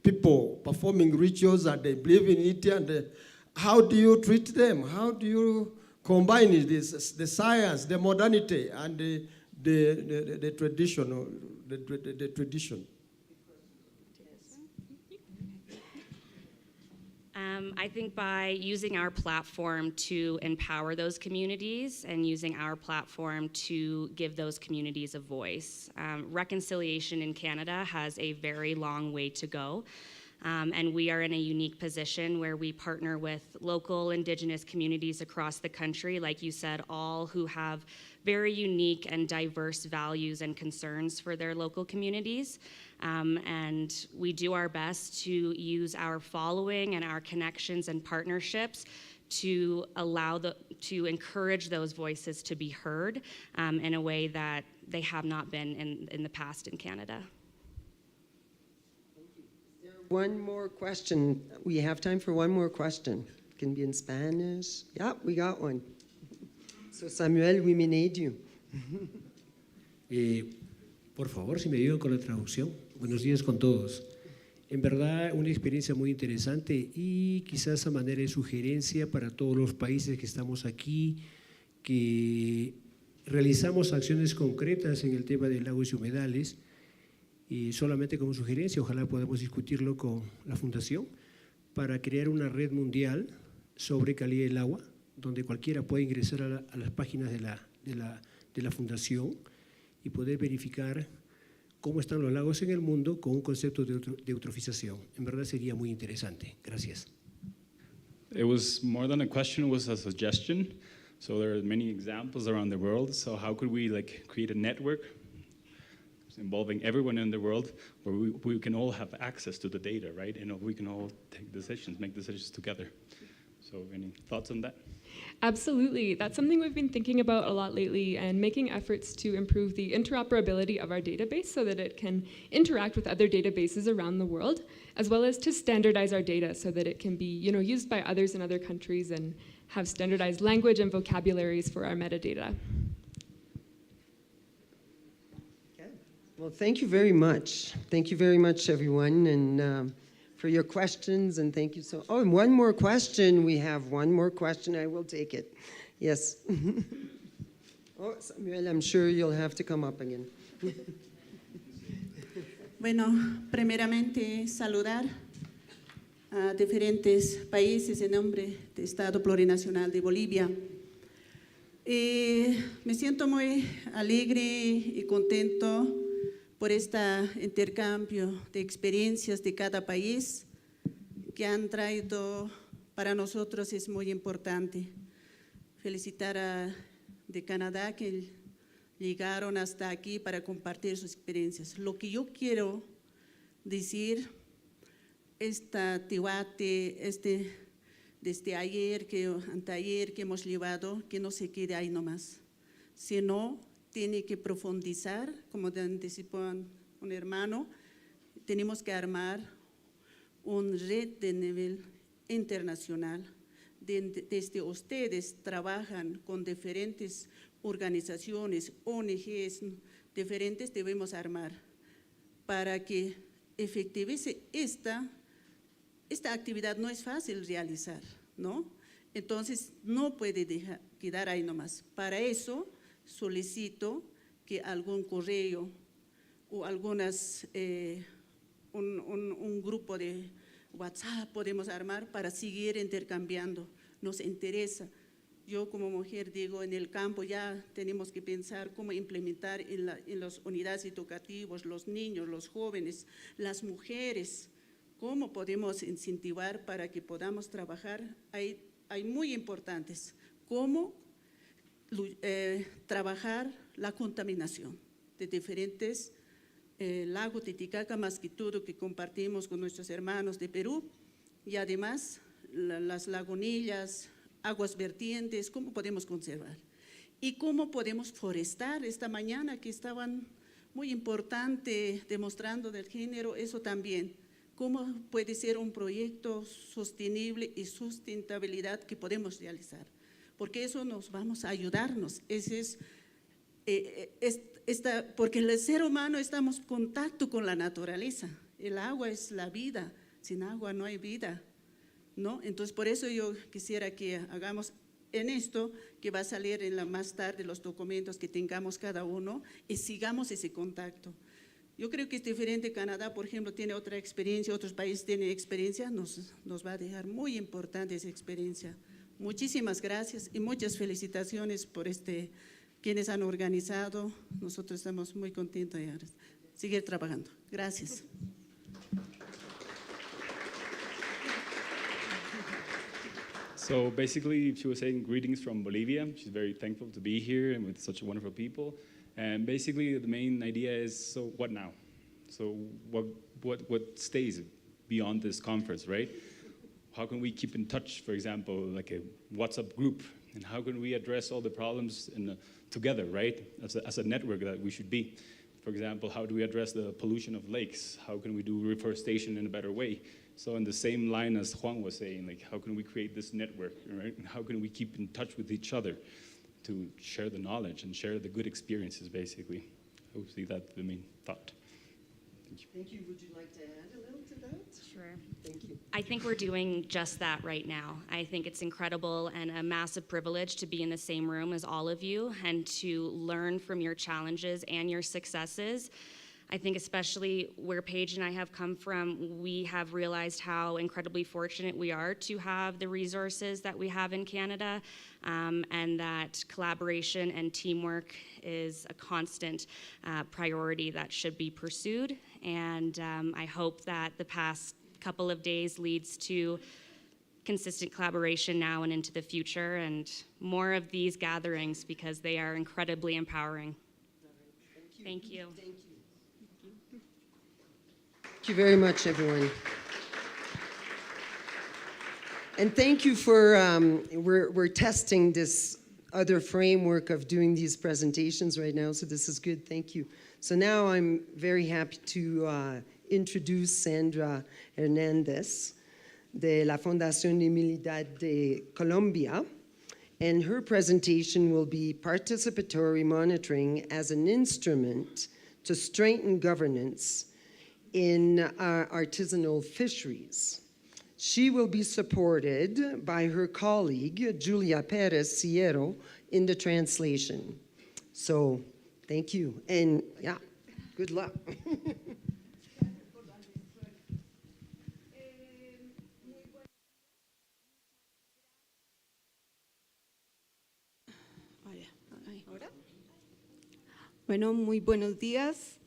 people performing rituals and they believe in it, and how do you treat them? How do you combine this, the science, the modernity, and the tradition? I think by using our platform to empower those communities and using our platform to give those communities a voice. Reconciliation in Canada has a very long way to go. And we are in a unique position where we partner with local Indigenous communities across the country, like you said, all who have very unique and diverse values and concerns for their local communities. And we do our best to use our following and our connections and partnerships to to encourage those voices to be heard in a way that they have not been in the past in Canada. One more question. We have time for one more question. It can be in Spanish. Yeah, we got one. So Samuel, we may need you. Por favor, si me ayudan con la traducción. Buenos días con todos. En verdad, una experiencia muy interesante y quizás a manera de sugerencia para todos los países que estamos aquí, que realizamos acciones concretas en el tema de lagos y humedales. Y solamente como sugerencia, ojalá podamos discutirlo con la Fundación para crear una red mundial sobre calidad del agua, donde cualquiera pueda ingresar a las páginas de la Fundación y poder verificar cómo están los lagos en el mundo con un concepto de eutrofización. En verdad sería muy interesante. Gracias. It was more than a question, it was a suggestion. So there are many examples around the world. So how could we create a network involving everyone in the world where we can all have access to the data, right? And we can all take decisions, make decisions together. So any thoughts on that? Absolutely. That's something we've been thinking about a lot lately and making efforts to improve the interoperability of our database so that it can interact with other databases around the world, as well as to standardize our data so that it can be used by others in other countries and have standardized language and vocabularies for our metadata. Well, thank you very much. Thank you very much, everyone, and for your questions, and thank you so. Oh, and one more question. We have one more question. I will take it. Yes. Oh, Samuel, I'm sure you'll have to come up again. Bueno, primeramente saludar a diferentes países en nombre del Estado Plurinacional de Bolivia. Me siento muy alegre y contento por este intercambio de experiencias de cada país que han traído para nosotros es muy importante. Felicitar a de Canadá que llegaron hasta aquí para compartir sus experiencias. Lo que yo quiero decir, esta debate, desde ayer, anteayer que hemos llevado, que no se quede ahí nomás, sino tiene que profundizar, como anticipó un hermano, tenemos que armar una red de nivel internacional. Desde ustedes trabajan con diferentes organizaciones, ONGs diferentes, debemos armar para que efectivice esta actividad. No es fácil realizar, ¿no? Entonces no puede quedar ahí nomás. Para eso solicito que algún correo o un grupo de WhatsApp podemos armar para seguir intercambiando. Nos interesa. Yo como mujer digo, en el campo ya tenemos que pensar cómo implementar en las unidades educativas, los niños, los jóvenes, las mujeres, cómo podemos incentivar para que podamos trabajar. Hay muy importantes, cómo trabajar la contaminación de diferentes lagos Titicaca, más que todo que compartimos con nuestros hermanos de Perú, y además las lagunillas, aguas vertientes, cómo podemos conservar y cómo podemos forestar. Esta mañana que estaban muy importante demostrando del género, eso también, cómo puede ser un proyecto sostenible y sustentabilidad que podemos realizar, porque eso nos vamos a ayudarnos. Porque el ser humano estamos en contacto con la naturaleza El agua es la vida, sin agua no hay vida, ¿no? Entonces, por eso yo quisiera que hagamos en esto, que va a salir más tarde los documentos que tengamos cada uno y sigamos ese contacto. Yo creo que es diferente. Canadá, por ejemplo, tiene otra experiencia, otros países tienen experiencia, nos va a dejar muy importante esa experiencia. Muchísimas gracias y muchas felicitaciones por quienes han organizado. Nosotros estamos muy contentos de seguir trabajando. Gracias. So basically, she was saying greetings from Bolivia. She's very thankful to be here and with such wonderful people. And basically, the main idea is, so what now? So what stays beyond this conference, right? How can we keep in touch, for example, like a WhatsApp group? And how can we address all the problems together, right? As a network that we should be. For example, how do we address the pollution of lakes? How can we do reforestation in a better way? So in the same line as Juan was saying, like, how can we create this network, right? And how can we keep in touch with each other to share the knowledge and share the good experiences, basically? Hopefully that's the main thought. Thank you. Thank you. Would you like to add a little to that? Sure. Thank you. I think we're doing just that right now. I think it's incredible and a massive privilege to be in the same room as all of you and to learn from your challenges and your successes. I think especially where Paige and I have come from, we have realized how incredibly fortunate we are to have the resources that we have in Canada, and that collaboration and teamwork is a constant priority that should be pursued. And I hope that the past couple of days leads to consistent collaboration now and into the future, and more of these gatherings because they are incredibly empowering. Thank you. Thank you. Thank you very much, everyone. And thank you for, we're testing this other framework of doing these presentations right now, so this is good, thank you. So now I'm very happy to introduce Sandra Hernandez de la Fundación Humildad de Colombia, and her presentation will be Participatory Monitoring as an Instrument to Strengthen Governance in Artisanal Fisheries. She will be supported by her colleague, Julia Perez Sierro, in the translation. So, thank you, and yeah, good luck. Bueno, muy buenos días.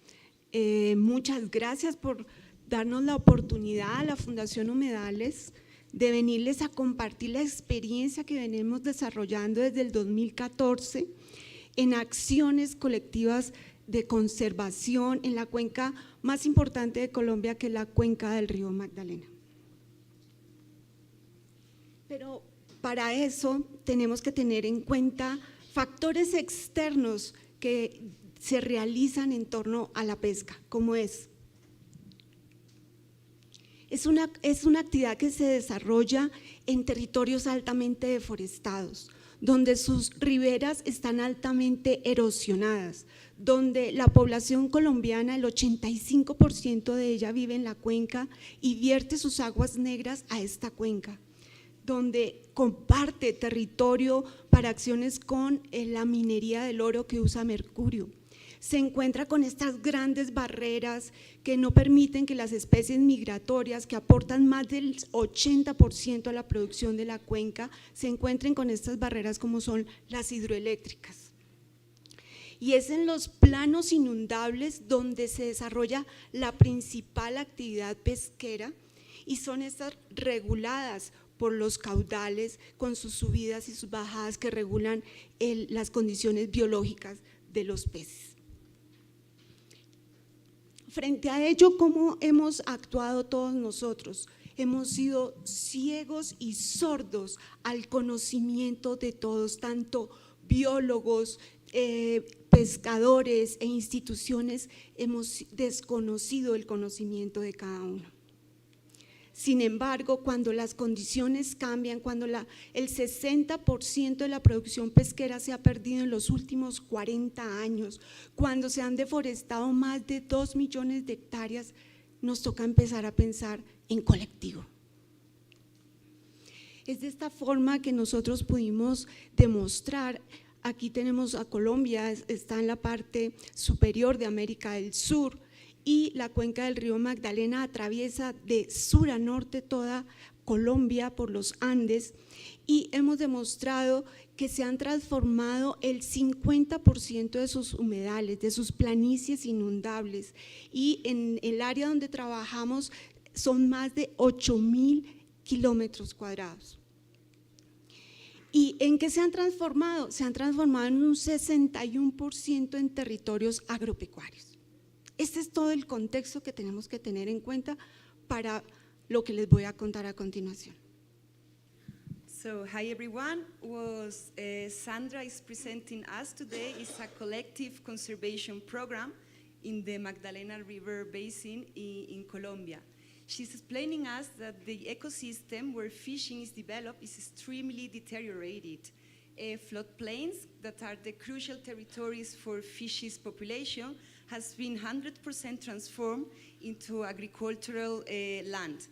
Muchas gracias por darnos la oportunidad a la Fundación Humedales de venirles a compartir la experiencia que venimos desarrollando desde el 2014 en acciones colectivas de conservación en la cuenca más importante de Colombia, que es la cuenca del río Magdalena. Pero para eso tenemos que tener en cuenta factores externos que se realizan en torno a la pesca, como es una actividad que se desarrolla en territorios altamente deforestados, donde sus riberas están altamente erosionadas, donde la población colombiana, el 85% de ella vive en la cuenca y vierte sus aguas negras a esta cuenca, donde comparte territorio para acciones con la minería del oro que usa mercurio. Se encuentra con estas grandes barreras que no permiten que las especies migratorias, que aportan más del 80% a la producción de la cuenca, se encuentren con estas barreras como son las hidroeléctricas. Y es en los planos inundables donde se desarrolla la principal actividad pesquera, y son estas reguladas por los caudales con sus subidas y sus bajadas que regulan las condiciones biológicas de los peces. Frente a ello, ¿cómo hemos actuado todos nosotros? Hemos sido ciegos y sordos al conocimiento de todos, tanto biólogos, pescadores e instituciones. Hemos desconocido el conocimiento de cada uno. Sin embargo, cuando las condiciones cambian, cuando el 60% de la producción pesquera se ha perdido en los últimos 40 años, cuando se han deforestado más de 2 millones de hectáreas, nos toca empezar a pensar en colectivo. Es de esta forma que nosotros pudimos demostrar. Aquí tenemos a Colombia, está en la parte superior de América del Sur, y la cuenca del río Magdalena atraviesa de sur a norte toda Colombia por los Andes, y hemos demostrado que se han transformado el 50% de sus humedales, de sus planicies inundables, y en el área donde trabajamos son más de 8.000 kilómetros cuadrados. ¿Y en qué se han transformado? Se han transformado en un 61% en territorios agropecuarios. Este es todo el contexto que tenemos que tener en cuenta para lo que les voy a contar a continuación. So, hi everyone. Sandra is presenting us today is a collective conservation program in the Magdalena River Basin in Colombia. She's explaining us that the ecosystem where fishing is developed is extremely deteriorated. Floodplains that are the crucial territories for fishes population has been 100% transformed into agricultural land.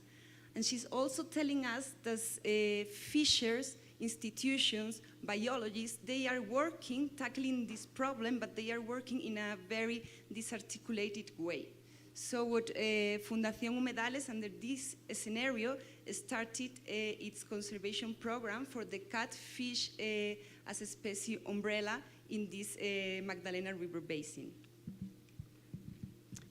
And she's also telling us that fishers, institutions, biologists, they are working, tackling this problem, but they are working in a very disarticulated way. So what Fundación Humedales, under this scenario, started its conservation program for the catfish as a species umbrella in this Magdalena River Basin.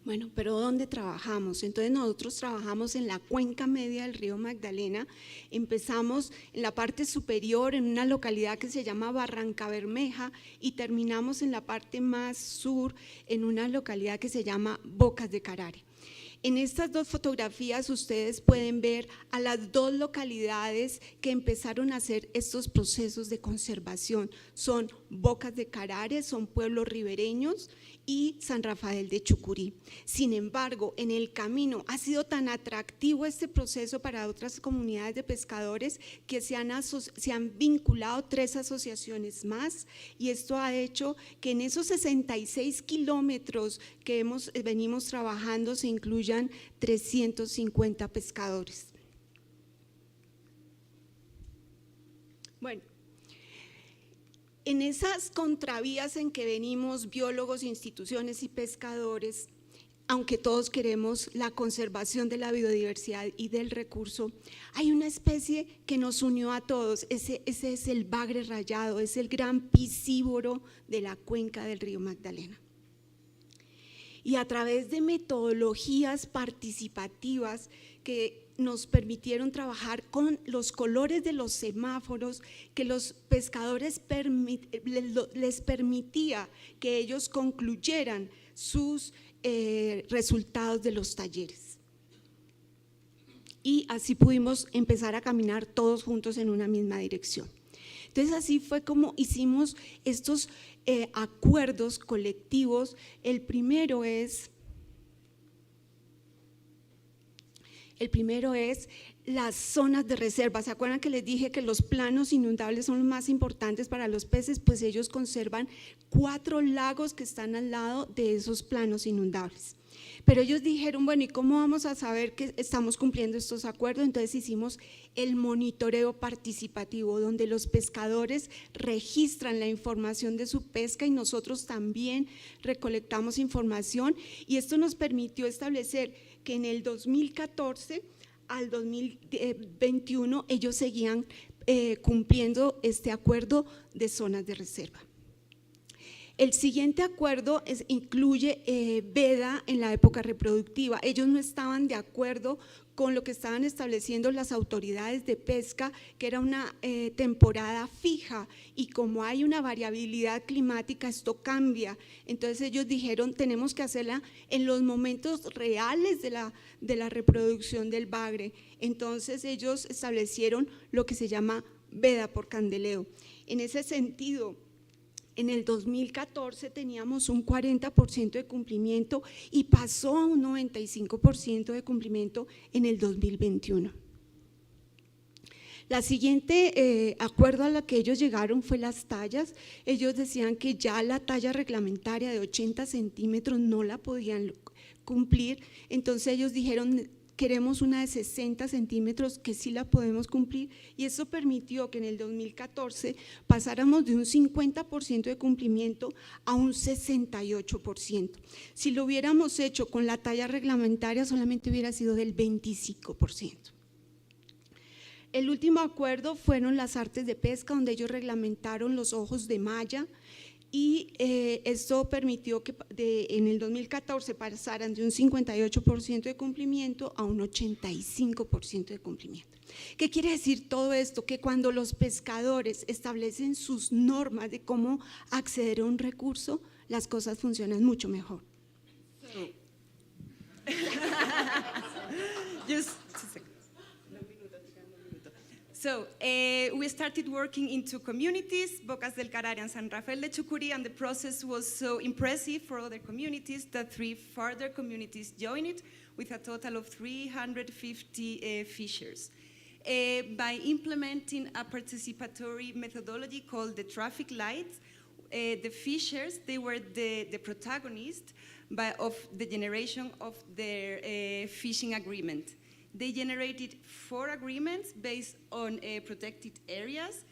Bueno, pero ¿dónde trabajamos? Entonces nosotros trabajamos en la cuenca media del río Magdalena. Empezamos en la parte superior, en una localidad que se llama Barranca Bermeja, y terminamos en la parte más sur, en una localidad que se llama Bocas de Carare. En estas dos fotografías ustedes pueden ver a las dos localidades que empezaron a hacer estos procesos de conservación. Son Bocas de Carare, son pueblos ribereños, y San Rafael de Chucurí. Sin embargo, en el camino ha sido tan atractivo este proceso para otras comunidades de pescadores que se han vinculado 3 asociaciones más, y esto ha hecho que en esos 66 kilómetros que venimos trabajando se incluyan 350 pescadores. Bueno, en esas contravías en que venimos biólogos, instituciones y pescadores, aunque todos queremos la conservación de la biodiversidad y del recurso, hay una especie que nos unió a todos. Ese es el bagre rayado, es el gran piscívoro de la cuenca del río Magdalena. Y a través de metodologías participativas que nos permitieron trabajar con los colores de los semáforos, que los pescadores les permitía que ellos concluyeran sus resultados de los talleres. Y así pudimos empezar a caminar todos juntos en una misma dirección. Entonces así fue como hicimos estos acuerdos colectivos. El primero es las zonas de reserva. ¿Se acuerdan que les dije que los planos inundables son los más importantes para los peces? Pues ellos conservan 4 lagos que están al lado de esos planos inundables. Pero ellos dijeron, bueno, ¿y cómo vamos a saber que estamos cumpliendo estos acuerdos? Entonces hicimos el monitoreo participativo, donde los pescadores registran la información de su pesca y nosotros también recolectamos información, y esto nos permitió establecer que en el 2014 al 2021 ellos seguían cumpliendo este acuerdo de zonas de reserva. El siguiente acuerdo incluye veda en la época reproductiva. Ellos no estaban de acuerdo con lo que estaban estableciendo las autoridades de pesca, que era una temporada fija, y como hay una variabilidad climática, esto cambia. Entonces ellos dijeron, tenemos que hacerla en los momentos reales de la reproducción del bagre. Entonces ellos establecieron lo que se llama veda por candeleo. En ese sentido, en el 2014 teníamos un 40% de cumplimiento y pasó a un 95% de cumplimiento en el 2021. La siguiente acuerdo a la que ellos llegaron fue las tallas. Ellos decían que ya la talla reglamentaria de 80 centímetros no la podían cumplir. Entonces ellos dijeron, queremos una de 60 centímetros que sí la podemos cumplir, y eso permitió que en el 2014 pasáramos de un 50% de cumplimiento a un 68%. Si lo hubiéramos hecho con la talla reglamentaria solamente hubiera sido del 25%. El último acuerdo fueron las artes de pesca, donde ellos reglamentaron los ojos de malla, y esto permitió que en el 2014 pasaran de un 58% de cumplimiento a un 85% de cumplimiento. ¿Qué quiere decir todo esto? Que cuando los pescadores establecen sus normas de cómo acceder a un recurso, las cosas funcionan mucho mejor. So we started working into communities, Bocas del Carare and San Rafael de Chucurí, and the process was so impressive for other communities that 3 further communities joined it with a total of 350 fishers. By implementing a participatory methodology called the traffic lights, the fishers, they were the protagonists of the generation of their fishing agreement. They generated 4 agreements based on protected areas,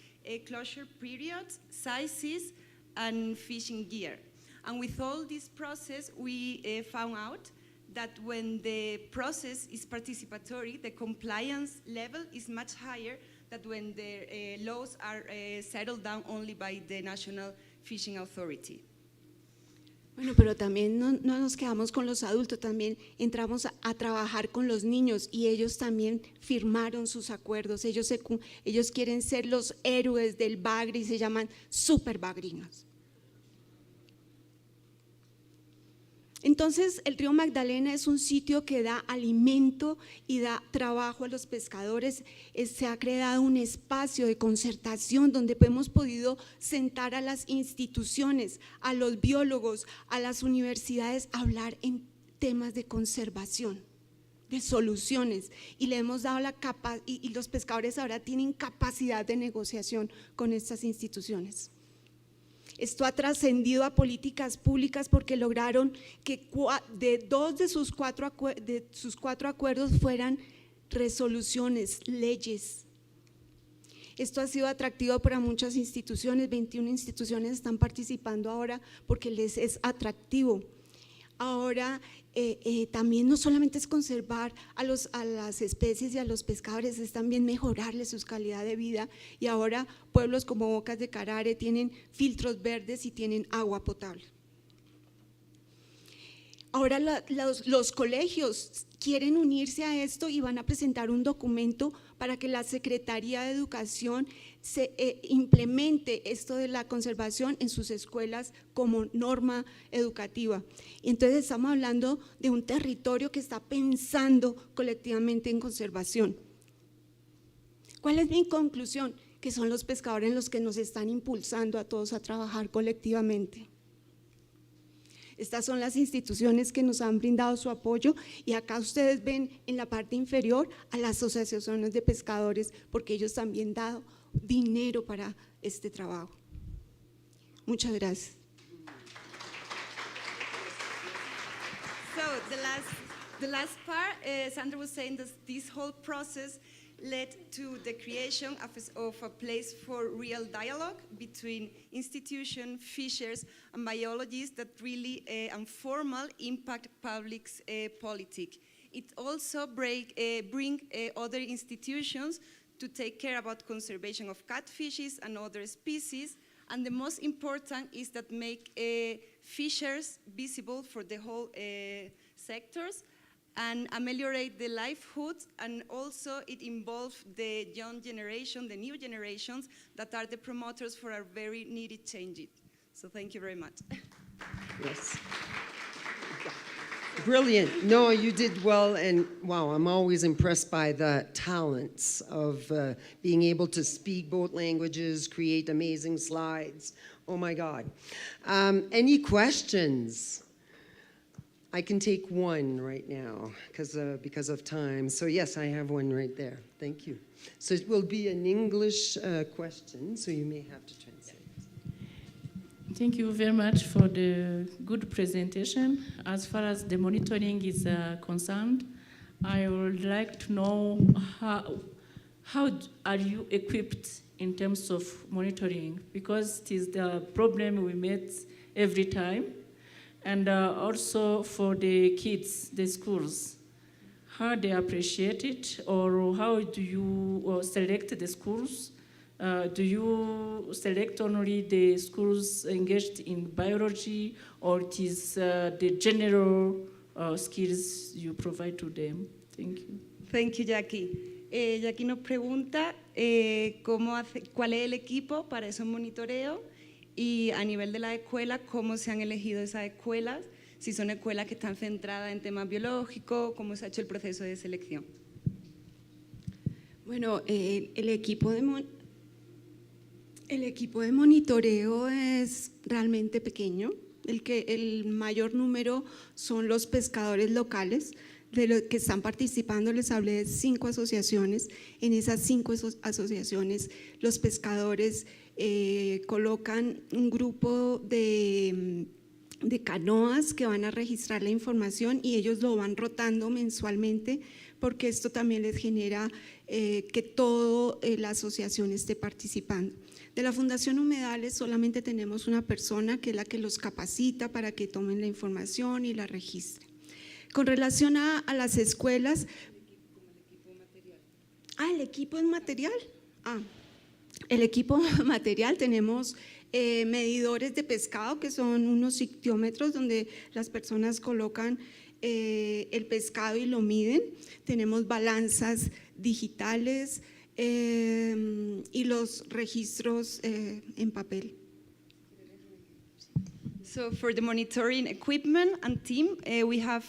closure periods, sizes, and fishing gear. And with all this process, we found out that when the process is participatory, the compliance level is much higher than when the laws are settled down only by the National Fishing Authority. Bueno, pero también no nos quedamos con los adultos, también entramos a trabajar con los niños, y ellos también firmaron sus acuerdos. Ellos quieren ser los héroes del bagre y se llaman super bagrinos. Entonces, el río Magdalena es un sitio que da alimento y da trabajo a los pescadores. Se ha creado un espacio de concertación donde hemos podido sentar a las instituciones, a los biólogos, a las universidades, a hablar en temas de conservación, de soluciones, y le hemos dado y los pescadores ahora tienen capacidad de negociación con estas instituciones. Esto ha trascendido a políticas públicas porque lograron que 2 de sus 4 acuerdos fueran resoluciones, leyes. Esto ha sido atractivo para muchas instituciones, 21 instituciones están participando ahora porque les es atractivo. Ahora también no solamente es conservar a las especies y a los pescadores, es también mejorarles su calidad de vida, y ahora pueblos como Bocas de Carare tienen filtros verdes y tienen agua potable. Ahora los colegios quieren unirse a esto y van a presentar un documento para que la Secretaría de Educación implemente esto de la conservación en sus escuelas como norma educativa. Y entonces estamos hablando de un territorio que está pensando colectivamente en conservación. ¿Cuál es mi conclusión? Que son los pescadores los que nos están impulsando a todos a trabajar colectivamente. Estas son las instituciones que nos han brindado su apoyo, y acá ustedes ven en la parte inferior a las asociaciones de pescadores, porque ellos también han dado dinero para este trabajo. Muchas gracias. So the last part, Sandra was saying that this whole process led to the creation of a place for real dialogue between institutions, fishers, and biologists that really and formal impact public politics. It also bring other institutions to take care about conservation of catfishes and other species, and the most important is that make fishers visible for the whole sectors and ameliorate the livelihoods, and also it involves the young generation, the new generations that are the promoters for our very needed changes. So thank you very much. Yes. Brilliant. No, you did well, and wow, I'm always impressed by the talents of being able to speak both languages, create amazing slides. Oh my God. Any questions? I can take one right now because of time. So yes, I have one right there. Thank you. So it will be an English question, so you may have to translate. Thank you very much for the good presentation. As far as the monitoring is concerned, I would like to know how are you equipped in terms of monitoring? Because it is the problem we meet every time. And also for the kids, the schools, how they appreciate it, or how do you select the schools? Do you select only the schools engaged in biology, or it is the general skills you provide to them? Thank you. Thank you, Jackie. Jackie nos pregunta cuál es el equipo para esos monitoreos y a nivel de la escuela, cómo se han elegido esas escuelas, si son escuelas que están centradas en temas biológicos, cómo se ha hecho el proceso de selección. Bueno, el equipo de monitoreo es realmente pequeño. El mayor número son los pescadores locales. De los que están participando, les hablé de 5 asociaciones. En esas 5 asociaciones, los pescadores colocan un grupo de canoas que van a registrar la información y ellos lo van rotando mensualmente, porque esto también les genera que toda la asociación esté participando. De la Fundación Humedales solamente tenemos una persona que es la que los capacita para que tomen la información y la registren. Con relación a las escuelas… ¿El equipo es material? El equipo material tenemos medidores de pescado, que son unos sitiómetros donde las personas colocan el pescado y lo miden. Tenemos balanzas digitales y los registros en papel. So for the monitoring equipment and team, we have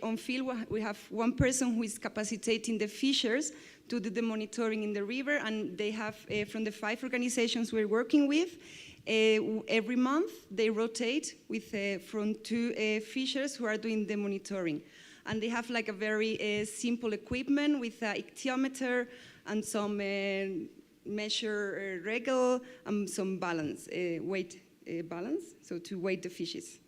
on field, we have one person who is capacitating the fishers to do the monitoring in the river, and they have, from the 5 organizations we're working with, every month they rotate with from 2 fishers who are doing the monitoring. And they have like a very simple equipment with an ichthyometer and some measure regal and some balance, weight balance, so to weight the fishes.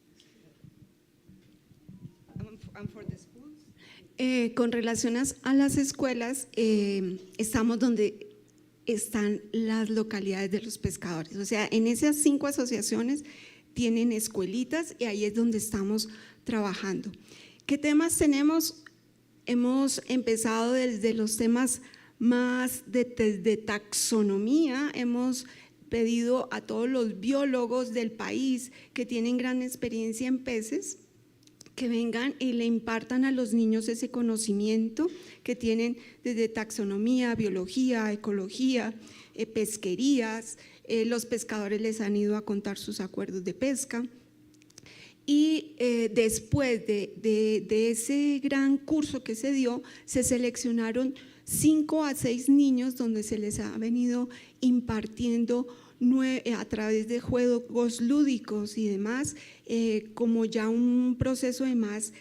And for the schools? Con relación a las escuelas, estamos donde están las localidades de los pescadores. O sea, en esas 5 asociaciones tienen escuelitas y ahí es donde estamos trabajando. ¿Qué temas tenemos? Hemos empezado desde los temas más de taxonomía. Hemos pedido a todos los biólogos del país que tienen gran experiencia en peces que vengan y le impartan a los niños ese conocimiento que tienen desde taxonomía, biología, ecología, pesquerías. Los pescadores les han ido a contar sus acuerdos de pesca. Y después de ese gran curso que se dio, se seleccionaron 5 a 6 niños donde se les ha venido impartiendo a través de juegos lúdicos y demás, como ya un proceso de más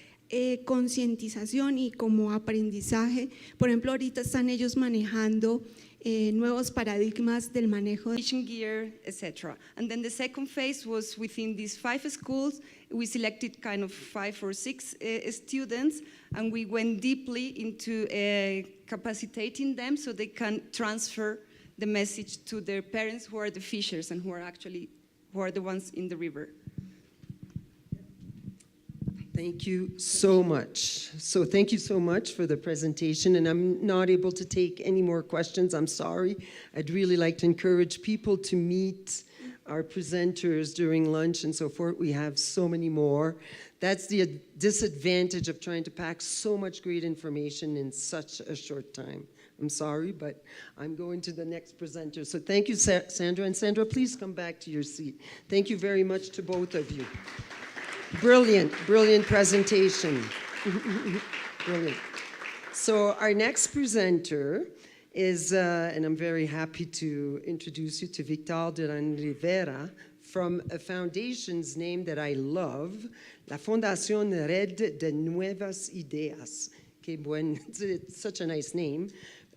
concientización y como aprendizaje. Por ejemplo, ahorita están ellos manejando nuevos paradigmas del manejo de gear, etc. And then the second phase was within these 5 schools. We selected kind of 5 or 6 students, and we went deeply into capacitating them so they can transfer the message to their parents, who are the fishers and who are the ones in the river. Thank you so much. So thank you so much for the presentation, and I'm not able to take any more questions. I'm sorry. I'd really like to encourage people to meet our presenters during lunch and so forth. We have so many more. That's the disadvantage of trying to pack so much great information in such a short time. I'm sorry, but I'm going to the next presenter. So thank you, Sandra. And Sandra, please come back to your seat. Thank you very much to both of you. Brilliant, brilliant presentation. Brilliant. So our next presenter is, and I'm very happy to introduce you to Victor Duran Rivera from a foundation's name that I love, La Fundación Red de Nuevas Ideas. Que buen, it's such a nice name,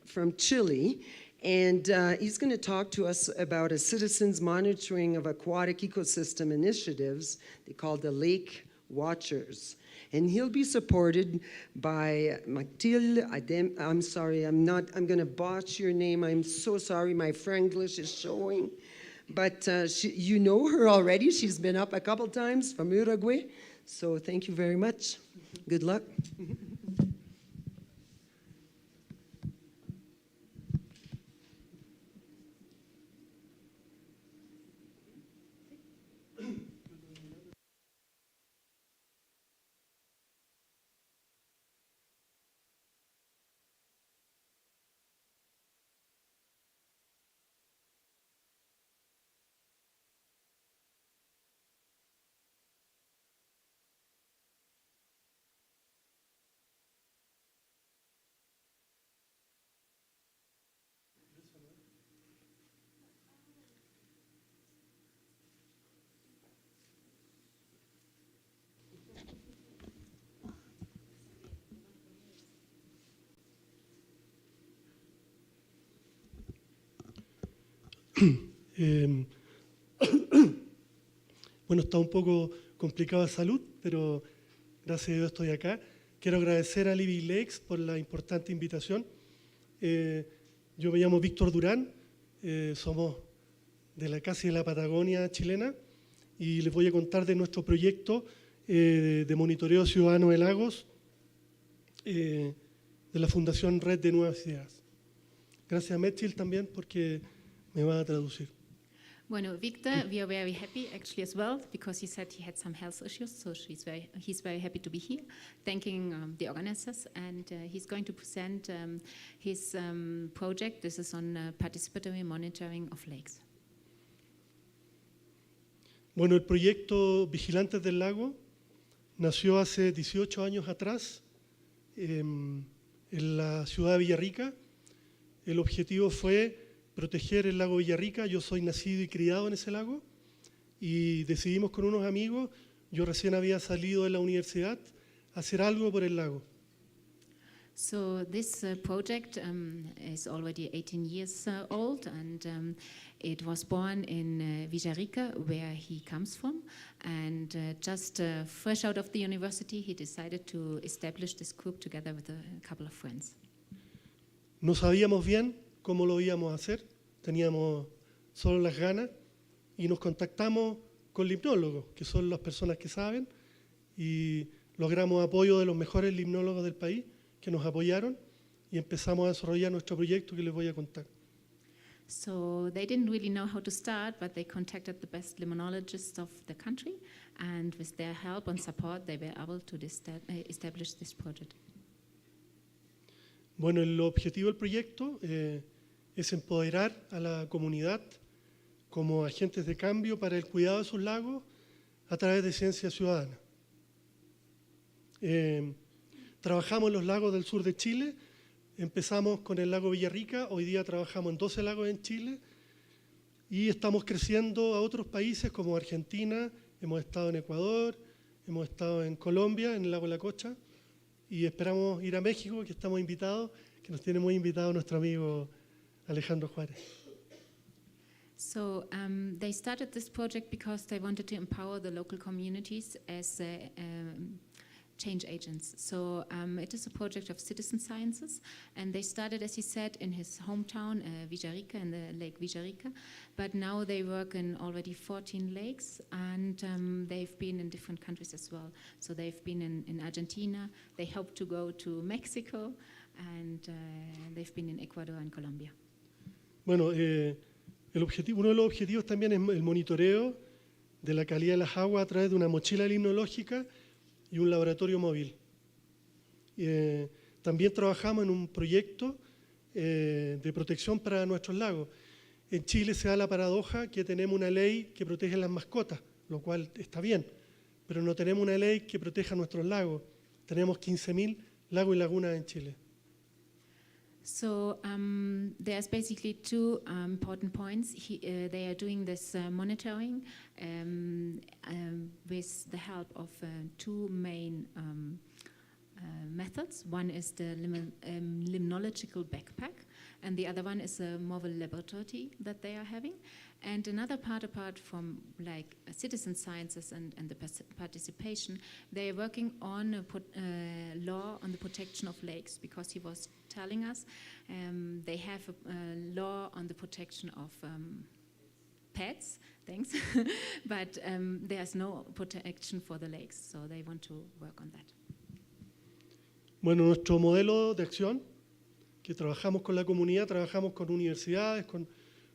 from Chile. And he's going to talk to us about a citizens monitoring of aquatic ecosystem initiatives they call the Lake Watchers. And he'll be supported by Mathilde Adem. I'm sorry, I'm going to botch your name. I'm so sorry, my Franglish is showing. But you know her already. She's been up a couple times from Uruguay. So thank you very much. Good luck. Bueno, está un poco complicado de salud, pero gracias a Dios estoy acá. Quiero agradecer a Living Lakes por la importante invitación. Yo me llamo Víctor Durán, somos casi de la Patagonia chilena y les voy a contar de nuestro proyecto de monitoreo ciudadano de lagos de la Fundación Red de Nuevas Ideas. Gracias a Metzil también porque me va a traducir. Bueno, Victor, we are very happy actually as well because he said he had some health issues, so he's very happy to be here, thanking the organizers, and he's going to present his project. This is on participatory monitoring of lakes. Bueno, el proyecto Vigilantes del Lago nació hace 18 años atrás en la ciudad de Villarrica. El objetivo fue proteger el lago Villarrica. Yo soy nacido y criado en ese lago y decidimos con unos amigos, yo recién había salido de la universidad, hacer algo por el lago. So this project is already 18 years old, and it was born in Villarrica, where he comes from, and just fresh out of the university, he decided to establish this group together with a couple of friends. No sabíamos bien cómo lo íbamos a hacer, teníamos solo las ganas y nos contactamos con limnólogos, que son las personas que saben, y logramos apoyo de los mejores limnólogos del país que nos apoyaron y empezamos a desarrollar nuestro proyecto que les voy a contar. So they didn't really know how to start, but they contacted the best limnologists of the country, and with their help and support, they were able to establish this project. Bueno, el objetivo del proyecto es empoderar a la comunidad como agentes de cambio para el cuidado de sus lagos a través de ciencia ciudadana. Trabajamos en los lagos del sur de Chile, empezamos con el lago Villarrica, hoy día trabajamos en 12 lagos en Chile y estamos creciendo a otros países como Argentina, hemos estado en Ecuador, hemos estado en Colombia, en el lago La Cocha, y esperamos ir a México, que estamos invitados, que nos tiene muy invitado nuestro amigo Alejandro Juárez. So they started this project because they wanted to empower the local communities as change agents. So it is a project of citizen sciences, and they started, as he said, in his hometown, Villarrica, in the Lake Villarrica, but now they work in already 14 lakes, and they've been in different countries as well. So they've been in Argentina, they hope to go to Mexico, and they've been in Ecuador and Colombia. Bueno, uno de los objetivos también es el monitoreo de la calidad de las aguas a través de una mochila limnológica y un laboratorio móvil. También trabajamos en un proyecto de protección para nuestros lagos. En Chile se da la paradoja que tenemos una ley que protege las mascotas, lo cual está bien, pero no tenemos una ley que proteja nuestros lagos. Tenemos 15.000 lagos y lagunas en Chile. So there's basically two important points. They are doing this monitoring with the help of two main methods. One is the limnological backpack, and the other one is a mobile laboratory that they are having. And another part, apart from like citizen sciences and the participation, they are working on a law on the protection of lakes, because he was telling us they have a law on the protection of pets, thanks, but there's no protection for the lakes, so they want to work on that. Bueno, nuestro modelo de acción, que trabajamos con la comunidad, trabajamos con universidades, con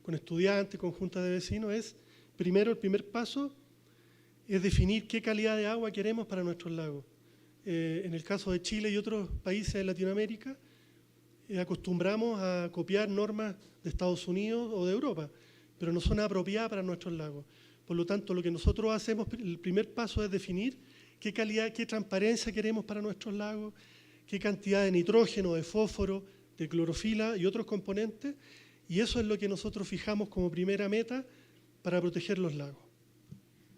estudiantes, con juntas de vecinos, es, primero, el primer paso es definir qué calidad de agua queremos para nuestros lagos. En el caso de Chile y otros países de Latinoamérica, acostumbramos a copiar normas de Estados Unidos o de Europa, pero no son apropiadas para nuestros lagos. Por lo tanto, lo que nosotros hacemos, el primer paso es definir qué calidad, qué transparencia queremos para nuestros lagos, qué cantidad de nitrógeno, de fósforo, de clorofila y otros componentes, y eso es lo que nosotros fijamos como primera meta para proteger los lagos.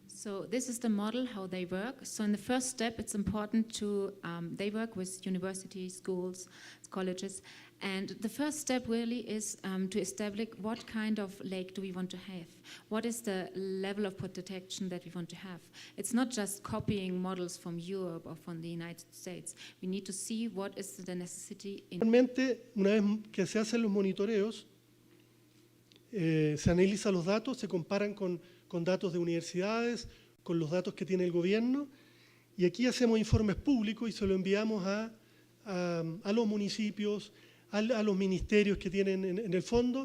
So this is the model, how they work. So in the first step, it's important to, they work with universities, schools, colleges, and the first step really is to establish what kind of lake do we want to have? What is the level of protection that we want to have? It's not just copying models from Europe or from the United States. We need to see what is the necessity. Normalmente, una vez que se hacen los monitoreos, se analizan los datos, se comparan con datos de universidades, con los datos que tiene el gobierno, y aquí hacemos informes públicos y se lo enviamos a los municipios, a los ministerios que tienen en el fondo,